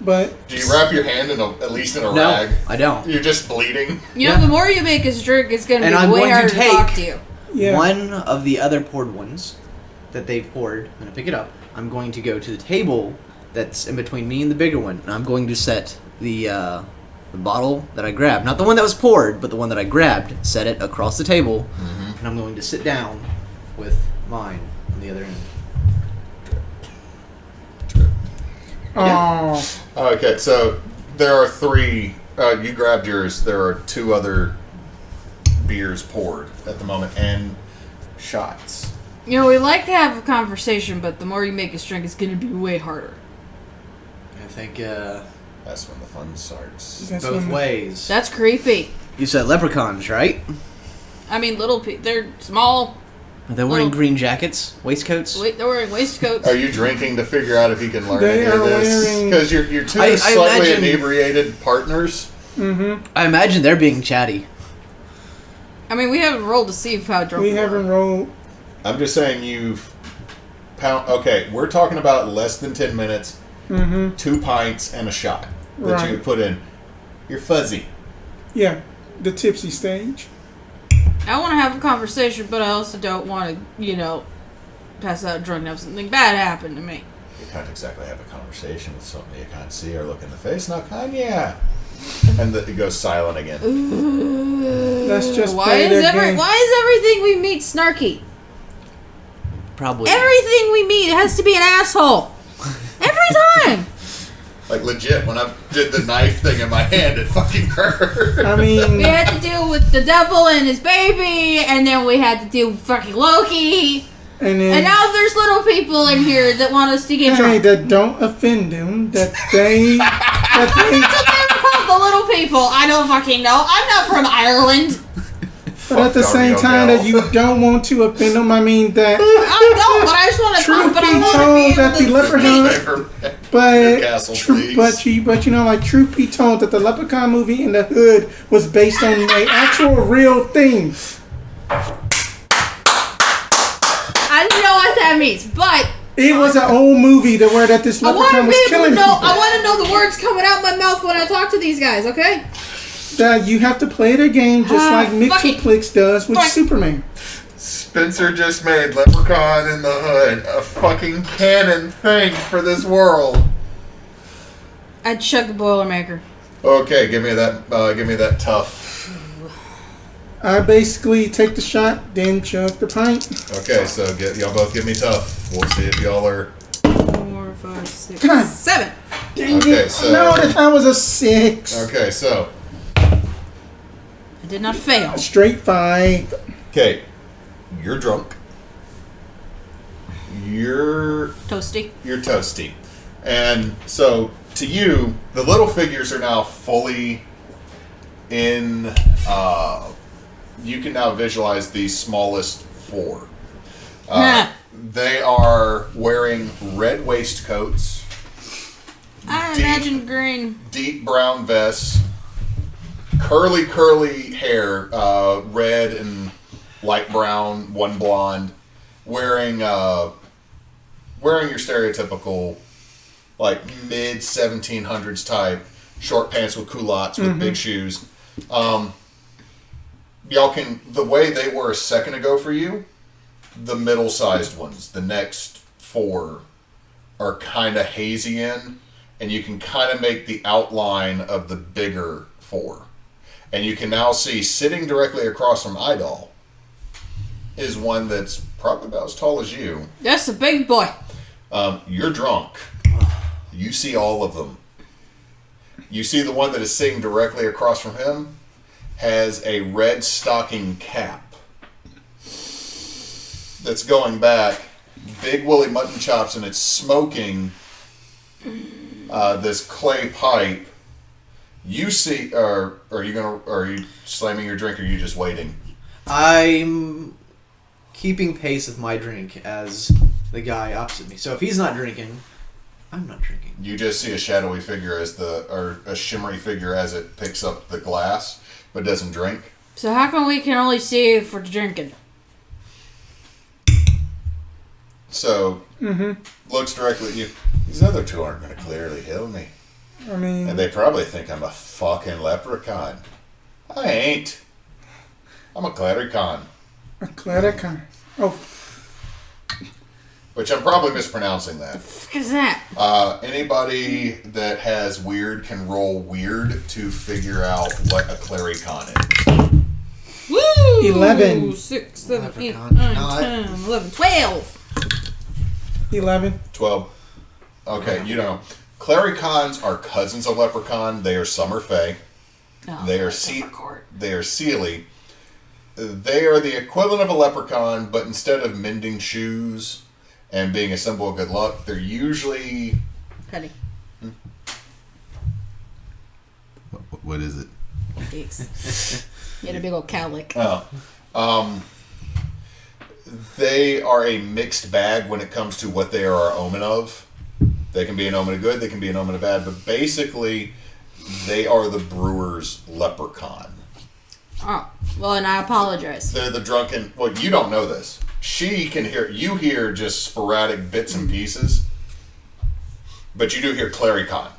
but... Do you wrap your hand at least in a No, rag? I don't. You're just bleeding? You know, the more you make us drink, it's going to And be I'm way going to harder to talk to take you. one of the other poured ones that they've poured. I'm going to pick it up. I'm going to go to the table that's in between me and the bigger one, and I'm going to set the bottle that I grabbed, not the one that was poured, but the one that I grabbed, set it across the table, and I'm going to sit down with mine on the other end. Oh. Okay, so there are three. You grabbed yours. There are two other beers poured at the moment, and shots. You know, we like to have a conversation, but the more you make us drink, it's going to be way harder. I think That's when the fun starts. both ways. That's creepy. You said leprechauns, right? I mean, they're small. Are they wearing Little- green jackets, waistcoats? They're wearing waistcoats. Are you drinking to figure out if you can learn They any of are this? wearing- Because you're two I slightly imagine- inebriated partners. I imagine they're being chatty. I mean, we haven't rolled to see how drunk We we haven't rolled. I'm just saying you've Okay, we're talking about less than 10 minutes, 2 pints, and a shot that Right. you put in. You're fuzzy. Yeah, the tipsy stage. I want to have a conversation, but I also don't want to, pass out drunk and have something bad happen to me. You can't exactly have a conversation with somebody you can't see or look in the face. Now, can ya? And it goes silent again. Let's just Why play is that game. everything we meet snarky? Probably. Everything we meet has to be an asshole. Every time. Like, legit, when I did the knife thing in my hand, it fucking hurt. I mean, We had to deal with the devil and his baby, and then we had to deal with fucking Loki. And now there's little people in here that want us to get drunk. that don't offend them. That they That's what they're called, the little people. I don't fucking know. I'm not from Ireland. But at the same time that you don't want to offend them, I mean that. I don't, but I just want to talk. But I want to be able to but you know, like truth be told, that the Leprechaun movie in the hood was based on an actual real thing. I don't know what that means, but it was an old movie that this leprechaun was killing people. I want to know the words coming out my mouth when I talk to these guys. Okay. That you have to play the game just like Mixoplex does with Superman. Spencer just made Leprechaun in the Hood a fucking canon thing for this world. I'd chug the Boilermaker. Okay, give me that tough. I basically take the shot, then chug the pint. Okay, so y'all both give me tough. We'll see if y'all are 4, 5, 6, 7. Dang okay, it. so No, that was a 6. Okay, so I did not fail. A straight 5. Okay, you're drunk. You're toasty. You're toasty, and so to you, the little figures are now fully in. You can now visualize the smallest 4. They are wearing red waistcoats. I imagine green. Deep brown vests. Curly hair. Red and light brown, one blonde. Wearing your stereotypical, like, mid-1700s type short pants with culottes with big shoes. Y'all can, the way they were a second ago for you, the middle-sized ones, the next 4 are kind of hazy in, and you can kind of make the outline of the bigger 4. And you can now see, sitting directly across from Idall, is one that's probably about as tall as you. That's a big boy. You're drunk. You see all of them. You see the one that is sitting directly across from him has a red stocking cap that's going back, big woolly mutton chops, and it's smoking this clay pipe. You see, are you slamming your drink, or are you just waiting? I'm keeping pace with my drink as the guy opposite me. So if he's not drinking, I'm not drinking. You just see a shadowy figure or a shimmery figure as it picks up the glass, but doesn't drink. So how come we can only see if we're drinking? So, looks directly at you. These other 2 aren't going to clearly heal me. I mean... And they probably think I'm a fucking leprechaun. I ain't. I'm a clericon. A clericon. Oh. Which I'm probably mispronouncing that. The fuck is that? Anybody that has weird can roll weird to figure out what a clericon is. Woo! 11. 6, 7, 8, Leprechaun. 9, 10, 11, 12. 11. 12. Okay, you know. Clericons are cousins of leprechaun. They are summer fae. They are Seelie. They are the equivalent of a leprechaun, but instead of mending shoes and being a symbol of good luck, they're usually... Honey. What is it? Thanks. You had a big old cowlick. Oh. They are a mixed bag when it comes to what they are an omen of. They can be an omen of good, they can be an omen of bad, but basically, they are the brewer's leprechaun. Oh, well, and I apologize. They're the drunken... Well, you don't know this. She can hear... You hear just sporadic bits and pieces, but you do hear clericon.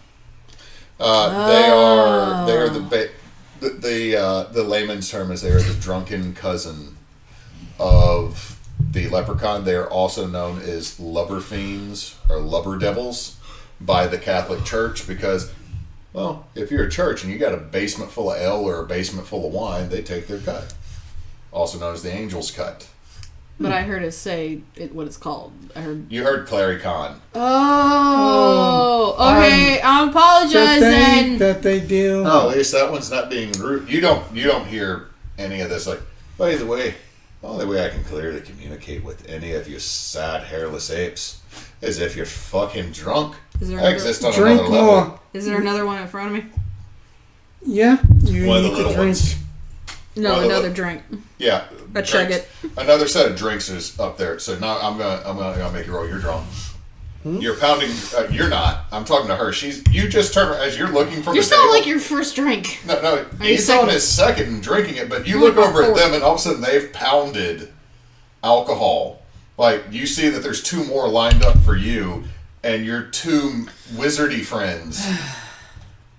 They are the layman's term is they are the drunken cousin of the leprechaun. They are also known as lubber fiends or lubber devils by the Catholic Church because, well, if you're a church and you got a basement full of ale or a basement full of wine, they take their cut. Also known as the angel's cut. But I heard it say what it's called. You heard clericon. Oh, okay. I'm apologizing. That they do. Oh, at least that one's not being rude. You don't hear any of this. Like, by the way, only way I can clearly communicate with any of you sad, hairless apes is if you're fucking drunk. Is there I exist on drink another level. more. Is there another one in front of me? Yeah, you One of the need to little drink. ones. No, Well, another drink. Yeah. I chug drinks. it. Another set of drinks is up there. So now I'm gonna make you roll. You're drunk. You're pounding. You're not. I'm talking to her. You just turn as you're looking from You're the still table. like your first drink. No. you He's second? on his second and drinking it, but you I'm look like over at fourth. them and all of a sudden they've pounded alcohol. Like you see that there's two more lined up for you, and your two wizardy friends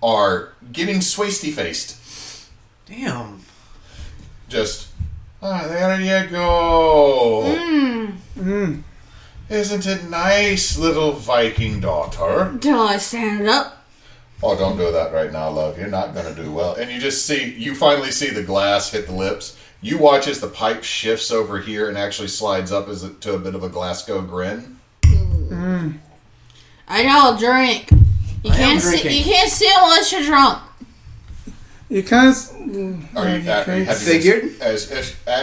are getting swasty faced. Damn. Just, there you go. Isn't it nice, little Viking daughter? Until I stand up. Oh, don't do that right now, love. You're not going to do well. And you finally see the glass hit the lips. You watch as the pipe shifts over here and actually slides up to a bit of a Glasgow grin. I don't drink. You can't steal unless you're drunk. You can't. Have you Figured. As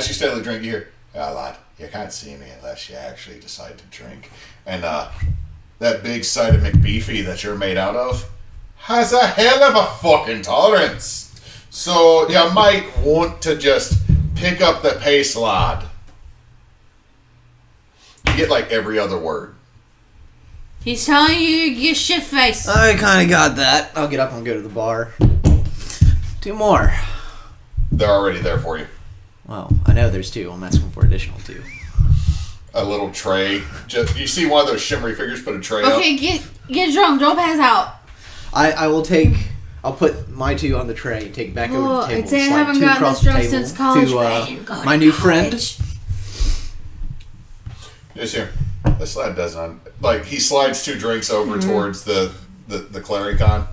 you steadily drink, you hear, lad, you can't see me unless you actually decide to drink. And that big side of McBeefy that you're made out of has a hell of a fucking tolerance. So you might want to just pick up the pace, lad. You get like every other word. He's telling you to get shit faced. I kind of got that. I'll get up and go to the bar. 2 more. They're already there for you. Well, I know there's 2. I'm asking for additional 2. A little tray. You see one of those shimmery figures put a tray up? Okay, get drunk. Don't pass out. I will take. I'll put my 2 on the tray. Take it back over to the table. I'd say I slide haven't 2 gotten across this drunk the table since college. to my new friend. Just here. This lad doesn't. He slides 2 drinks over towards the Claricon.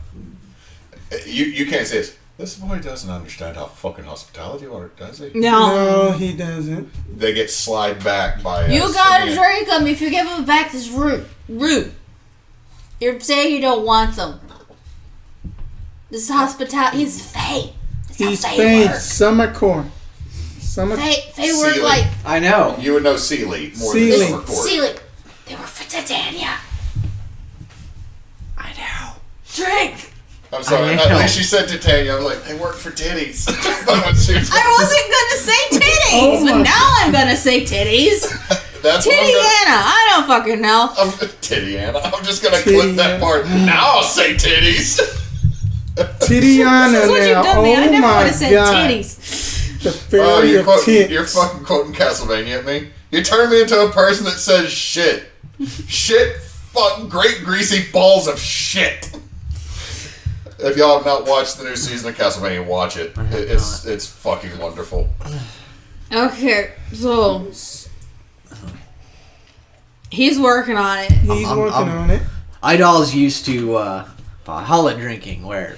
You can't say this. This boy doesn't understand how fucking hospitality works, does he? No, he doesn't. They get slide back by You gotta drink them. If you give them back, this rude. You're saying you don't want them. This is hospitality. He's fake. He's fake. Summer core. They work like. I know. You would know Sealy more Sealy. than Summer Court. Sealy. They work for Titania. I know. Drink. I'm sorry. I know. At least she said Titania. I'm like, they work for titties. I wasn't gonna say titties, but now I'm gonna say titties. That's Titty-Anna. I don't fucking know. Titty-Anna. I'm just gonna clip that part. Now I'll say titties. Titty-Anna This is what you've now. done me. I Oh never would my have said god. titties. The fairy you're of tits. You're fucking quoting Castlevania at me. You turn me into a person that says shit. Shit, fucking great greasy balls of shit. If y'all have not watched the new season of Castlevania, watch it. It's fucking wonderful. Okay, so he's working on it. He's working on it. Idall's used to Valhalla drinking, where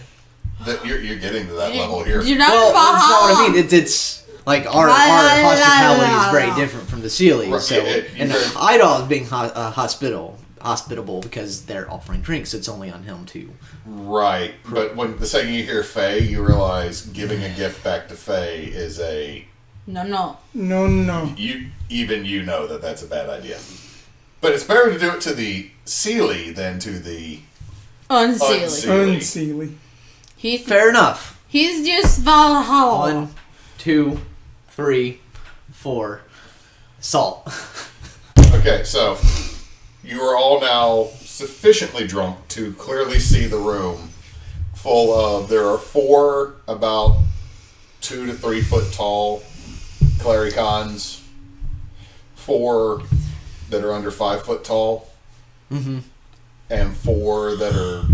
You're getting to that level here. You're not well, in that's not Valhalla. what I mean. It's like our hospitality is very different from the Sealy. Right, So and Idall is being hospitable because they're offering drinks. It's only on him to. Right, but when the second you hear Faye, you realize giving a gift back to Faye is a No. you know that that's a bad idea. But it's better to do it to the Sealy than to the Unsealy. Unsealy. Fair enough. He's just Valhalla. 1, 2, 3, 4. Salt. Okay, so you are all now sufficiently drunk to clearly see the room full of. There are 4 about 2 to 3 foot tall Claricons, 4 that are under 5 foot tall, and 4 that are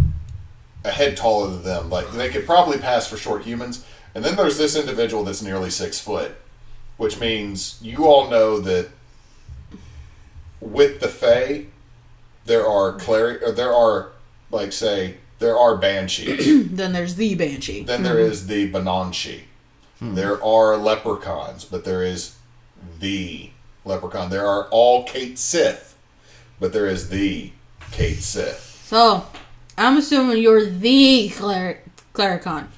a head taller than them. Like they could probably pass for short humans. And then there's this individual that's nearly 6 foot, which means you all know that with the Fae, there are banshees. Then there's the Banshee. Then there is the Bananshi. There are leprechauns, but there is the leprechaun. There are all Kate Sith, but there is the Kate Sith. So, I'm assuming you're the Claricon.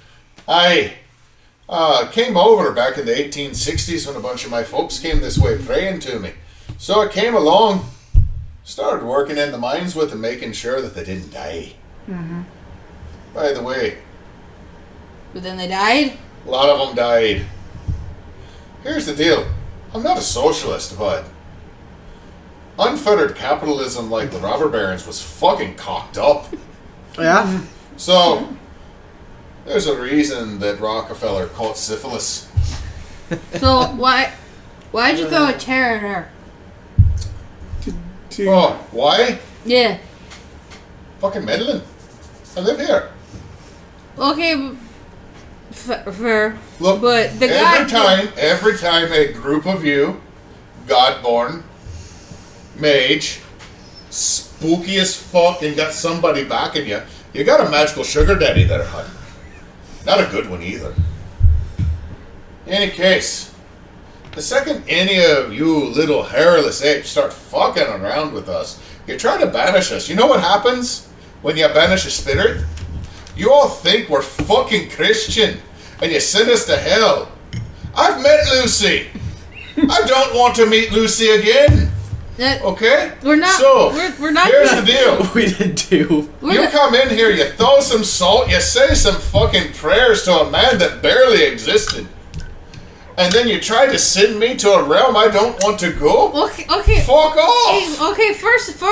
Aye. Came over back in the 1860s when a bunch of my folks came this way praying to me. So I came along, started working in the mines with them, making sure that they didn't die. Mm-hmm. By the way, But then they died? a lot of them died. Here's the deal. I'm not a socialist, but unfettered capitalism like the robber barons was fucking cocked up. Yeah. So, there's a reason that Rockefeller caught syphilis. So why'd you throw a chair in her? Oh, why? Yeah. Fucking meddling. I live here. Okay, fair. Look, But the guy every time a group of you, Godborn, mage, spooky as fuck, and got somebody backing you, you got a magical sugar daddy there, hun. Not a good one either. In any case, the second any of you little hairless apes start fucking around with us, you try to banish us. You know what happens when you banish a spirit? You all think we're fucking Christian, and you send us to hell. I've met Lucy. I don't want to meet Lucy again. Okay? We're not. So, we're not. here's the deal. We did too. You come in here, you throw some salt, you say some fucking prayers to a man that barely existed. And then you try to send me to a realm I don't want to go? Okay. Fuck off! Okay, first of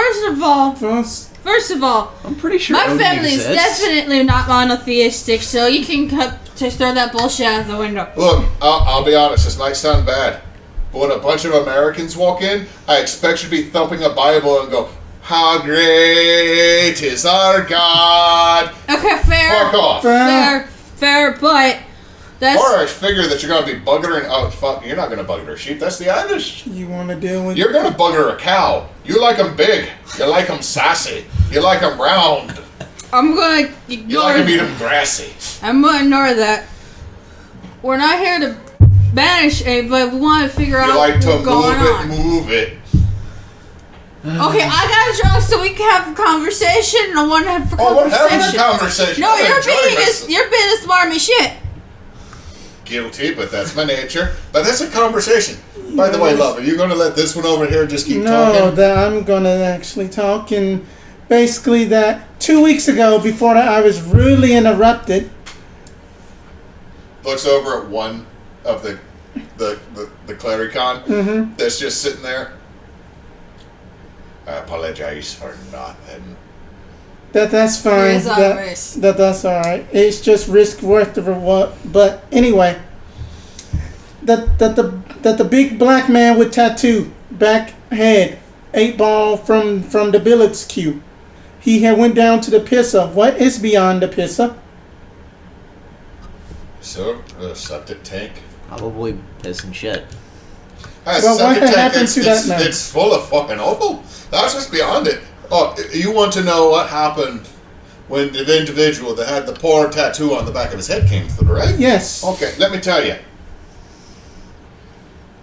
all, I'm pretty sure my Odin family is exists. definitely not monotheistic, so you can just throw that bullshit out the window. Look, I'll be honest, this might sound bad, but when a bunch of Americans walk in, I expect you to be thumping a Bible and go, "How great is our God!" Okay, fair. Fuck off. Fair, but that's... Or I figure that you're going to be buggering... Oh, fuck, you're not going to bugger a sheep. That's the Irish. You want to deal with... You're going to bugger a cow. You like them big. You like them sassy. You like them round. I'm going to ignore... You like them eat them grassy. I'm going to ignore that. We're not here to banish anybody. We want to figure out what's going on. Move it. Okay, I got drunk so we can have a conversation. I want to have a conversation. Oh, we're having a conversation. No, I'm you're being a smarmy shit. Guilty, but that's my nature. But that's a conversation. By the way, love, are you going to let this one over here just keep talking? No, that I'm going to actually talk. And basically that 2 weeks ago, before that, I was rudely interrupted. Looks over at one of the clericon that's just sitting there. I apologize for nothing. That's fine. It's all risk. That's all right. It's just risk worth the reward. But anyway, that the big black man with tattoo, back head, 8-ball from the billets queue. He had went down to the pisser. What is beyond the pisser? So, a septic tank. Probably piss and shit. Well, what happened to that man? It's full of fucking offal. That's just beyond it. Oh, you want to know what happened when the individual that had the poor tattoo on the back of his head came through, right? Yes. Okay, let me tell you.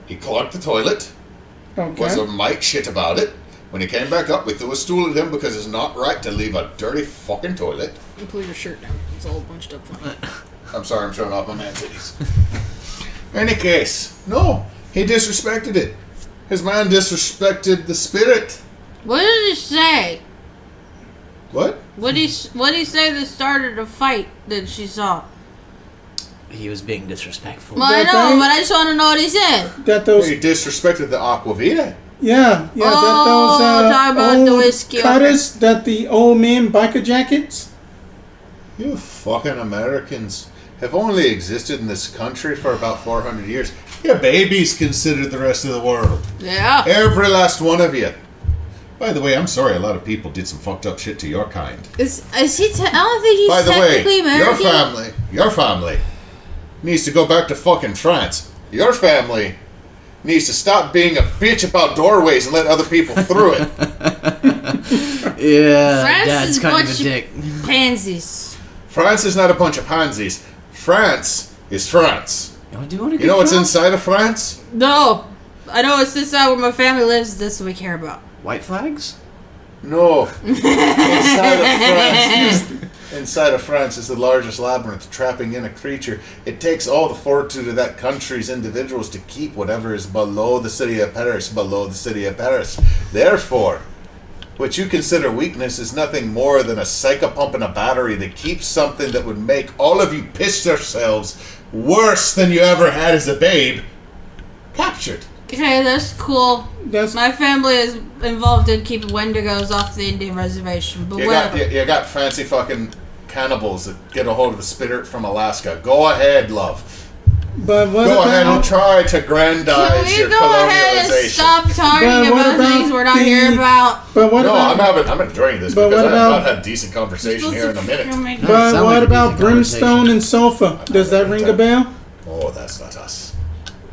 He clogged the toilet. Okay. Was a mite shit about it. When he came back up, we threw a stool at him because it's not right to leave a dirty fucking toilet. You pull your shirt down. It's all bunched up. I'm sorry, I'm showing off my man titties. Any case, no, he disrespected it. His man disrespected the spirit. What did he say? What? What did he say that started a fight that she saw? He was being disrespectful. Well, I know, but I just want to know what he said. He disrespected the Aquavita. Yeah. Oh, talk about the whiskey. Cutters that the old men biker jackets. You fucking Americans have only existed in this country for about 400 years. Your babies considered the rest of the world. Yeah. Every last one of you. By the way, I'm sorry a lot of people did some fucked up shit to your kind. Is he? I don't think he's By the way, technically American. your family needs to go back to fucking France. Your family needs to stop being a bitch about doorways and let other people through it. Yeah, France Dad's is a kind bunch of a dick. Pansies. France is not a bunch of pansies. France is France. You know what's inside of France? No, I know it's inside where my family lives. That's what we care about. White flags? No. Inside of France inside of France is the largest labyrinth, trapping in a creature. It takes all the fortitude of that country's individuals to keep whatever is below the city of Paris, below the city of Paris. Therefore, what you consider weakness is nothing more than a psychopump in a battery that keeps something that would make all of you piss yourselves worse than you ever had as a babe captured. Okay, that's cool. My family is involved in keeping Wendigos off the Indian reservation, but You got fancy fucking cannibals that get a hold of a spirit from Alaska. Go ahead, love. But what Go ahead and try to grandize your colonialization. Can we go ahead and stop talking about things we're not here about? But what about? I'm enjoying this because I've not had decent conversation here in a minute. But what about brimstone and sulfur? Does that ring a bell? Oh, that's not us.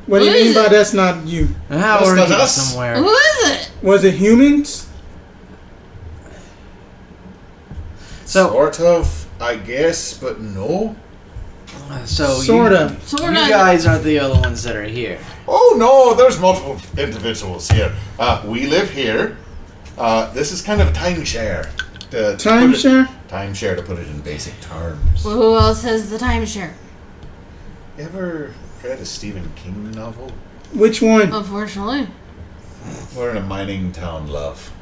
What do you mean by that's not you? That's not us. Somewhere. Who is it? Was it humans? Sort of, I guess, but no. So sort of. You guys aren't the other ones that are here. Oh no, there's multiple individuals here. We live here. This is kind of a timeshare. Timeshare? Timeshare, to put it in basic terms. Well, who else has the timeshare? You ever read a Stephen King novel? Which one? Unfortunately. We're in a mining town, love.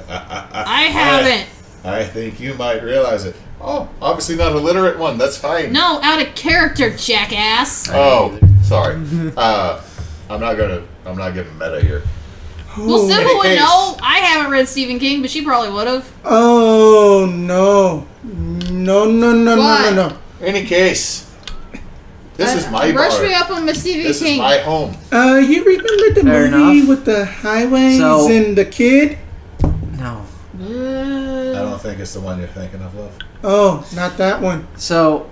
I haven't. I think you might realize it. Oh, obviously not a literate one. That's fine. No, out of character, jackass. Oh, sorry. I'm not getting meta here. Well, Sybil would know. I haven't read Stephen King, but she probably would have. Oh no. No. Any case, this is my bar. Brush me up on my Stephen King. This is my home. You remember the movie with the highways and the kid? No. I don't think it's the one you're thinking of, love. Oh, not that one. So,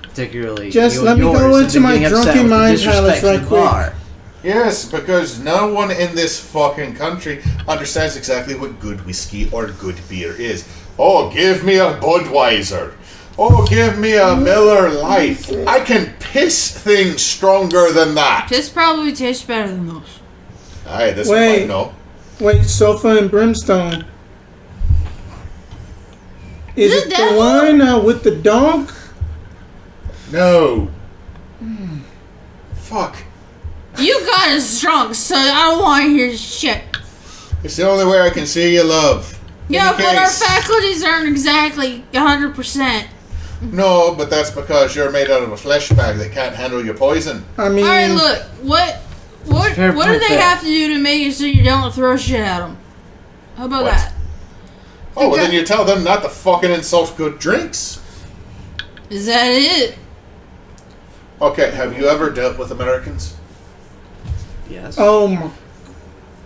particularly. Just let me go into my drunken mind palace right quick. Yes, because no one in this fucking country understands exactly what good whiskey or good beer is. Oh, give me a Budweiser. Oh, give me a Miller Lite. I can piss things stronger than that. This probably tastes better than those. Aye, this one might know. Wait, sulfur and brimstone. Is it the one with the dog? No. Fuck. You got us drunk, so I don't want to hear shit. It's the only way I can see you, love. Yeah, but our faculties aren't exactly 100%. No, but that's because you're made out of a flesh bag that can't handle your poison. I mean... Alright, look. What do they have to do to make it so you don't throw shit at them? How about that? Oh, well then you tell them not to fucking insult good drinks. Is that it? Okay, have you ever dealt with Americans? Yes. Oh.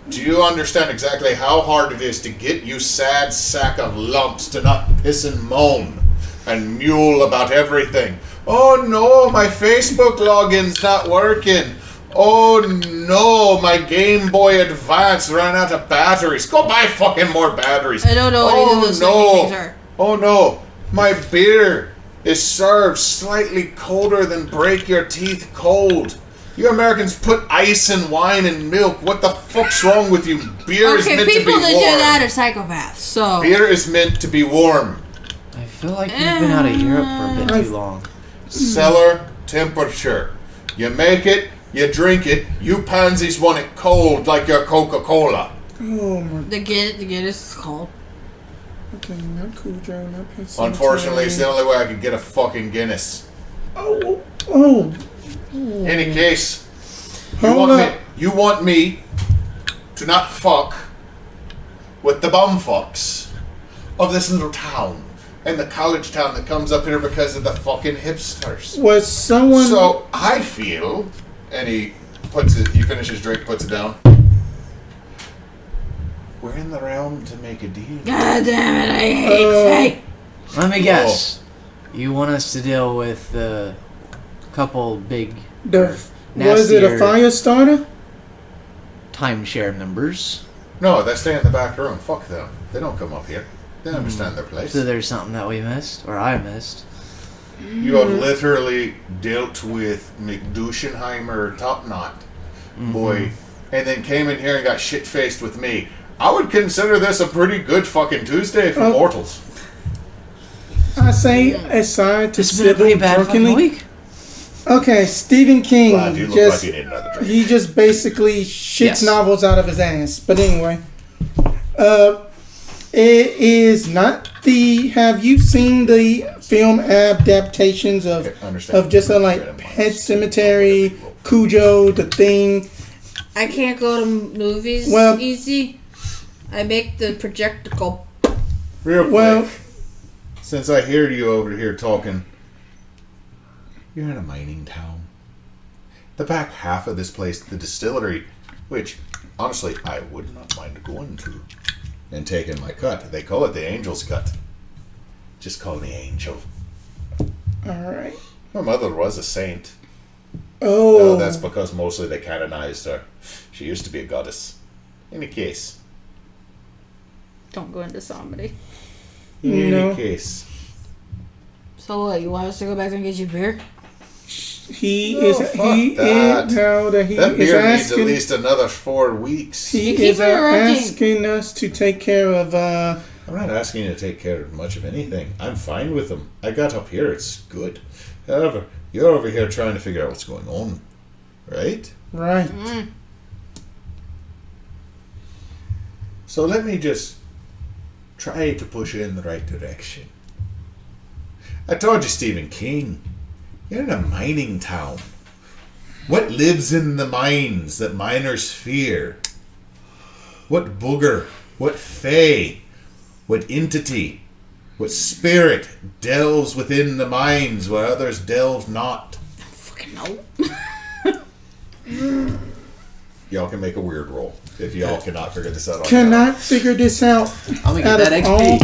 Do you understand exactly how hard it is to get you sad sack of lumps to not piss and moan and mule about everything? Oh no, my Facebook login's not working. Oh no, my Game Boy Advance ran out of batteries. Go buy fucking more batteries. I don't know what either of those things are. Oh no, my beer is served slightly colder than break your teeth cold. You Americans put ice in wine and milk. What the fuck's wrong with you? Beer is meant to be warm. People that do that are psychopaths, so... Beer is meant to be warm. I feel like you've been out of Europe for a bit too long. Cellar temperature. You make it, you drink it. You pansies want it cold like your Coca-Cola. Oh my... The Guinness is cold. Okay, not cool, Joe, not Pepsi. Unfortunately, it's the only way I could get a fucking Guinness. Oh. Any case, you want me to not fuck with the bumfucks of this little town and the college town that comes up here because of the fucking hipsters. Was someone... So I feel, and he finishes his drink, puts it down. We're in the realm to make a deal. God damn it, I hate fate. Let me guess. You want us to deal with a couple big... Was it a fire starter? Timeshare members. No, they stay in the back room. Fuck them. They don't come up here. They understand their place. So there's something that we missed, or I missed. You have literally dealt with McDouchenheimer Top Knot. Boy, and then came in here and got shit-faced with me, I would consider this a pretty good fucking Tuesday for mortals. I say aside to This has been a pretty bad fucking drunkenly. week. Okay, Stephen King Glad you look like you need another drink. he just basically shits novels out of his ass. But anyway, it is not the. Have you seen the film adaptations of just like Pet Cemetery, Cujo, The Thing? I can't go to movies easy. I make the projector go. Real quick, since I hear you over here talking, you're in a mining town. The back half of this place, the distillery, which, honestly, I would not mind going to and taking my cut. They call it the Angel's Cut. Just call me Angel. Alright. My mother was a saint. Oh. No, that's because mostly they canonized her. She used to be a goddess. Any case. Don't go into somebody. In any case. So what? You want us to go back there and get you beer? That beer needs at least another 4 weeks. He is asking us to take care of. I'm not asking you to take care of much of anything. I'm fine with them. I got up here. It's good. However, you're over here trying to figure out what's going on, right? Right. So let me just try to push you in the right direction. I told you, Stephen King. You're in a mining town. What lives in the mines that miners fear? What booger, what fae, what entity, what spirit delves within the mines where others delve not? I don't fucking know. Y'all can make a weird roll if y'all cannot figure this out on Cannot figure this out. I'm gonna get that XP.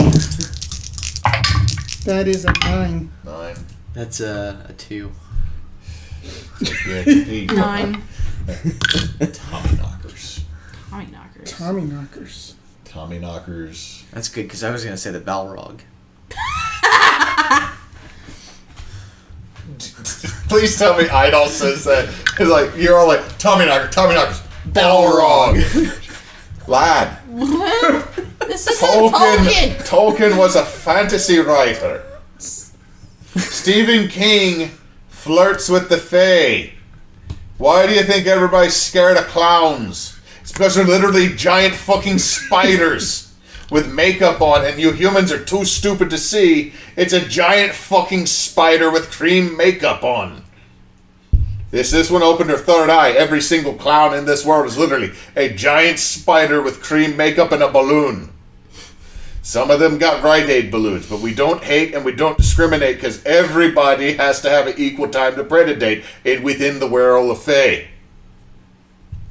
That is a 9. 9. That's a 2. 9. Tommy knockers. Tommy knockers. Tommy knockers. That's good because I was gonna say the Balrog. Please tell me Idall says that. It's like you're all like Tommy knockers, Balrog. Lad. What? This isn't Tolkien. Tolkien was a fantasy writer. Stephen King flirts with the fae. Why do you think everybody's scared of clowns? It's because they're literally giant fucking spiders with makeup on, and you humans are too stupid to see. It's a giant fucking spider with cream makeup on. This one opened her third eye. Every single clown in this world is literally a giant spider with cream makeup and a balloon. Some of them got Rite Aid balloons, but we don't hate and we don't discriminate because everybody has to have an equal time to predate it within the world of fae.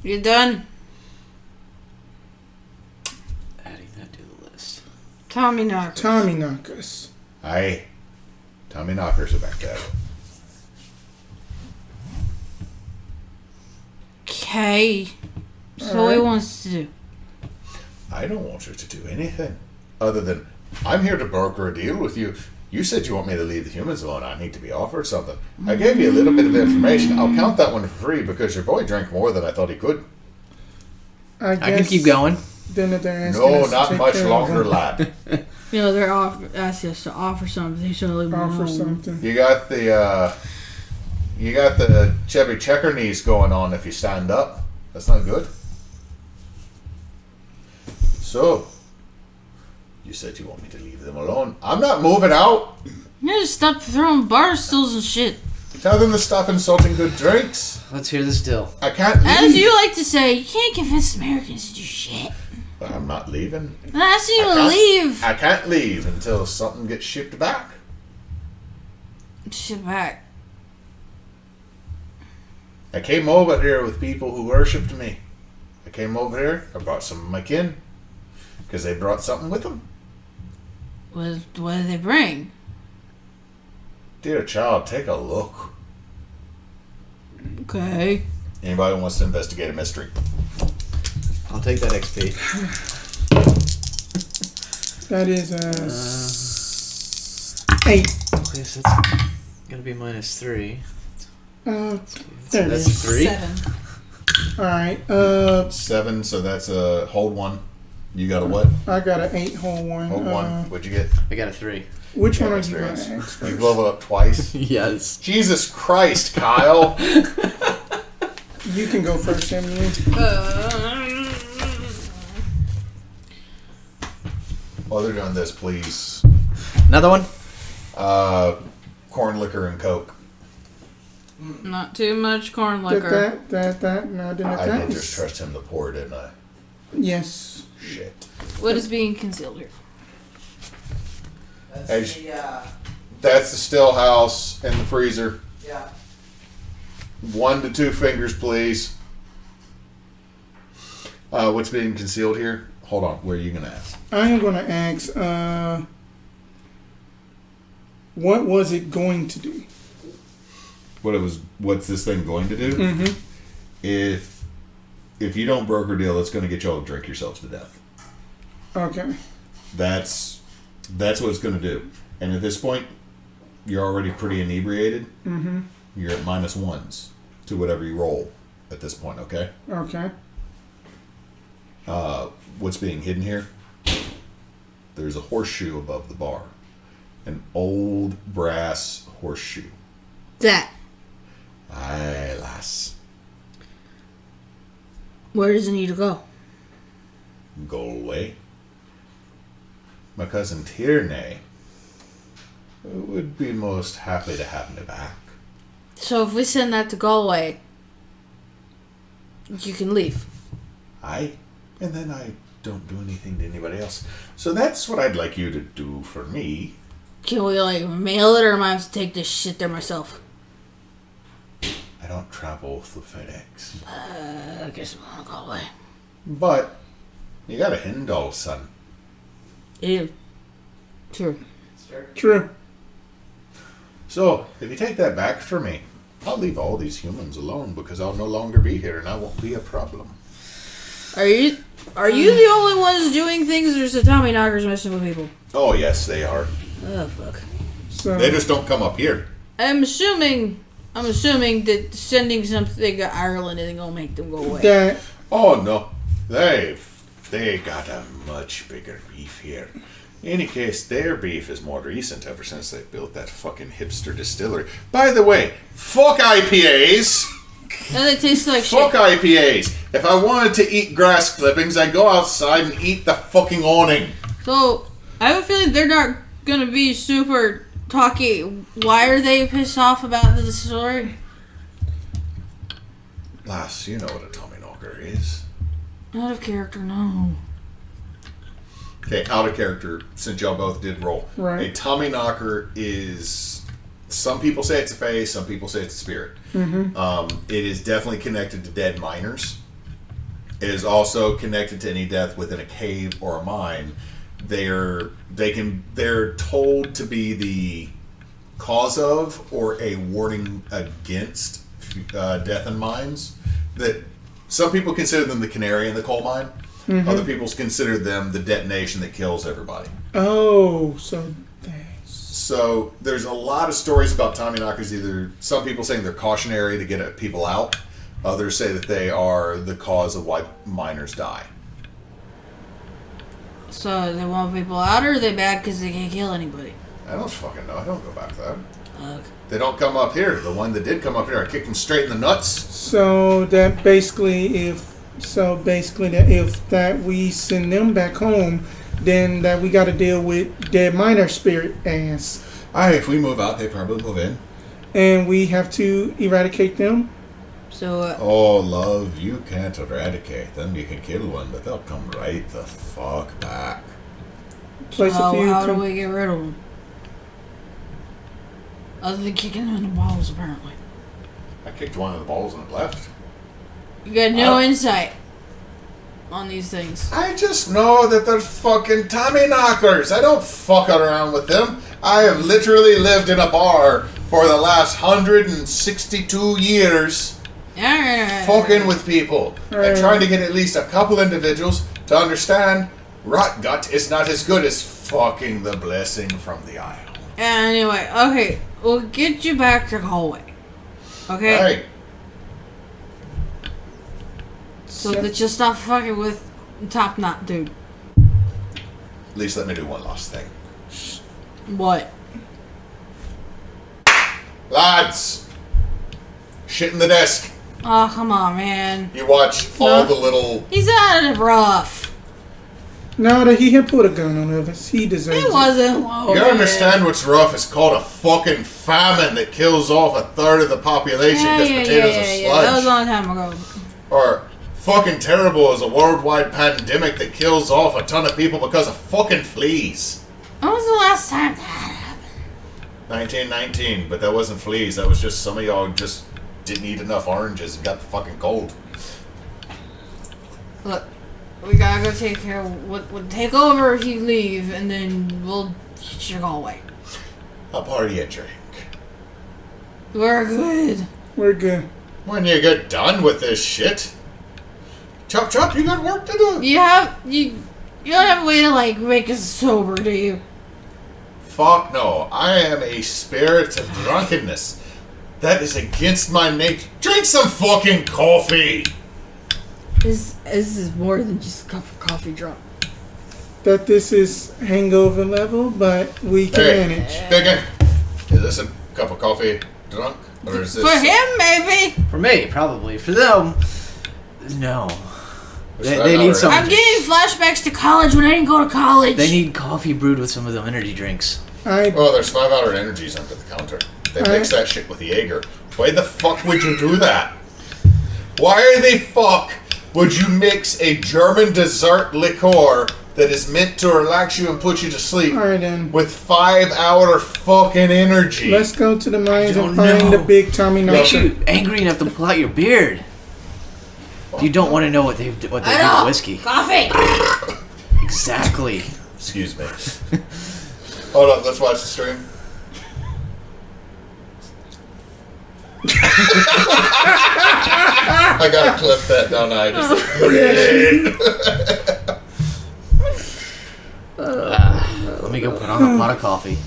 You done? Adding that to the list. Tommy knockers. Tommy knockers. Aye. Tommy knockers are back there. Okay. So what he wants to do? I don't want you to do anything. Other than, I'm here to broker a deal with you. You said you want me to leave the humans alone. I need to be offered something. I gave you a little bit of information. I'll count that one for free because your boy drank more than I thought he could. I can keep going. No, not much longer, lad. You know, they're asking us to offer something. So something. You got the Chevy checker knees going on if you stand up. That's not good. So, you said you want me to leave them alone. I'm not moving out. You just stop throwing bar stools and shit. Tell them to stop insulting good drinks. Let's hear this deal. I can't leave. As you like to say, you can't convince Americans to do shit. But I'm not leaving. I'm asking you to leave. I can't leave until something gets shipped back. Shit back. I came over here with people who worshipped me. I came over here. I brought some of my kin. Because they brought something with them. What did they bring? Dear child, take a look. Okay. Anybody who wants to investigate a mystery? I'll take that XP. That is 8. Okay, so that's gonna be -3. There it That's is. 3. 7. Alright, 7, so that's a hold 1. You got a what? I got an 8 hold 1. Hold 1. What'd you get? I got a 3. Which one are you Experience. going to ask You first? level up twice? Yes. Jesus Christ, Kyle. You can go first, Emily. While they're doing this, please. Another one? Corn liquor and Coke. Not too much corn liquor. No, I did just trust him to pour, didn't I? Yes. Shit. What is being concealed here? That's That's the still house and the freezer. yeah. 1 to 2 fingers, please. What's being concealed here? Hold on. Where are you going to ask? I am going to ask, what was it going to do? What's this thing going to do? Mm-hmm. If you don't broker deal, it's going to get y'all to drink yourselves to death. Okay. That's what it's going to do. And at this point, you're already pretty inebriated. Mm-hmm. You're at -1s to whatever you roll at this point, okay? Okay. What's being hidden here? There's a horseshoe above the bar. An old brass horseshoe. That. Aye, lass. Where does it need to go? Go away. My cousin Tierney would be most happy to have me back. So if we send that to Galway, you can leave. Aye. And then I don't do anything to anybody else. So that's what I'd like you to do for me. Can we, mail it, or am I have to take this shit there myself? I don't travel through FedEx. I guess I'm gonna Galway. But you got a Idall, son. Yeah. Sure. True. So if you take that back for me, I'll leave all these humans alone because I'll no longer be here and I won't be a problem. Are you the only ones doing things, or is the Tommy Knockers messing with people? Oh, yes, they are. Oh, fuck. So, They just don't come up here. I'm assuming that sending something to Ireland isn't gonna make them go away. that Oh, no. They got a much bigger beef here. In any case, their beef is more recent ever since they built that fucking hipster distillery. By the way, fuck IPAs! And they taste like Fuck shit. IPAs! If I wanted to eat grass clippings, I'd go outside and eat the fucking awning. So, I have a feeling they're not gonna be super talky. Why are they pissed off about the distillery? Lass, you know what a Tommy knocker is. Out of character, no. Okay, out of character, since y'all both did roll. Right. A Tommy knocker is... Some people say it's a fae, some people say it's a spirit. Mm-hmm. It is definitely connected to dead miners. It is also connected to any death within a cave or a mine. They're told to be the cause of or a warning against death in mines. That some people consider them the canary in the coal mine. Mm-hmm. Other people consider them the detonation that kills everybody. Oh, so So there's a lot of stories about Tommy knockers. Either some people saying they're cautionary to get people out. Others say that they are the cause of why miners die. So they want people out, or are they bad because they can't kill anybody? I don't fucking know. I don't go back there. Fuck. They don't come up here. The one that did come up here, I kicked them straight in the nuts. So that basically, if we send them back home, then that we got to deal with dead miner spirit ass, Aye, if we move out, they probably move in. and we have to eradicate them. So, Oh, love, you can't eradicate them. You can kill one, but they'll come right the fuck back. Place a how few. do we get rid of them? Other than kicking them in the balls, apparently. I kicked one of the balls and it left. You got no insight on these things. I just know that they're fucking Tommy knockers. I don't fuck around with them. I have literally lived in a bar for the last 162 years. Alright. Fucking with people and trying to get at least a couple individuals to understand rot gut is not as good as fucking the blessing from the Isle. Anyway, okay, we'll get you back to Galway. Okay? Hey, So that you'll stop fucking with Top Knot, dude. At least let me do one last thing. What? Lads! Shit in the desk. Oh, come on, man. You watch all the little... He's out of rough. No, that he had put a gun on us. He deserves it. It wasn't. Whoa, You gotta understand what's rough. It's called a fucking famine that kills off a third of the population because potatoes are sludge. That was a long time ago. Or fucking terrible is a worldwide pandemic that kills off a ton of people because of fucking fleas. When was the last time that happened? 1919, but that wasn't fleas. That was just some of y'all just didn't eat enough oranges and got the fucking cold. Look, we gotta go take care of what would take over if you leave, and then we'll get you go away. I'll pour you a drink. We're good. We're good. When you get done with this shit. Chop chop, you got work to do. You don't have a way to like make us sober, do you? Fuck no. I am a spirit of drunkenness. That is against my nature. Drink some fucking coffee. This is more than just a cup of coffee drunk. That this is hangover level, but we can manage. Bigger. Is this a cup of coffee drunk? Or is this For him, maybe. For me, probably. For them, no. They right need now, some. I'm getting flashbacks to college when I didn't go to college. They need coffee brewed with some of them energy drinks. Well, there's 5-hour energies under the counter. They mix that shit with Jaeger. Why the fuck would you do that? Why the fuck would you mix a German dessert liqueur that is meant to relax you and put you to sleep with 5-hour fucking energy? Let's go to the mines and find the big Tommy Knocker. Makes you angry enough to pull out your beard. You don't want to know what they do with whiskey. Coffee. Exactly. Excuse me. Hold on, let's watch the stream. I gotta clip that, don't I? Let me go put on a pot of coffee.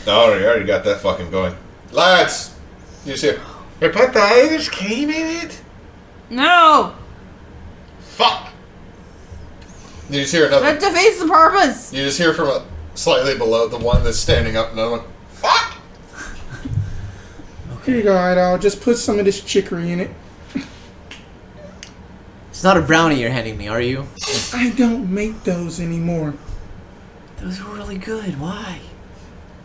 Oh, you already got that fucking going. Lads! You see, they put the Irish cream in it? No. Fuck! You just hear another... That defeats the purpose. You just hear from a slightly below the one that's standing up, another one. Fuck! Here you go, Idall. Just put some of this chicory in it. It's not a brownie you're handing me, are you? I don't make those anymore. Those were really good. Why?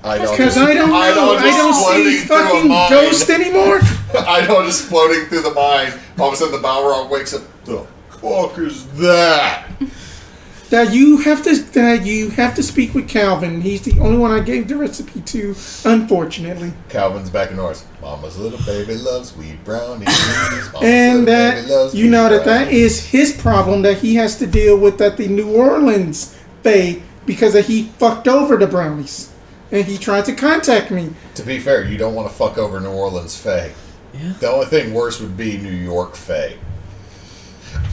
Because I don't know. I don't see fucking ghosts anymore. Idall just floating through the mine. All of a sudden the Balrog wakes up. The fuck is that? That you have to speak with Calvin. He's the only one I gave the recipe to, unfortunately. Calvin's back in North. Mama's little baby loves wheat brownies. And that you know that is his problem that he has to deal with at the New Orleans Fae because he fucked over the brownies. And he tried to contact me. To be fair, you don't want to fuck over New Orleans Fae. Yeah. The only thing worse would be New York Fae.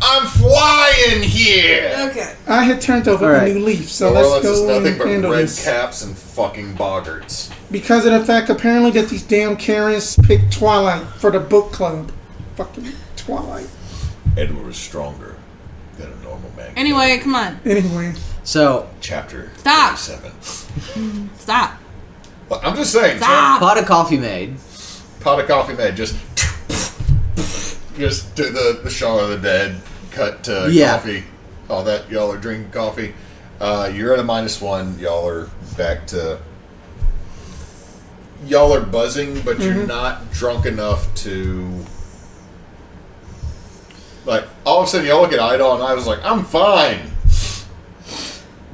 I'm flying here! Okay. I had turned over a new leaf, so New let's Orleans go is and nothing but handle red this. caps and fucking boggarts. Because of the fact, apparently, that these damn Karens picked Twilight for the book club. Fucking Twilight. Edward is stronger than a normal man. Anyway, come on. Anyway. So. Chapter Stop. 37. Stop. Well, I'm just saying. Stop. Pot of coffee made. Pot of coffee made. Just do the Shaun of the Dead. Cut to coffee. All that. Y'all are drinking coffee. You're at a -1. Y'all are back to... Y'all are buzzing, but you're not drunk enough to... Like, all of a sudden y'all look at Idall and I was like, I'm fine.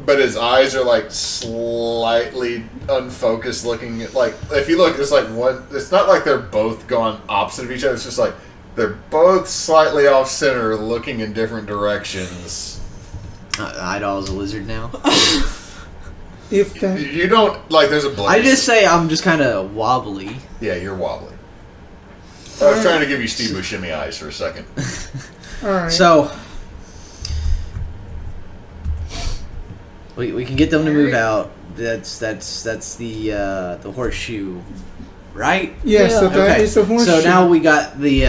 But his eyes are like slightly unfocused looking at, like, if you look, it's like one, it's not like they're both gone opposite of each other, it's just like they're both slightly off center looking in different directions. Idall's a lizard now. If that... You don't, like, there's a blaze. I just say I'm just kind of wobbly. Yeah, you're wobbly. I was trying to give you Steve Buscemi eyes for a second. Alright. So we can get them to move out. That's the horseshoe, right? Yes, so that is the horseshoe. So now we got the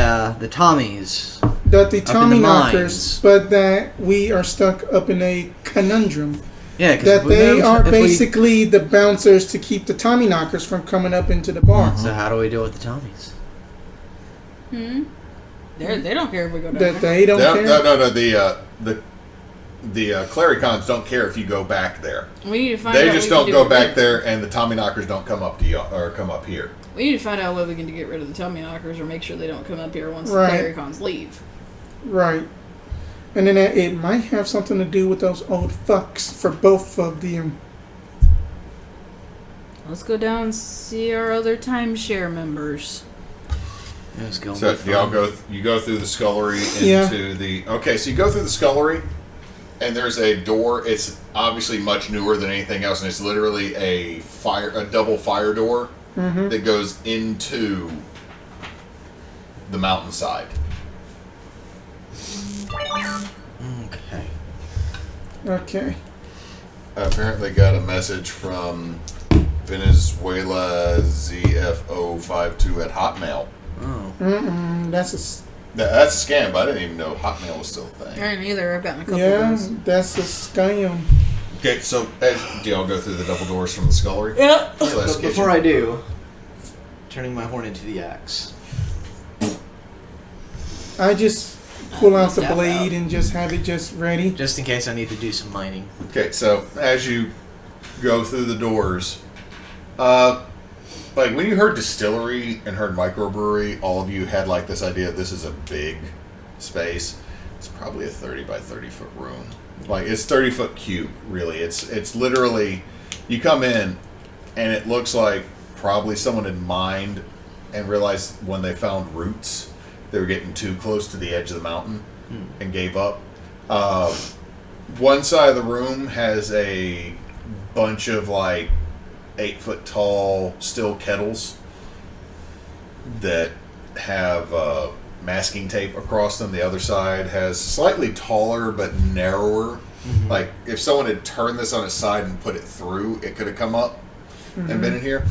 Tommies. That the Up in Tommy the knockers, mines. but that we are stuck up in a conundrum. Yeah, because That they are basically the bouncers to keep the Tommy knockers from coming up into the bar. So how do we deal with the Tommies? They don't care if we go down That there. they don't care. No. The Clericons don't care if you go back there. We need to find They out just what don't we go can do back there, and the Tommy knockers don't come up to you or come up here. We need to find out what we can do to get rid of the Tommy knockers or make sure they don't come up here once Right. the Clericons leave. Right. And then it might have something to do with those old fucks for both of them. Let's go down and see our other timeshare members. Yeah, it's gonna So be y'all fun. you go through the scullery Yeah. into the. Okay, so you go through the scullery, and there's a door. It's obviously much newer than anything else, and it's literally a double fire door that goes into the mountainside. Okay. Okay. I apparently got a message from Venezuela ZFO52 at Hotmail. Oh. That's That's a scam, but I didn't even know Hotmail was still a I thing. didn't either. I've gotten a couple yeah, of those. that's a scam. Okay, so do y'all go through the double doors from the scullery? Yep. Slash But before I do, turning my horn into the axe. I just pull out the Staff blade out. and just have it just ready. Just in case I need to do some mining. Okay, so as you go through the doors, like when you heard distillery and heard microbrewery, all of you had like this idea this is a big space. It's probably a 30 by 30 foot room. Like it's 30 foot cube, really. It's literally, you come in and it looks like probably someone had mined and realized when they found roots, they were getting too close to the edge of the mountain and gave up. One side of the room has a bunch of like 8 foot tall steel kettles that have masking tape across them. The other side has slightly taller but narrower. Like if someone had turned this on its side and put it through, it could have come up and been in here.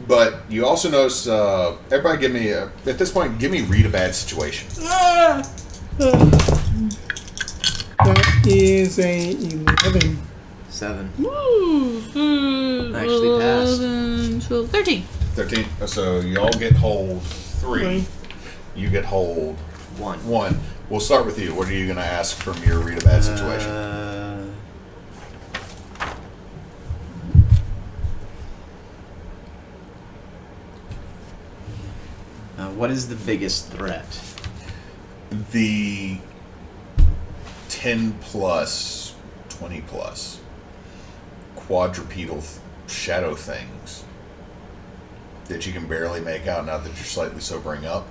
But you also notice, everybody give me, at this point, give me read a bad situation. That is a 11. 7. Woo! Actually passed. 11, 12, 13. 13. So y'all get hold 3. You get hold 1. We'll start with you. What are you going to ask from your read a bad situation? What is the biggest threat? The 10 plus, 20 plus quadrupedal shadow things that you can barely make out now that you're slightly sobering up.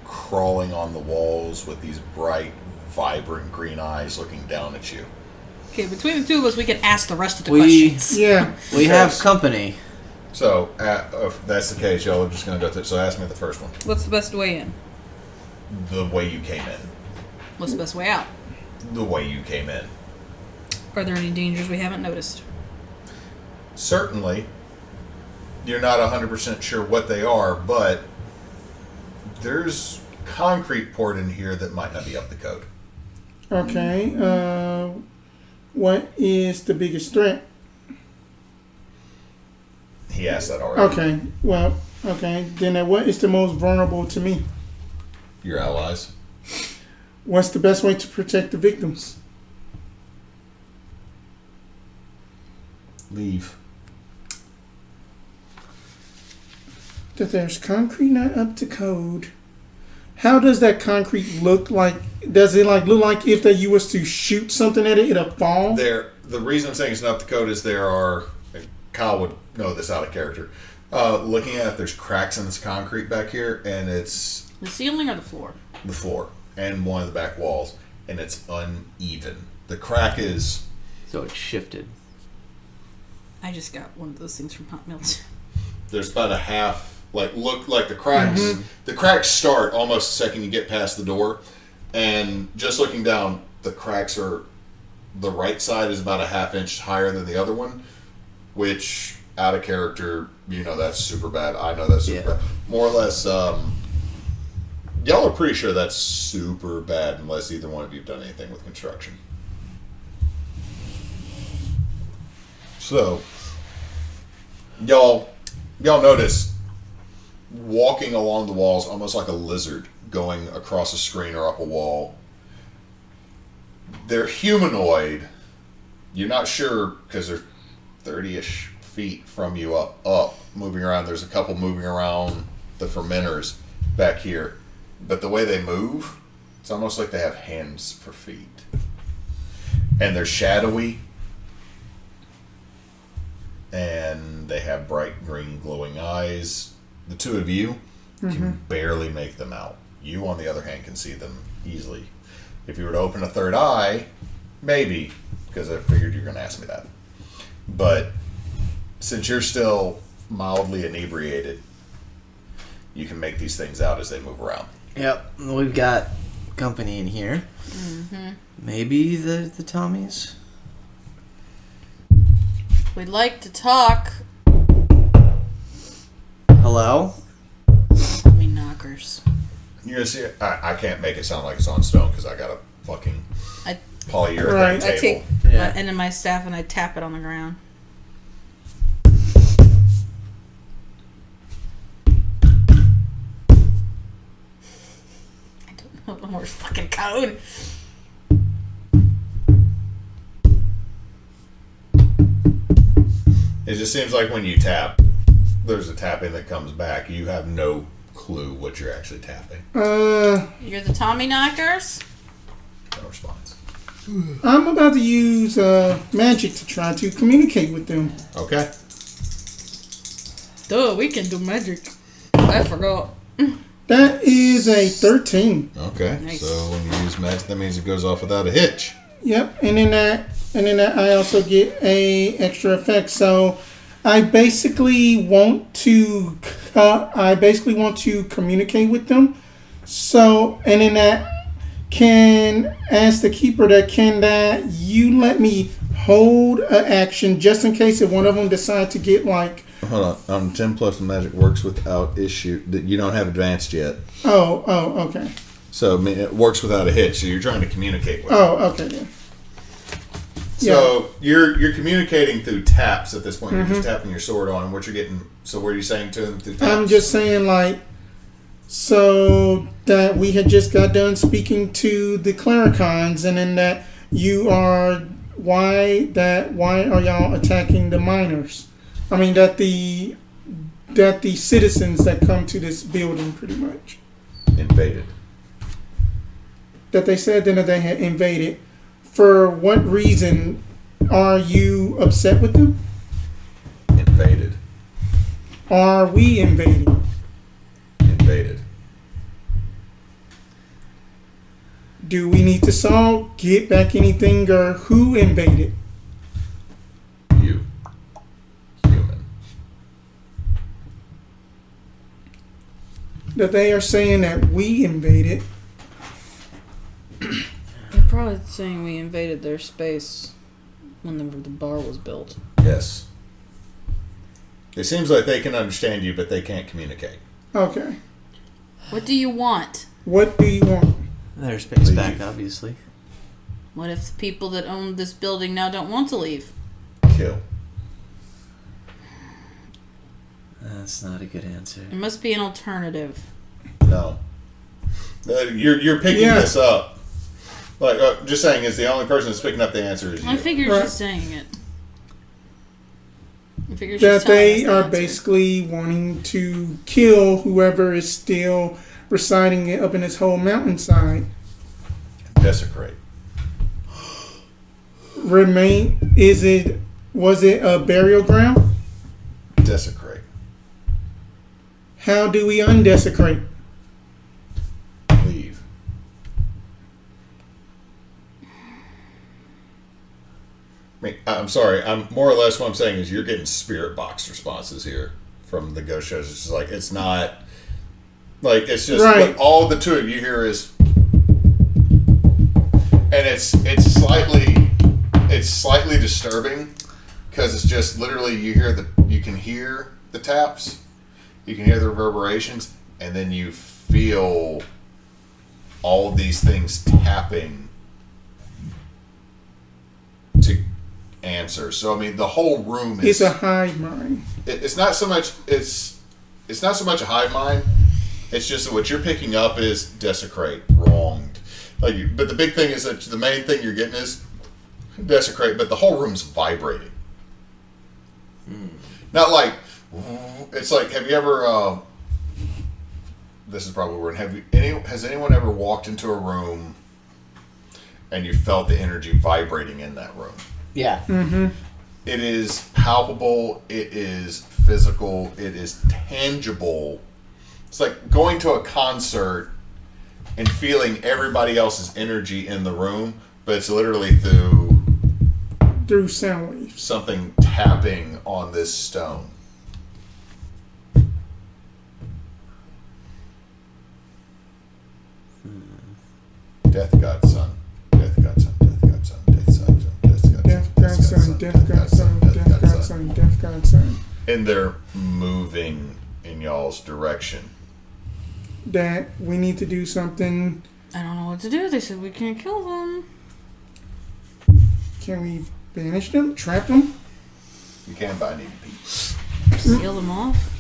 Crawling on the walls with these bright, vibrant green eyes looking down at you. Okay, between the two of us, we can ask the rest of the questions. Yeah. We have company. So, if that's the case, y'all are just going to go through. So, ask me the first one. What's the best way in? The way you came in. What's the best way out? The way you came in. Are there any dangers we haven't noticed? Certainly, you're not 100% sure what they are, but there's concrete poured in here that might not be up to code. Okay. What is the biggest threat? He asked that already. Okay. Well, okay. Then what is the most vulnerable to me? Your allies. What's the best way to protect the victims? Leave. That there's concrete not up to code. How does that concrete look like? Does it like look like if that you was to shoot something at it, it'll fall? The reason I'm saying it's not up to code is there are, and Kyle would know this out of character, looking at it, there's cracks in this concrete back here, and it's The ceiling or the floor? the floor and one of the back walls, and it's uneven. The crack is... So it's shifted. I just got one of those things from Hot Meals. There's about a half, look like the cracks. The cracks start almost the second you get past the door, and just looking down, the cracks are, the right side is about a half inch higher than the other one, which out of character, that's super bad. I know that's super bad. More or less, y'all are pretty sure that's super bad unless either one of you have done anything with construction. So, y'all notice walking along the walls almost like a lizard going across a screen or up a wall. They're humanoid. You're not sure because they're 30-ish feet from you up, moving around. There's a couple moving around the fermenters back here. But the way they move, it's almost like they have hands for feet. And they're shadowy. And they have bright green glowing eyes. The two of you can barely make them out. You, on the other hand, can see them easily. If you were to open a third eye, maybe, because I figured you were going to ask me that. But since you're still mildly inebriated, you can make these things out as they move around. Yep, we've got company in here. Maybe the Tommies? We'd like to talk. Hello? Tommy knockers. You're gonna see. I can't make it sound like it's on stone because I got a fucking polyurethane table. I take Yeah. my end of my staff and I tap it on the ground. I don't know the Morse fucking code. It just seems like when you tap, there's a tapping that comes back. You have no clue what you're actually tapping. You're the Tommy knockers? No response. I'm about to use magic to try to communicate with them. Okay. Duh, we can do magic. I forgot. That is a 13. Okay. Nice. So when you use magic, that means it goes off without a hitch. Yep, and then that I also get a extra effect. So I basically want to communicate with them. So and then that can ask the keeper that you let me hold an action just in case if one of them decide to get like. Hold on. 10 plus magic works without issue. That you don't have advanced yet. Oh, okay. So I mean, it works without a hitch. So you're trying to communicate with them. Oh, okay then. So you're communicating through taps at this point. You're just tapping your sword on what you're getting. So what are you saying to them through taps? I'm just saying like, so that we had just got done speaking to the clericons, and then that you are why are y'all attacking the miners? I mean that the citizens that come to this building pretty much invaded. That they said that they had invaded. For what reason are you upset with them? Invaded. Are we invading? Invaded. Do we need to get back anything, or who invaded? You. Human. That they are saying that we invaded. They're probably saying we invaded their space when the bar was built. Yes. It seems like they can understand you, but they can't communicate. Okay. What do you want? What do you want? Their space back, obviously. What if the people that own this building now don't want to leave? Kill. That's not a good answer. There must be an alternative. No. You're picking this up. Like, just saying, is the only person that's picking up the answer is you. I figured Right. she's saying it. I figured she's That telling they us the are answer. basically wanting to kill whoever is still residing it up in this whole mountainside. Desecrate. Was it a burial ground? Desecrate. How do we undesecrate? Leave. I mean, I'm sorry. I'm more or less what I'm saying is you're getting spirit box responses here from the ghost shows. It's just like it's not like it's just Right. what all the two of you hear is, and it's slightly disturbing because it's just literally you can hear the taps, you can hear the reverberations, and then you feel all of these things tapping to answer. So I mean, the whole room is. It's a hive mind. It's not so much. It's not so much a hive mind. It's just that what you're picking up is desecrate, wronged. But the big thing is that the main thing you're getting is desecrate, but the whole room's vibrating. Not like it's like. Have you ever? This is probably weird. Has anyone ever walked into a room and you felt the energy vibrating in that room? Yeah. Mm-hmm. It is palpable. It is physical. It is tangible. It's like going to a concert and feeling everybody else's energy in the room, but it's literally through sound waves. Something tapping on this stone. Death Godson. Death Godson. Death Godson. Death Godson. Death Godson. Death Godson. Death Godson. Death Godson. And they're moving in y'all's direction. That we need to do something. I don't know what to do. They said we can't kill them. Can we banish them? Trap them? You can by needing people. Seal them off?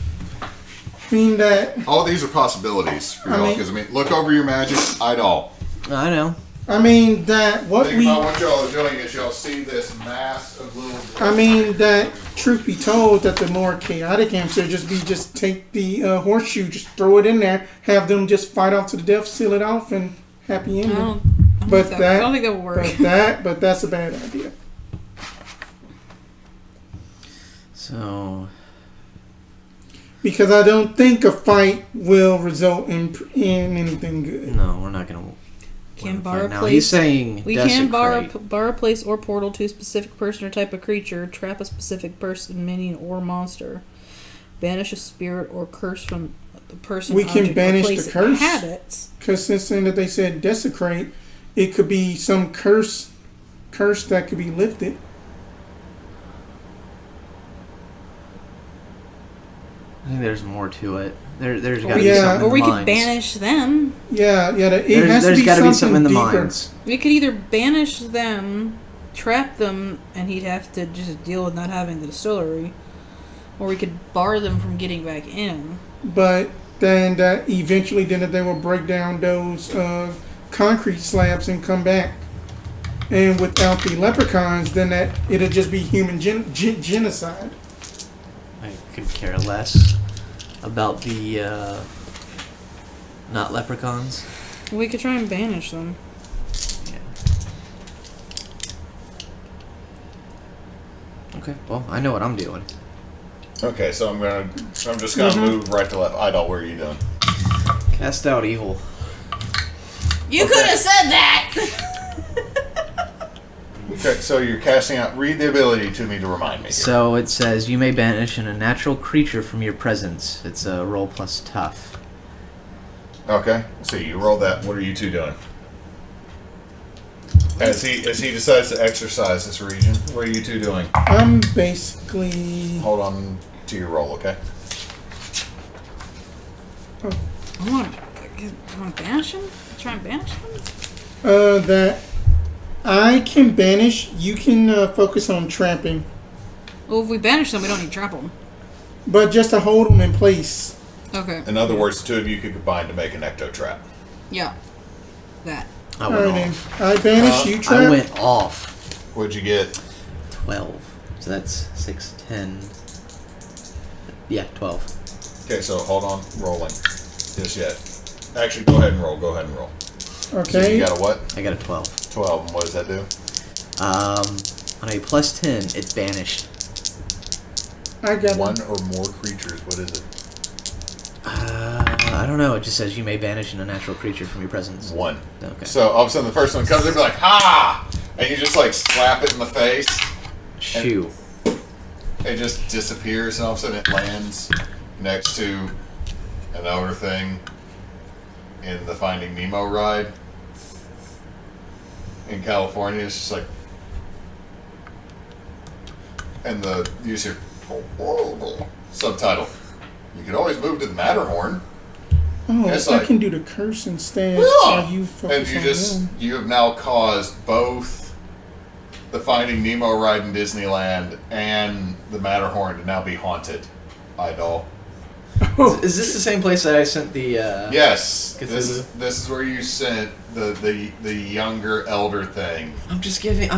I mean that... All these are possibilities for y'all, because, look over your magic, Idall. I know. I mean that what Think about what y'all are doing is y'all see this mass of little... I mean that, truth be told, that the more chaotic answer just take the horseshoe, just throw it in there, have them just fight off to the death, seal it off, and happy ending. I don't think that will work. But that's a bad idea. So... Because I don't think a fight will result in anything good. No, we're not going to... Can bar a place. He's saying we can bar a place or portal to a specific person or type of creature, trap a specific person, minion, or monster, banish a spirit or curse from the person. We can banish the curse. Habits. Because since then that they said desecrate, it could be some curse that could be lifted. I think there's more to it. There's got to be something in the minds. Or we could banish them. Yeah. There's got to be something in the minds. We could either banish them, trap them, and he'd have to just deal with not having the distillery, or we could bar them from getting back in. But then that eventually, then they will break down those concrete slabs and come back. And without the leprechauns, then that it'll just be human genocide. I could care less about the not leprechauns. We could try and banish them. Yeah. Okay, well, I know what I'm doing. Okay, so I'm just gonna move right to left. Idall, what are you doing? Cast out evil. You could have said that! Okay, so you're casting out. Read the ability to me to remind me. So it says you may banish a natural creature from your presence. It's a roll plus tough. Okay, so you roll that. What are you two doing? As he decides to exercise this region, what are you two doing? I'm basically... Hold on to your roll, okay? I want to banish them? Try and banish them? That I can banish. You can focus on trapping. Well, if we banish them, we don't need to trap them. But just to hold them in place. Okay. In other words, the two of you could combine to make an ecto trap. Yeah. That. I went off. I banish, you trap. I went off. What'd you get? 12. So that's 6, 10. Yeah, 12. Okay, so hold on, rolling. Just yet. Actually, go ahead and roll. Okay. So you got a what? I got a 12. 12, and what does that do? On a plus 10, it's banished. I got one or more creatures. What is it? I don't know. It just says you may banish a natural creature from your presence. One. Okay. So all of a sudden, the first one comes in, be like, "Ha!" and you just like slap it in the face. Shoo. It just disappears, and all of a sudden, it lands next to another thing in the Finding Nemo ride in California. It's just like, and you hear subtitle. You could always move to the Matterhorn. Oh, It's I like- can do the curse instead. Yeah. While you And focus on them. you have now caused both the Finding Nemo ride in Disneyland and the Matterhorn to now be haunted. Idall. Is this the same place that I sent the? Yes, Cthulhu? this is where you sent the younger elder thing. I'm just giving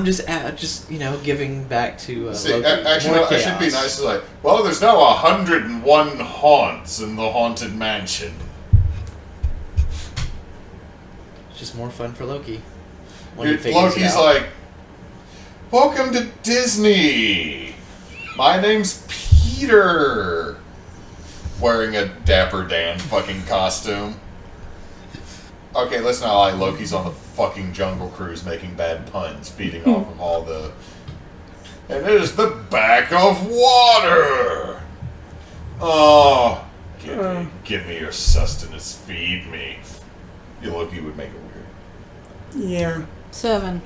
giving back to See, Loki. actually, More no, I should be chaos. nice. It's like, well, there's now 101 haunts in the haunted mansion. It's just more fun for Loki. When he figures it Loki's out. like, welcome to Disney. My name's Peter. Wearing a Dapper Dan fucking costume. Okay, let's not lie. Loki's on the fucking Jungle Cruise making bad puns, feeding off of all the... And it is the back of water! Oh, give me your sustenance, feed me. Loki would make it weird. Yeah. 7.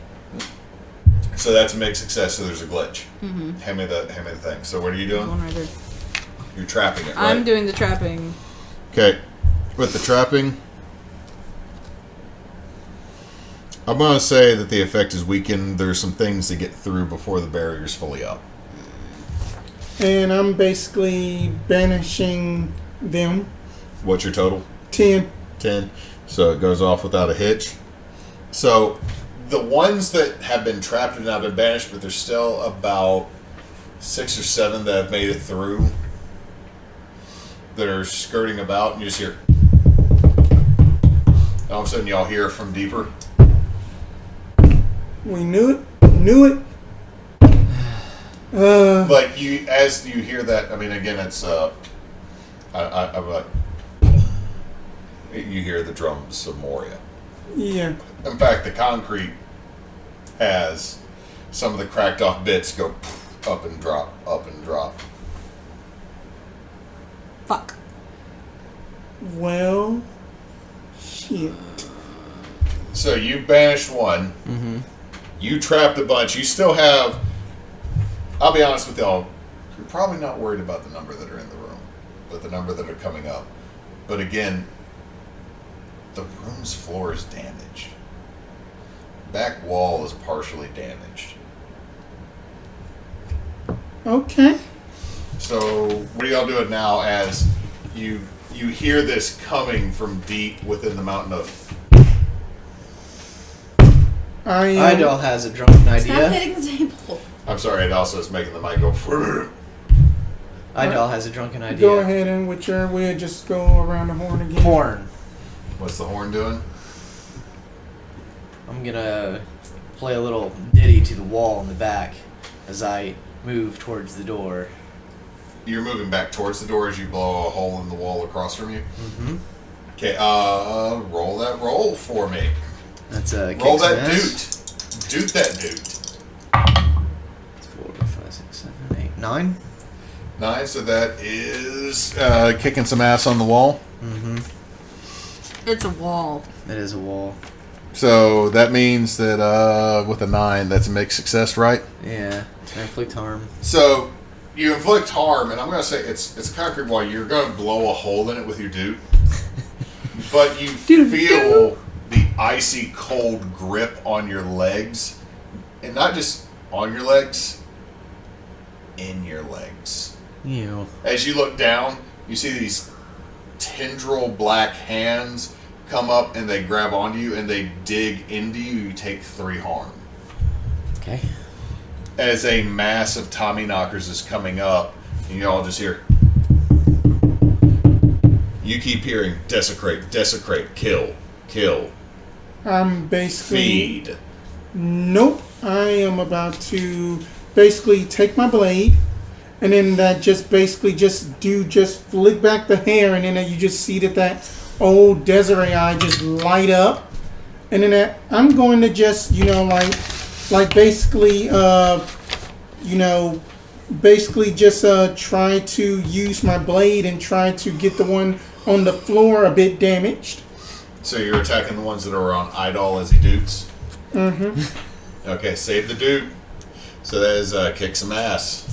So that's a mixed success, so there's a glitch. Mm-hmm. Hand me the thing. So what are you doing? One right there. You're trapping it, right? I'm doing the trapping. Okay. With the trapping, I'm going to say that the effect is weakened. There's some things to get through before the barrier's fully up. And I'm basically banishing them. What's your total? 10. 10. So it goes off without a hitch. So the ones that have been trapped have now been banished, but there's still about 6 or 7 that have made it through that are skirting about, and you just hear... And all of a sudden y'all hear from deeper. We knew it. But as you hear that, I mean, again, it's I'm like, you hear the drums of Moria. Yeah. In fact, the concrete has some of the cracked off bits go up and drop, up and drop. Fuck. Well, shit. So you banished one. Mm-hmm. You trapped a bunch. You still have. I'll be honest with y'all. You're probably not worried about the number that are in the room, but the number that are coming up. But again, the room's floor is damaged. Back wall is partially damaged. Okay. So what are y'all doing now as you hear this coming from deep within the mountain of... Idall has a drunken idea. Stop hitting the table. I'm sorry, it also is making the mic go... Idall has a drunken idea. Go ahead and we'll just go around the horn again. Horn. What's the horn doing? I'm gonna play a little ditty to the wall in the back as I move towards the door. You're moving back towards the door as you blow a hole in the wall across from you? Mm-hmm. Okay, roll that roll for me. That's a Roll that doot. Doot that doot. 4, 5, 6, 7, 8, 9. 9, so that is kicking some ass on the wall. Mm-hmm. It's a wall. It is a wall. So that means that with a 9, that's a mixed success, right? Yeah. I inflict harm. So you inflict harm, and I'm going to say it's a concrete wall. You're going to blow a hole in it with your dude, but you feel the icy cold grip on your legs, and not just on your legs, in your legs. Ew. As you look down, you see these tendril black hands come up, and they grab onto you, and they dig into you. You take 3 harm. Okay. As a mass of Tommy knockers is coming up, and you all just hear. You keep hearing desecrate, desecrate, kill, kill. I'm basically... Feed. Nope. I am about to basically take my blade, and then that just basically just flick back the hair, and then you just see that old Desiree eye just light up, and then I'm going to just basically basically just try to use my blade and try to get the one on the floor a bit damaged. So you're attacking the ones that are on Idall as he dukes? Mm-hmm. Okay, save the dude. So that is kick some ass.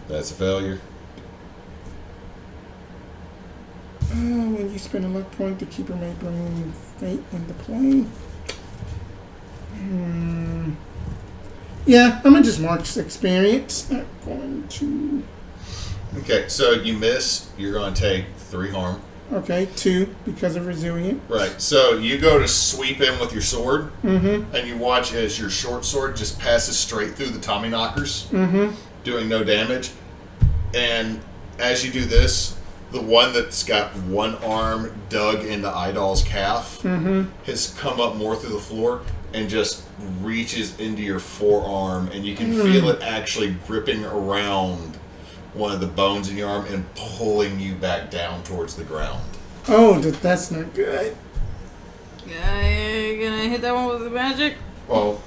That's a failure. When you spend a luck point, the keeper may bring fate into play. Yeah, I'm gonna just mark experience. Not going to. Okay, so you miss. You're going to take 3 harm. Okay, 2 because of resilience. Right. So you go to sweep in with your sword, Mm-hmm. and you watch as your short sword just passes straight through the Tommyknockers, Mm-hmm. doing no damage. And as you do this, the one that's got one arm dug into Idall's calf has come up more through the floor and just reaches into your forearm, and you can feel it actually gripping around one of the bones in your arm and pulling you back down towards the ground. Oh, that's not good. Gonna hit that one with the magic? Well, what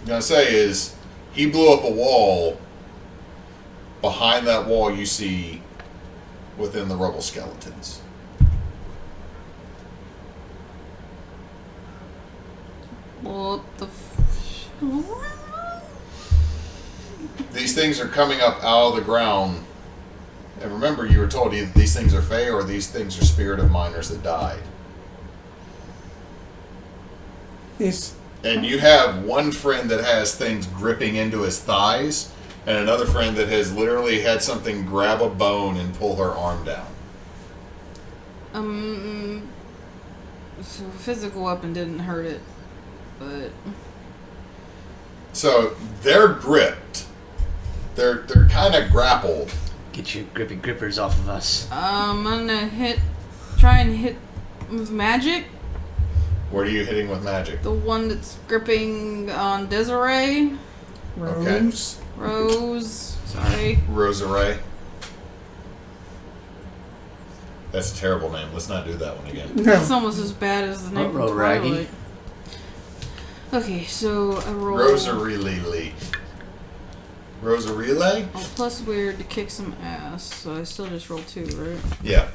I'm going to say is, he blew up a wall. Behind that wall, you see within the rubble skeletons. What the These things are coming up out of the ground. And remember, you were told either these things are Fae or these things are spirit of miners that died. And you have one friend that has things gripping into his thighs, and another friend that has literally had something grab a bone and pull her arm down. So physical weapon didn't hurt it, but So they're gripped. They're kind of grappled. Get your grippy grippers off of us. I'm gonna try and hit with magic. What are you hitting with magic? The one that's gripping on Desiree. Rose. Rose. Sorry. Rosaray. That's a terrible name. Let's not do that one again. No. It's almost as bad as the name from Twilight. Okay, so I roll. Rosarili. Rosarile? Oh, plus weird to kick some ass, so I still just roll 2, right? Yeah.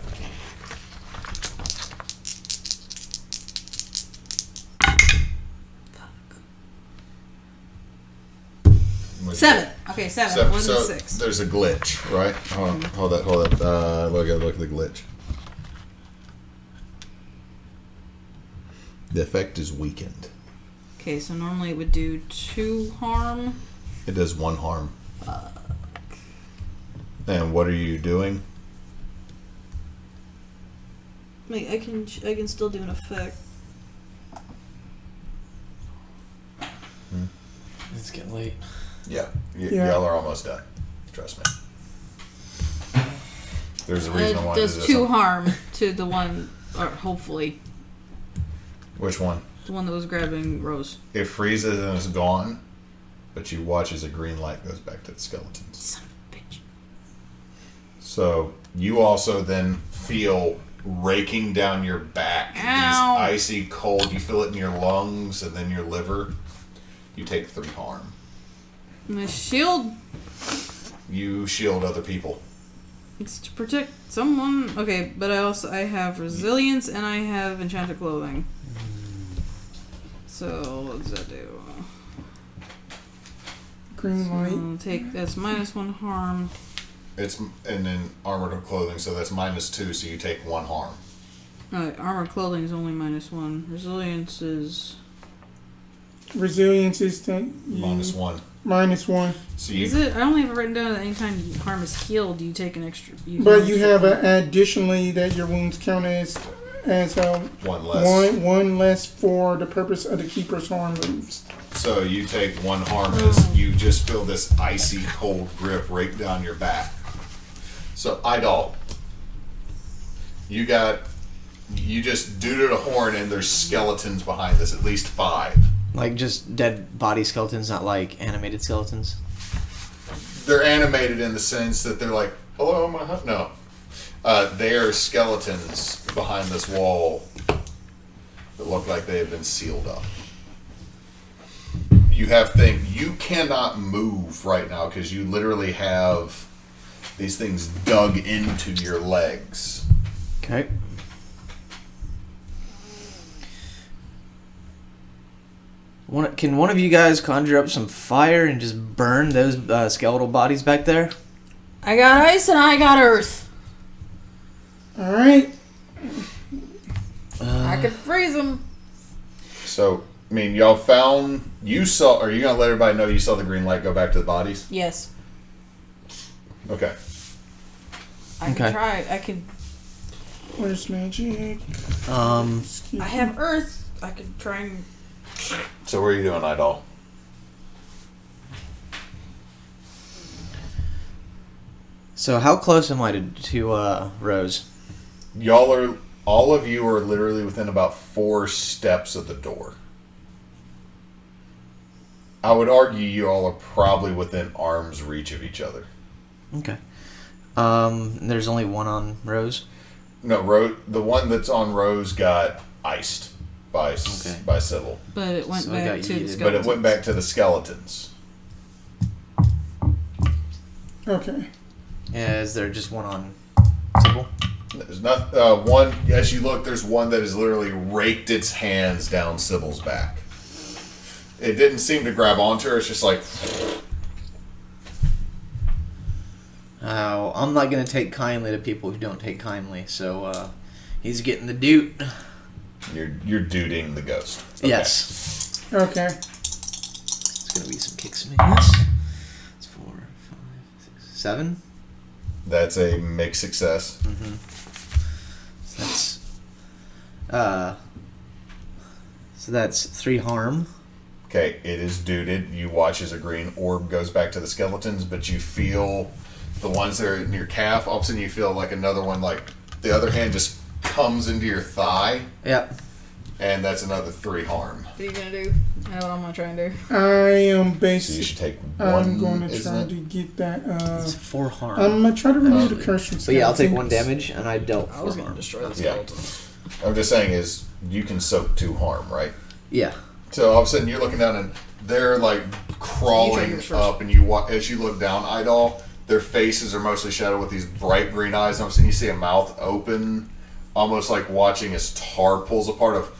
Fuck. 7. Okay, 7. Wasn't So 6. there's a glitch, right? Hold that. Look at the glitch. The effect is weakened. Okay, so normally it would do 2 harm. It does 1 harm. And what are you doing? Wait, I can still do an effect. It's getting late. Yeah. Y'all are almost done. Trust me. There's a reason why it does 2 harm to the one, or hopefully. Which one? The one that was grabbing Rose. It freezes and is gone, but you watch as a green light goes back to the skeletons. Son of a bitch. So you also then feel raking down your back. Ow. These icy cold. You feel it in your lungs and then your liver. You take 3 harm. And the shield. You shield other people. It's to protect someone. Okay, but I have resilience and I have enchanted clothing. So what does that do? Green light. That's -1 harm. And then armored clothing, so that's -2, so you take 1 harm. Armored clothing is only -1. Resilience is. Resilience is -1. -1. So Is it? I only have it written down that anytime harm is healed, you take an extra. But you have additionally that your wounds count as 1 less. One less for the purpose of the keeper's harm moves. So you take 1 harm as you just feel this icy cold grip rake down your back. So Idall, you just dooted a horn and there's skeletons behind this, at least 5. Like just dead body skeletons, not like animated skeletons? They're animated in the sense that they're like, hello, my hunt. No. They are skeletons behind this wall that look like they have been sealed up. You cannot move right now because you literally have these things dug into your legs. Okay. Can one of you guys conjure up some fire and just burn those skeletal bodies back there? I got ice and I got earth. All right. I could freeze them. So, I mean, y'all found... You saw... Are you going to let everybody know you saw the green light go back to the bodies? Yes. Okay. I can try. I can... Where's magic? I have earth. I could try and... So what are you doing, Idall? So how close am I to Rose? Y'all are... All of you are literally within about 4 steps of the door. I would argue you all are probably within arm's reach of each other. Okay. There's only one on Rose? No, the one that's on Rose got iced by Sybil. But it went back to the skeletons. But it went back to the skeletons. Okay. Yeah, is there just one on Sybil? There's not one. As you look, there's one that has literally raked its hands down Sybil's back. It didn't seem to grab onto her. It's just like. Oh, I'm not gonna take kindly to people who don't take kindly. So he's getting the doot. You're duding the ghost. Okay. Yes. Okay. It's gonna be some kicks and yes. It's 4, 5, 6, 7. That's a mixed success. Mm-hmm. So that's 3 harm. Okay, it is duded. You watch as a green orb goes back to the skeletons, but you feel the ones that are in your calf. All of a sudden, you feel like another one, like the other hand just comes into your thigh. Yep. And that's another 3 harm. What are you going to do? I know what I'm going to try and do. I am basically... So you should take 1, I'm going to try to get that... it's 4 harm. I'm going to try to remove the curse from skeletons. But yeah, I'll take 1 damage, and I dealt 4 harm. I was going to destroy the skeletons. I'm just saying is, you can soak 2 harm, right? Yeah. So all of a sudden, you're looking down, and they're like crawling up, and as you look down, Idall, their faces are mostly shadowed with these bright green eyes, and all of a sudden you see a mouth open, almost like watching as tar pulls apart of...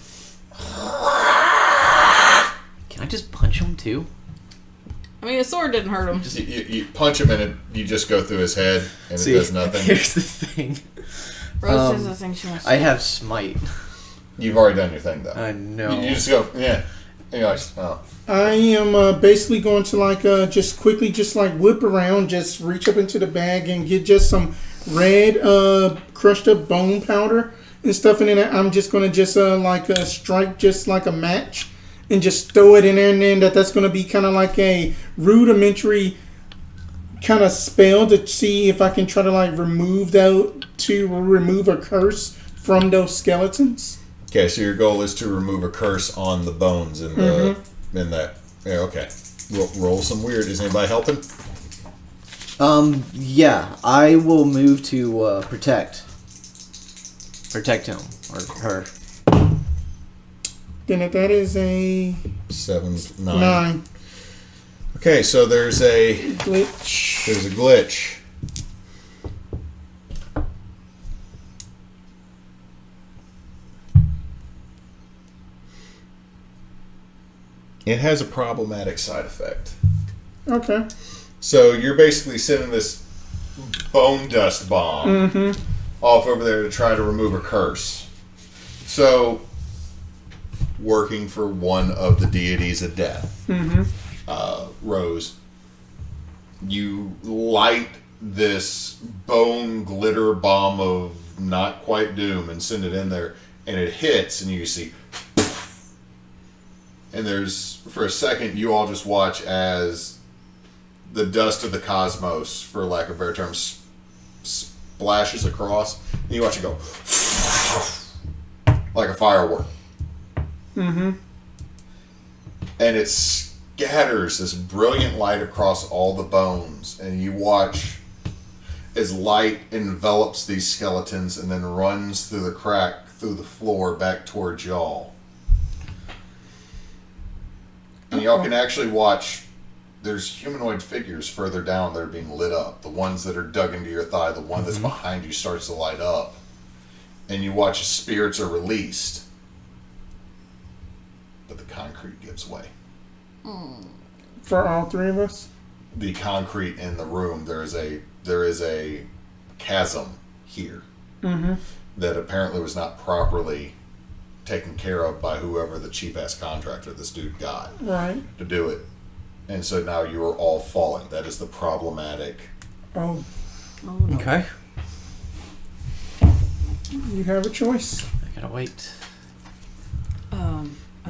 Can I just punch him too? I mean, a sword didn't hurt him. You punch him and you just go through his head and it does nothing. Here's the thing. Rose has a thing she wants to I have smite. You've already done your thing though. I know. You just go, yeah. And you're like, oh. I am basically going to just quickly whip around, just reach up into the bag and get just some red crushed up bone powder and stuff, and then I'm just going to just strike just like a match and just throw it in there, and then that's going to be kind of like a rudimentary kind of spell to see if I can try to remove a curse from those skeletons. Okay, so your goal is to remove a curse on the bones in the in that. Yeah, okay. Roll some weird. Is anybody helping? Yeah, I will move to protect him or her. Then if that is a 7, 9. Okay, so there's a glitch. There's a glitch. It has a problematic side effect. Okay. So you're basically sending this bone dust bomb off over there to try to remove a curse. So, working for one of the deities of death, Rose, you light this bone glitter bomb of not quite doom and send it in there, and it hits, and you see... And there's, for a second, you all just watch as the dust of the cosmos, for lack of a better term, splashes across. And you watch it go like a firework. And it scatters this brilliant light across all the bones. And you watch as light envelops these skeletons and then runs through the crack through the floor back towards y'all. And y'all can actually watch, there's humanoid figures further down that are being lit up. The ones that are dug into your thigh, the one that's behind you starts to light up. And you watch as spirits are released. But the concrete gives way. For all 3 of us? The concrete in the room, there's there is a chasm here Mm-hmm. that apparently was not properly taken care of by whoever the cheap-ass contractor this dude got Right. to do it. And so now you are all falling. That is the problematic. Oh, Okay. you have a choice. I gotta wait.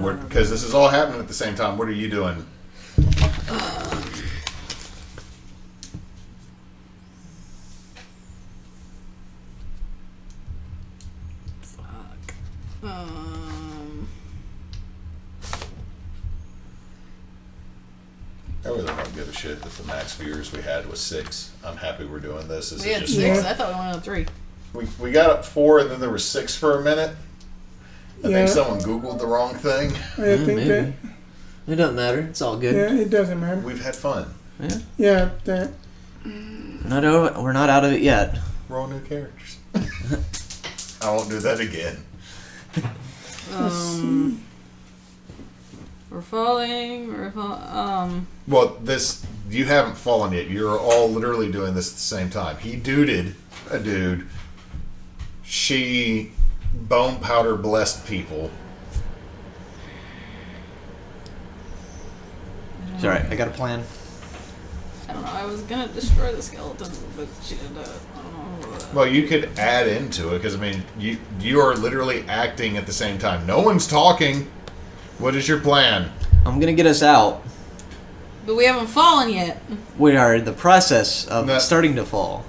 Because this is all happening at the same time. What are you doing? I really don't give a shit that the max viewers we had was 6. I'm happy we're doing this. This We is had just 6. I thought we went up 3. we got up 4 and then there was 6 for a minute. I Yeah. think someone Googled the wrong thing. I think maybe. that. It doesn't matter. It's all good. Yeah, it doesn't matter. We've had fun. Yeah. Yeah, that. We're not out of it yet. Roll new characters. I won't do that again. We're falling. Well, you haven't fallen yet. You're all literally doing this at the same time. He duded a dude. She bone powder blessed people. It's alright. I got a plan. I don't know. I was gonna destroy the skeleton, but she did that. I don't know. Well, you could add into it because I mean, you are literally acting at the same time. No one's talking. What is your plan? I'm gonna get us out. But we haven't fallen yet. We are in the process of No. starting to fall.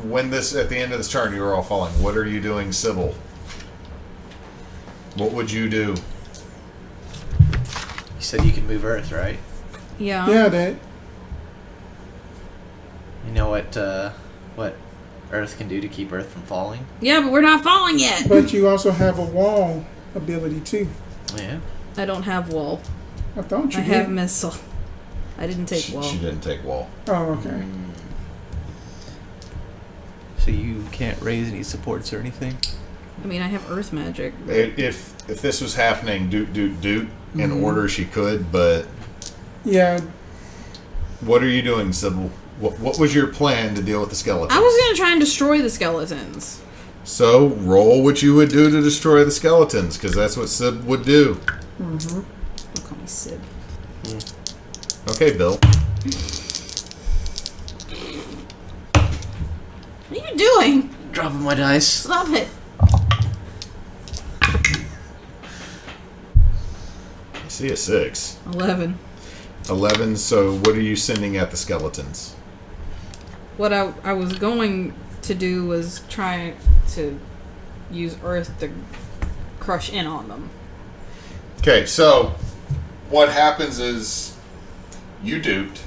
When at the end of this turn, you are all falling. What are you doing, Sybil? What would you do? You said you can move Earth, right? Yeah. Yeah, that. You know what Earth can do to keep Earth from falling? Yeah, but we're not falling yet. But you also have a wall ability too. Yeah. I don't have wall. I thought you I did. have missile. I didn't take wall. She didn't take wall. Oh, okay. So you can't raise any supports or anything? I mean, I have earth magic. If this was happening, doot, in order she could, but Yeah, what are you doing, Sybil? What was your plan to deal with the skeletons? I was gonna try and destroy the skeletons. So roll what you would do to destroy the skeletons, because that's what Sib would do. Don't call me Sid. Okay, Bill. What are you doing? Dropping my dice. Stop it. I see a 6. 11. 11, so what are you sending at the skeletons? What I was going to do was try to use earth to crush in on them. Okay, so what happens is you duped,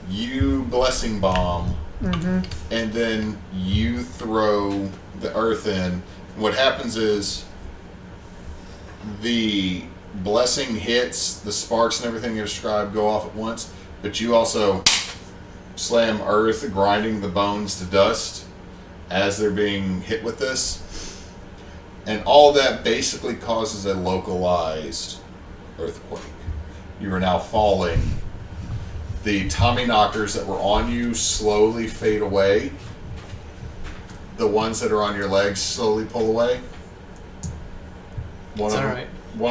you blessing bomb, and then you throw the earth in. What happens is the blessing hits, the sparks and everything you described go off at once, but you also slam earth, grinding the bones to dust as they're being hit with this. And all that basically causes a localized earthquake. You are now falling. The Tommy knockers that were on you slowly fade away. The ones that are on your legs slowly pull away. One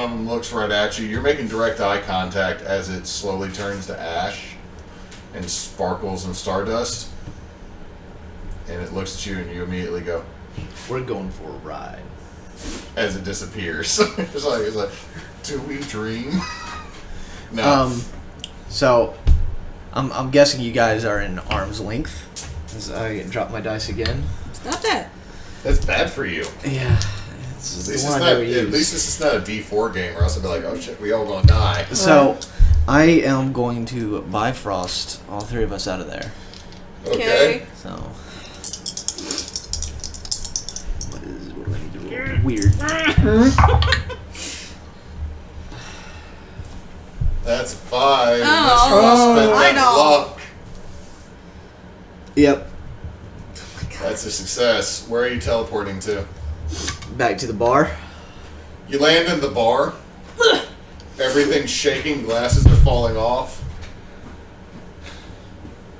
of them looks right at you. You're making direct eye contact as it slowly turns to ash and sparkles and stardust. And it looks at you and you immediately go, We're going for a ride. as it disappears. it's like, do we dream? No. So I'm guessing you guys are in arm's length. As I drop my dice again. Stop that. That's bad for you. Yeah. At least this is not a D4 game, or else I'd be like, oh shit, we all gonna die. So I am going to Bifrost all three of us out of there. Okay. So what do I need to roll? Weird. That's 5. Oh, Spend that Idall. luck. Yep. That's a success. Where are you teleporting to? Back to the bar. You land in the bar. Everything's shaking. Glasses are falling off.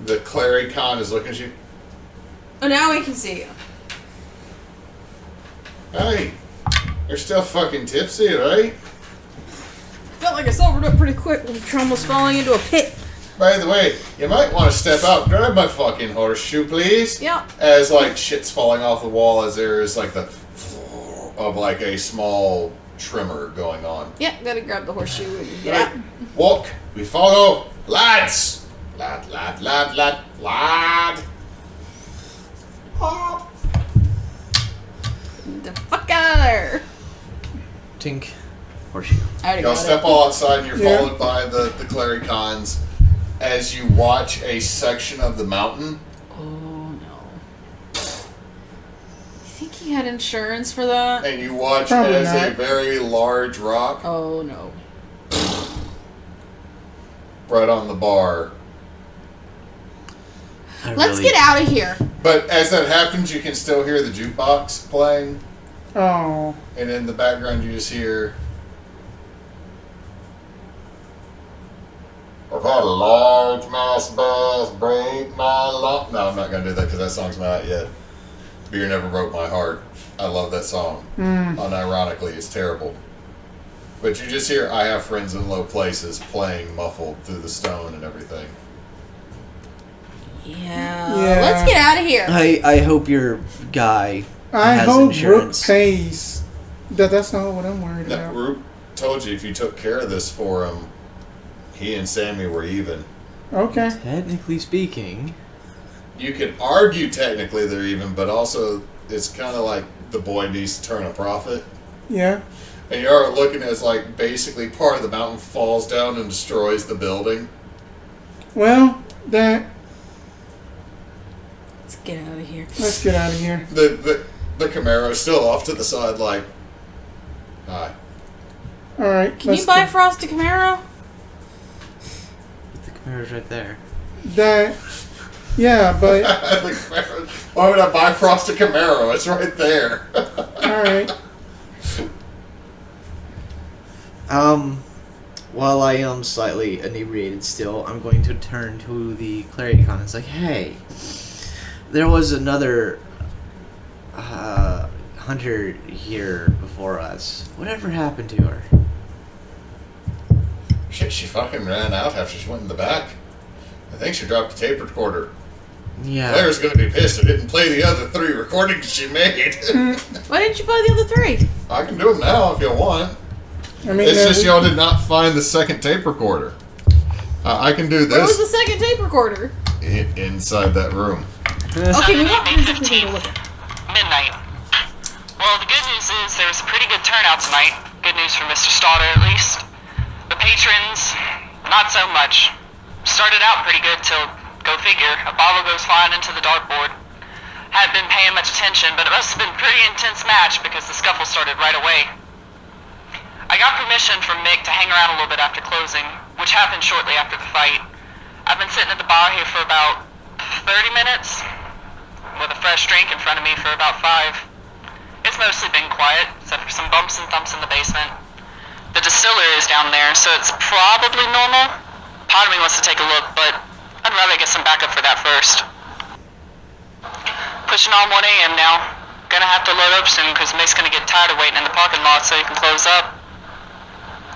The clericon is looking at you. Oh, now we can see you. Hey, you're still fucking tipsy, right? Felt like I sobered up pretty quick when you're almost falling into a pit. By the way, you might want to step out. Grab my fucking horseshoe, please. Yeah. As like shit's falling off the wall, as there is like the of like a small tremor going on. Yeah, gotta grab the horseshoe and get Right. out. Walk. We follow. Lads. Lad. Hop. The fuck out of there. Tink. Horseshoe. I already Y'all got step it. all outside and you're Yeah. followed by the clericons as you watch a section of the mountain. Oh no. You think he had insurance for that? And you watch Probably as a not. very large rock Oh no. right on the bar. Let's get out of here. But as that happens, you can still hear the jukebox playing. Oh. And in the background, you just hear. I've had a large mass bass break my long. No, I'm not going to do that because that song's not out yet. Beer Never Broke My Heart. I love that song. Unironically, it's terrible. But you just hear I Have Friends in Low Places playing muffled through the stone and everything. Yeah. Let's get out of here. I hope your guy I has hope insurance. Brooke pays. That's not what I'm worried That about. Root told you if you took care of this for him, he and Sammy were even. Okay. Technically speaking. You can argue technically they're even, but also it's kind of like the boy needs to turn a profit. Yeah. And you're looking as like basically part of the mountain falls down and destroys the building. Well, that. Let's get out of here. Let's get out of here. The Camaro's still off to the side like, hi. All right. Can you buy Frosty Camaro? The Camaro's right there. That. Yeah, but. The Camaro, why would I buy Frosty Camaro? It's right there. All right. While I am slightly inebriated still, I'm going to turn to the clericon. It's like, hey, there was another hunter here before us. Whatever happened to her? Shit, she fucking ran out after she went in the back. I think she dropped a tape recorder. Yeah. Claire's gonna be pissed I didn't play the other 3 recordings she made. Why didn't you play the other 3? I can do them now if you want. I mean, It's just y'all did not find the second tape recorder. I can do Where was this the second tape recorder? inside that room. Okay, we want May to take a 15th, look at. midnight. Well, the good news is there was a pretty good turnout tonight. Good news for Mr. Stoddard, at least. The patrons, not so much. Started out pretty good till, go figure, a bottle goes flying into the dartboard. Hadn't been paying much attention, but it must have been a pretty intense match because the scuffle started right away. I got permission from Mick to hang around a little bit after closing, which happened shortly after the fight. I've been sitting at the bar here for about 30 minutes, with a fresh drink in front of me for about 5. It's mostly been quiet, except for some bumps and thumps in the basement. The distillery is down there, so it's probably normal. Part of me wants to take a look, but I'd rather get some backup for that first. Pushing on 1 a.m. now. Gonna have to load up soon, because Mick's gonna get tired of waiting in the parking lot so he can close up.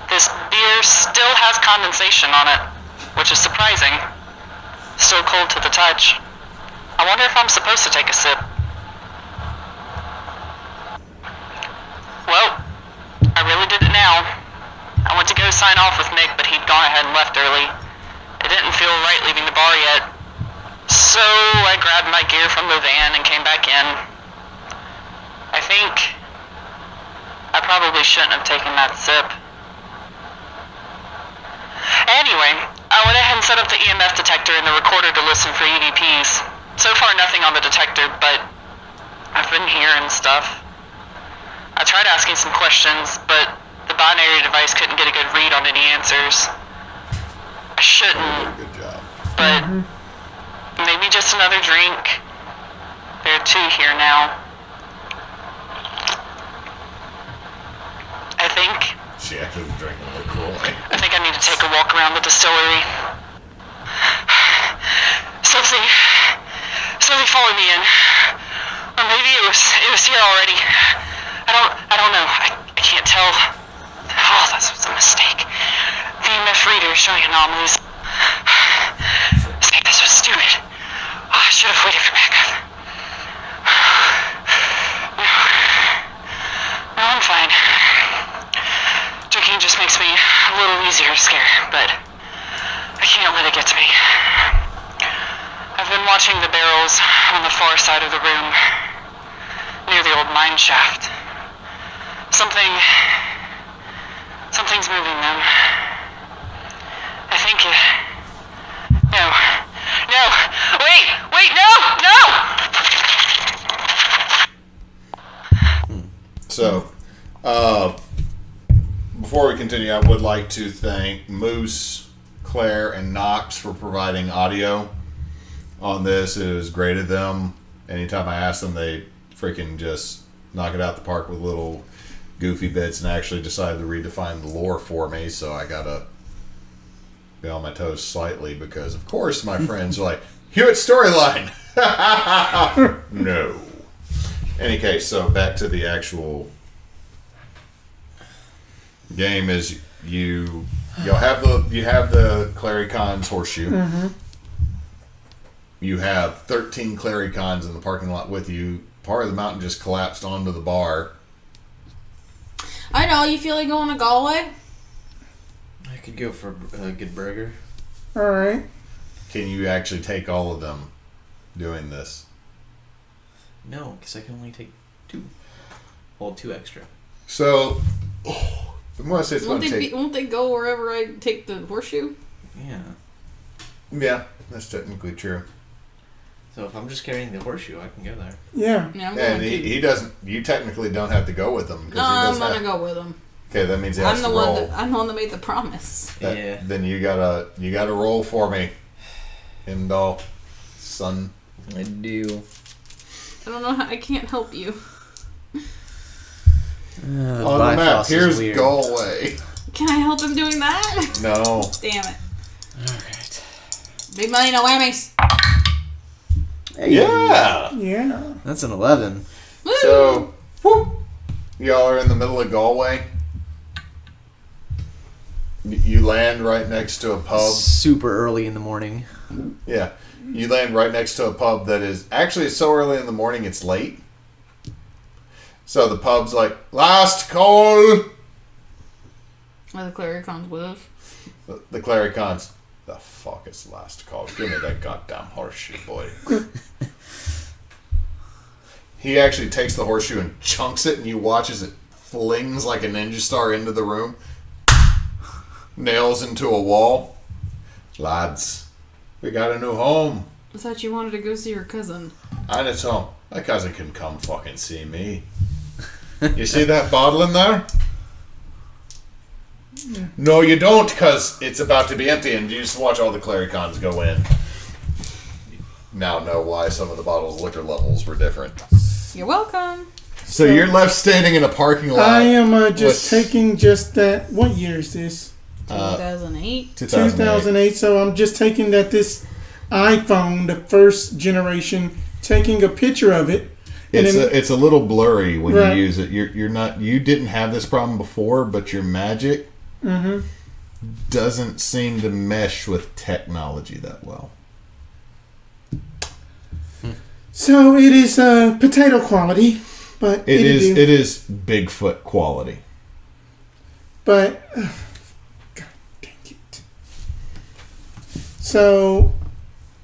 This beer still has condensation on it, which is surprising. Still cold to the touch. I wonder if I'm supposed to take a sip. Well, I really did it now. I went to go sign off with Mick, but he'd gone ahead and left early. It didn't feel right leaving the bar yet. So I grabbed my gear from the van and came back in. I think I probably shouldn't have taken that sip. Anyway, I went ahead and set up the EMF detector and the recorder to listen for EVPs. So far nothing on the detector, but I've been hearing stuff. I tried asking some questions, but the binary device couldn't get a good read on any answers. I shouldn't, Good job. but maybe just another drink. There are 2 here now. I think She actually was drinking LaCroix. I think I need to take a walk around the distillery. So Something followed me in. Or maybe it was here already. I don't know. I can't tell. Oh, that was a mistake. The EMF reader is showing anomalies. This was stupid. Oh, I should have waited for backup. No, I'm fine. Drinking just makes me a little easier to scare, but I can't let it get to me. I've been watching the barrels on the far side of the room, near the old mine shaft. Something's moving them. I think it... No. Wait, no! So, before we continue, I would like to thank Moose, Claire, and Knox for providing audio on this. It was great of them. Anytime I ask them, they freaking just knock it out the park with little goofy bits, and actually decided to redefine the lore for me, so I gotta be on my toes slightly because, of course, my friends are like, Hewitt storyline! No. Any case, so back to the actual game is you have the Claricon's horseshoe. Mm-hmm. You have 13 Claricons in the parking lot with you. Part of the mountain just collapsed onto the bar. I know, you feel like going to Galway? I could go for a good burger. Alright. Can you actually take all of them doing this? No, because I can only take 2. Hold 2 extra. So, I'm going to say it's going to take... Won't they go wherever I take the horseshoe? Yeah. Yeah, that's technically true. So if I'm just carrying the horseshoe, I can go there. Yeah. And he doesn't... You technically don't have to go with him. No, I'm going to go with him. Okay, that means he has to roll. I'm the one that made the promise. Yeah. Then you gotta roll for me, Idall, son. I do. I don't know how... I can't help you. On the map, here's Galway. Can I help him doing that? No. Damn it. Alright. Big money, no whammies. Hey. Yeah. Yeah. That's an 11. Woo! So, whoop, y'all are in the middle of Galway. You land right next to a pub. Super early in the morning. Yeah. You land right next to a pub that is actually so early in the morning it's late. So the pub's like, last call. Are the Claricons with us? The Claricons, the fuck is last call? Give me that goddamn horseshoe, boy. He actually takes the horseshoe and chunks it, and you watch as it flings like a ninja star into the room. Nails into a wall. Lads, we got a new home. I thought you wanted to go see your cousin. And it's home. My cousin can come fucking see me. You see that bottle in there? No, you don't, because it's about to be empty, and you just watch all the Claricons go in. Now know why some of the bottles' liquor levels were different. You're welcome. So you're left standing in a parking lot. I am just taking just that. What year is this? 2008. 2008. So I'm just taking that this iPhone, the first generation, taking a picture of it. It's a little blurry when you use it. You didn't have this problem before, but your magic doesn't seem to mesh with technology that well. So it is potato quality, but it is Bigfoot quality. But God dang it! So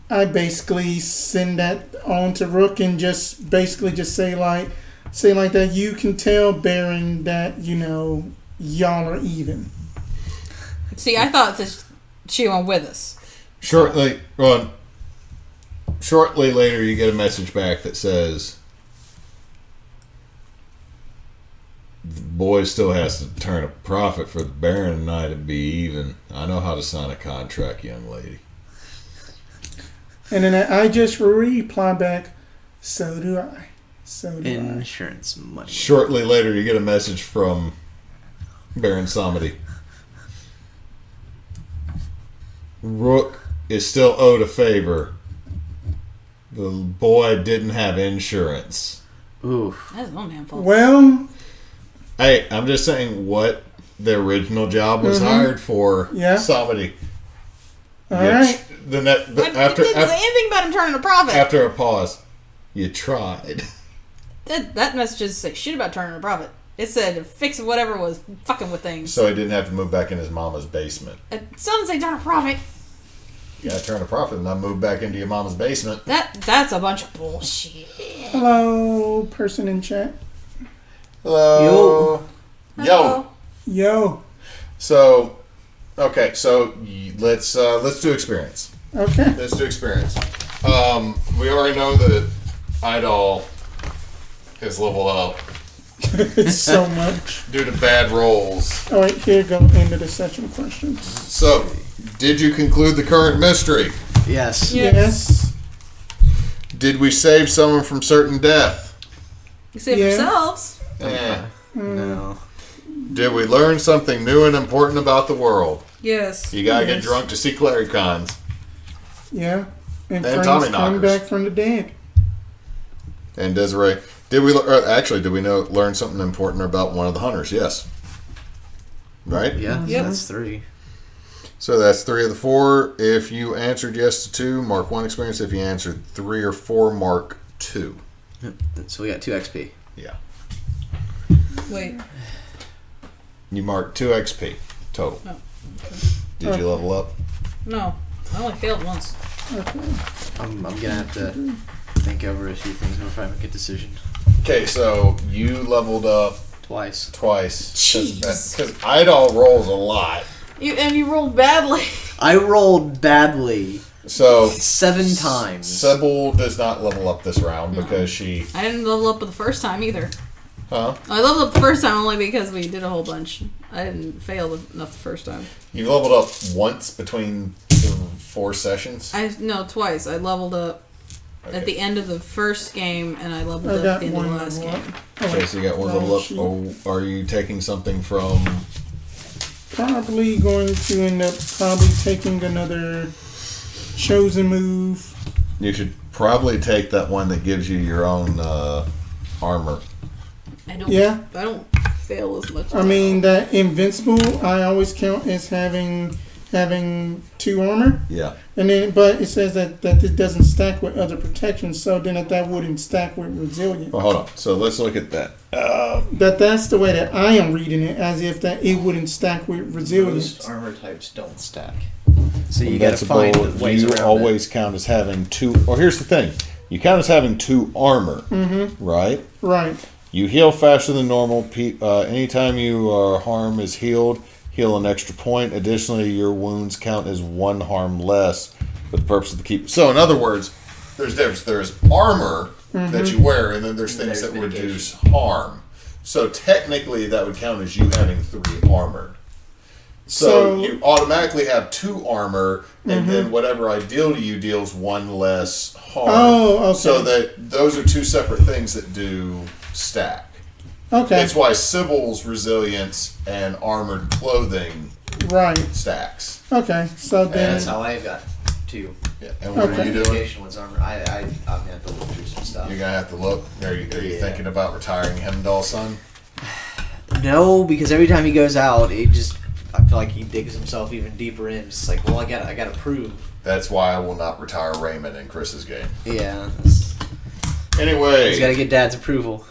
I basically send that on to Rook and just basically just say like that. You can tell Baron that y'all are even. See, I thought she went with us. Shortly later, you get a message back that says, "The boy still has to turn a profit for the Baron and I to be even. I know how to sign a contract, young lady." And then I just reply back, "So do I. So do Insurance money." Shortly later, you get a message from Baron Samedi. Rook is still owed a favor. The boy didn't have insurance. Ooh. That's his own damn fault. Well, Hey, I'm just saying what the original job was hired for. Yeah. Somebody. all right. It didn't say anything about him turning a profit. After a pause, you tried. That message doesn't say shit about turning a profit. It said fix whatever was fucking with things. So he didn't have to move back in his mama's basement. It doesn't say turn a profit. You gotta turn a profit and not move back into your mama's basement. That's a bunch of bullshit. Hello, person in chat. Hello. Hello. Yo. So, okay, so let's do experience. Okay. Let's do experience. We already know that Idall has leveled up It's so much. due to bad rolls. All right, here go into the session questions. So, did you conclude the current mystery? Yes. Yes. Did we save someone from certain death? You save Yeah. yourselves. No. Did we learn something new and important about the world? Yes. You gotta get Yes. drunk to see Claricons. Yeah. And And friends Tommy come knockers. back from the dead. And Desiree, did we learn something important about one of the hunters? Yes. Right? Yeah, Yep. that's 3. So that's 3 of the 4. If you answered yes to 2, mark 1 experience. If you answered 3 or 4, mark 2. So we got 2 XP. Yeah. Wait. You mark 2 XP total. Oh, Did you level up? No. I only failed once. I'm gonna have to think over a few things before I make a decision. Okay, so you leveled up Twice. Jeez. Because Idall rolls a lot. You rolled badly. I rolled badly So 7 times. Sybil does not level up this round because she... I didn't level up the first time either. Huh? I leveled up the first time only because we did a whole bunch. I didn't fail enough the first time. You leveled up once between the 4 sessions? No, twice. I leveled up at the end of the first game, and I leveled I up got at the end of the one last level game. up. Okay, so you got 1 level up. Oh, are you taking something from... Probably going to end up taking another chosen move. You should probably take that one that gives you your own armor. I don't. Yeah. I don't fail as much. I mean, that invincible, I always count as having 2 armor. Yeah. And then, but it says that it doesn't stack with other protections, so then that wouldn't stack with resilience. Well, hold on. So let's look at that. That's the way that I am reading it, as if that it wouldn't stack with resilience. Most armor types don't stack. So you gotta find ways you around always count as having 2... Well, here's the thing. You count as having 2 armor, right? Right. You heal faster than normal. Anytime your harm is healed, heal an extra point. Additionally, your wounds count as 1 harm less for the purpose of the keep. So, in other words, there's difference. There's armor that you wear, and then there's things that reduce harm. So, technically, that would count as you having 3 armor. So you automatically have 2 armor, and then whatever I deal to you deals 1 less harm. Oh, okay. So that those are 2 separate things that do stack. Okay. That's why Sybil's resilience and armored clothing Right. stacks. Okay. So then. That's how I got 2. Yeah. And what are you doing? Communication was armor. I'm gonna have to look through some stuff. You're gonna have to look. Are you thinking about retiring Hemdall, son? No, because every time he goes out, I feel like he digs himself even deeper in. It's like, well, I gotta prove. That's why I will not retire Raymond in Chris's game. Yeah. Anyway. He's gotta get Dad's approval.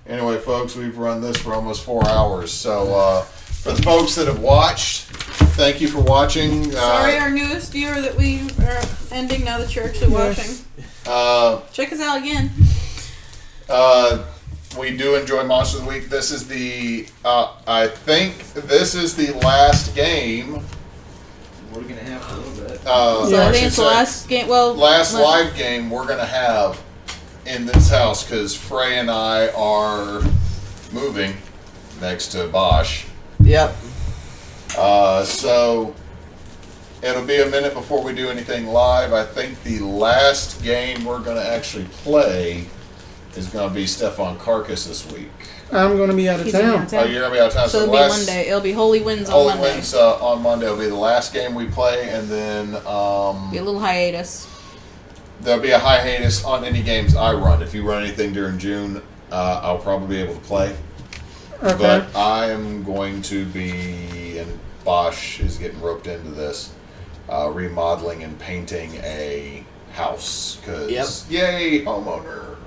Anyway, folks, we've run this for almost 4 hours. So, for the folks that have watched, thank you for watching. Sorry, our newest viewer that we are ending now that you're actually watching. Check us out again. We do enjoy Monster of the Week. This is the, I think this is the last game. We're gonna have a little bit. So I think it's the last game. Well, last live game we're gonna have in this house because Frey and I are moving next to Basch. Yep. So it'll be a minute before we do anything live. I think the last game we're gonna actually play is gonna be Stefan Carcass this week. I'm going to be out of town. Oh, you're gonna be out of town. So it'll be Monday. It'll be Holy Winds on Holy Monday. Winds on Monday will be the last game we play, and then Be a little hiatus. there'll be a hiatus on any games I run. If you run anything during June, I'll probably be able to play. Okay. But I am going to be, and Basch is getting roped into this, remodeling and painting a house. Because, yay, homeowner.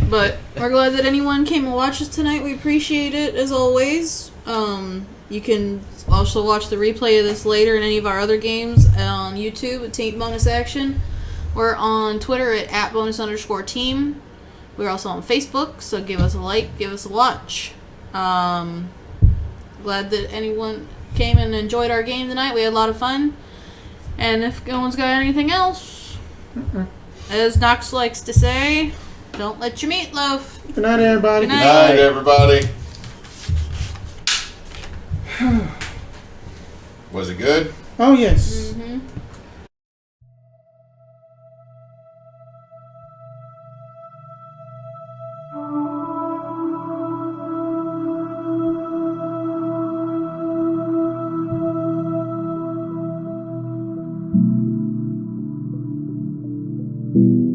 But we're glad that anyone came and watched us tonight. We appreciate it, as always. You can also watch the replay of this later in any of our other games on YouTube at Team Bonus Action. We're on Twitter at @bonus_team. We're also on Facebook, so give us a like, give us a watch. Glad that anyone came and enjoyed our game tonight. We had a lot of fun. And if no one's got anything else, as Knox likes to say, don't let your meatloaf. Good night, everybody. Good night. Good night, everybody. Was it good? Oh, yes. Mm-hmm. Thank you.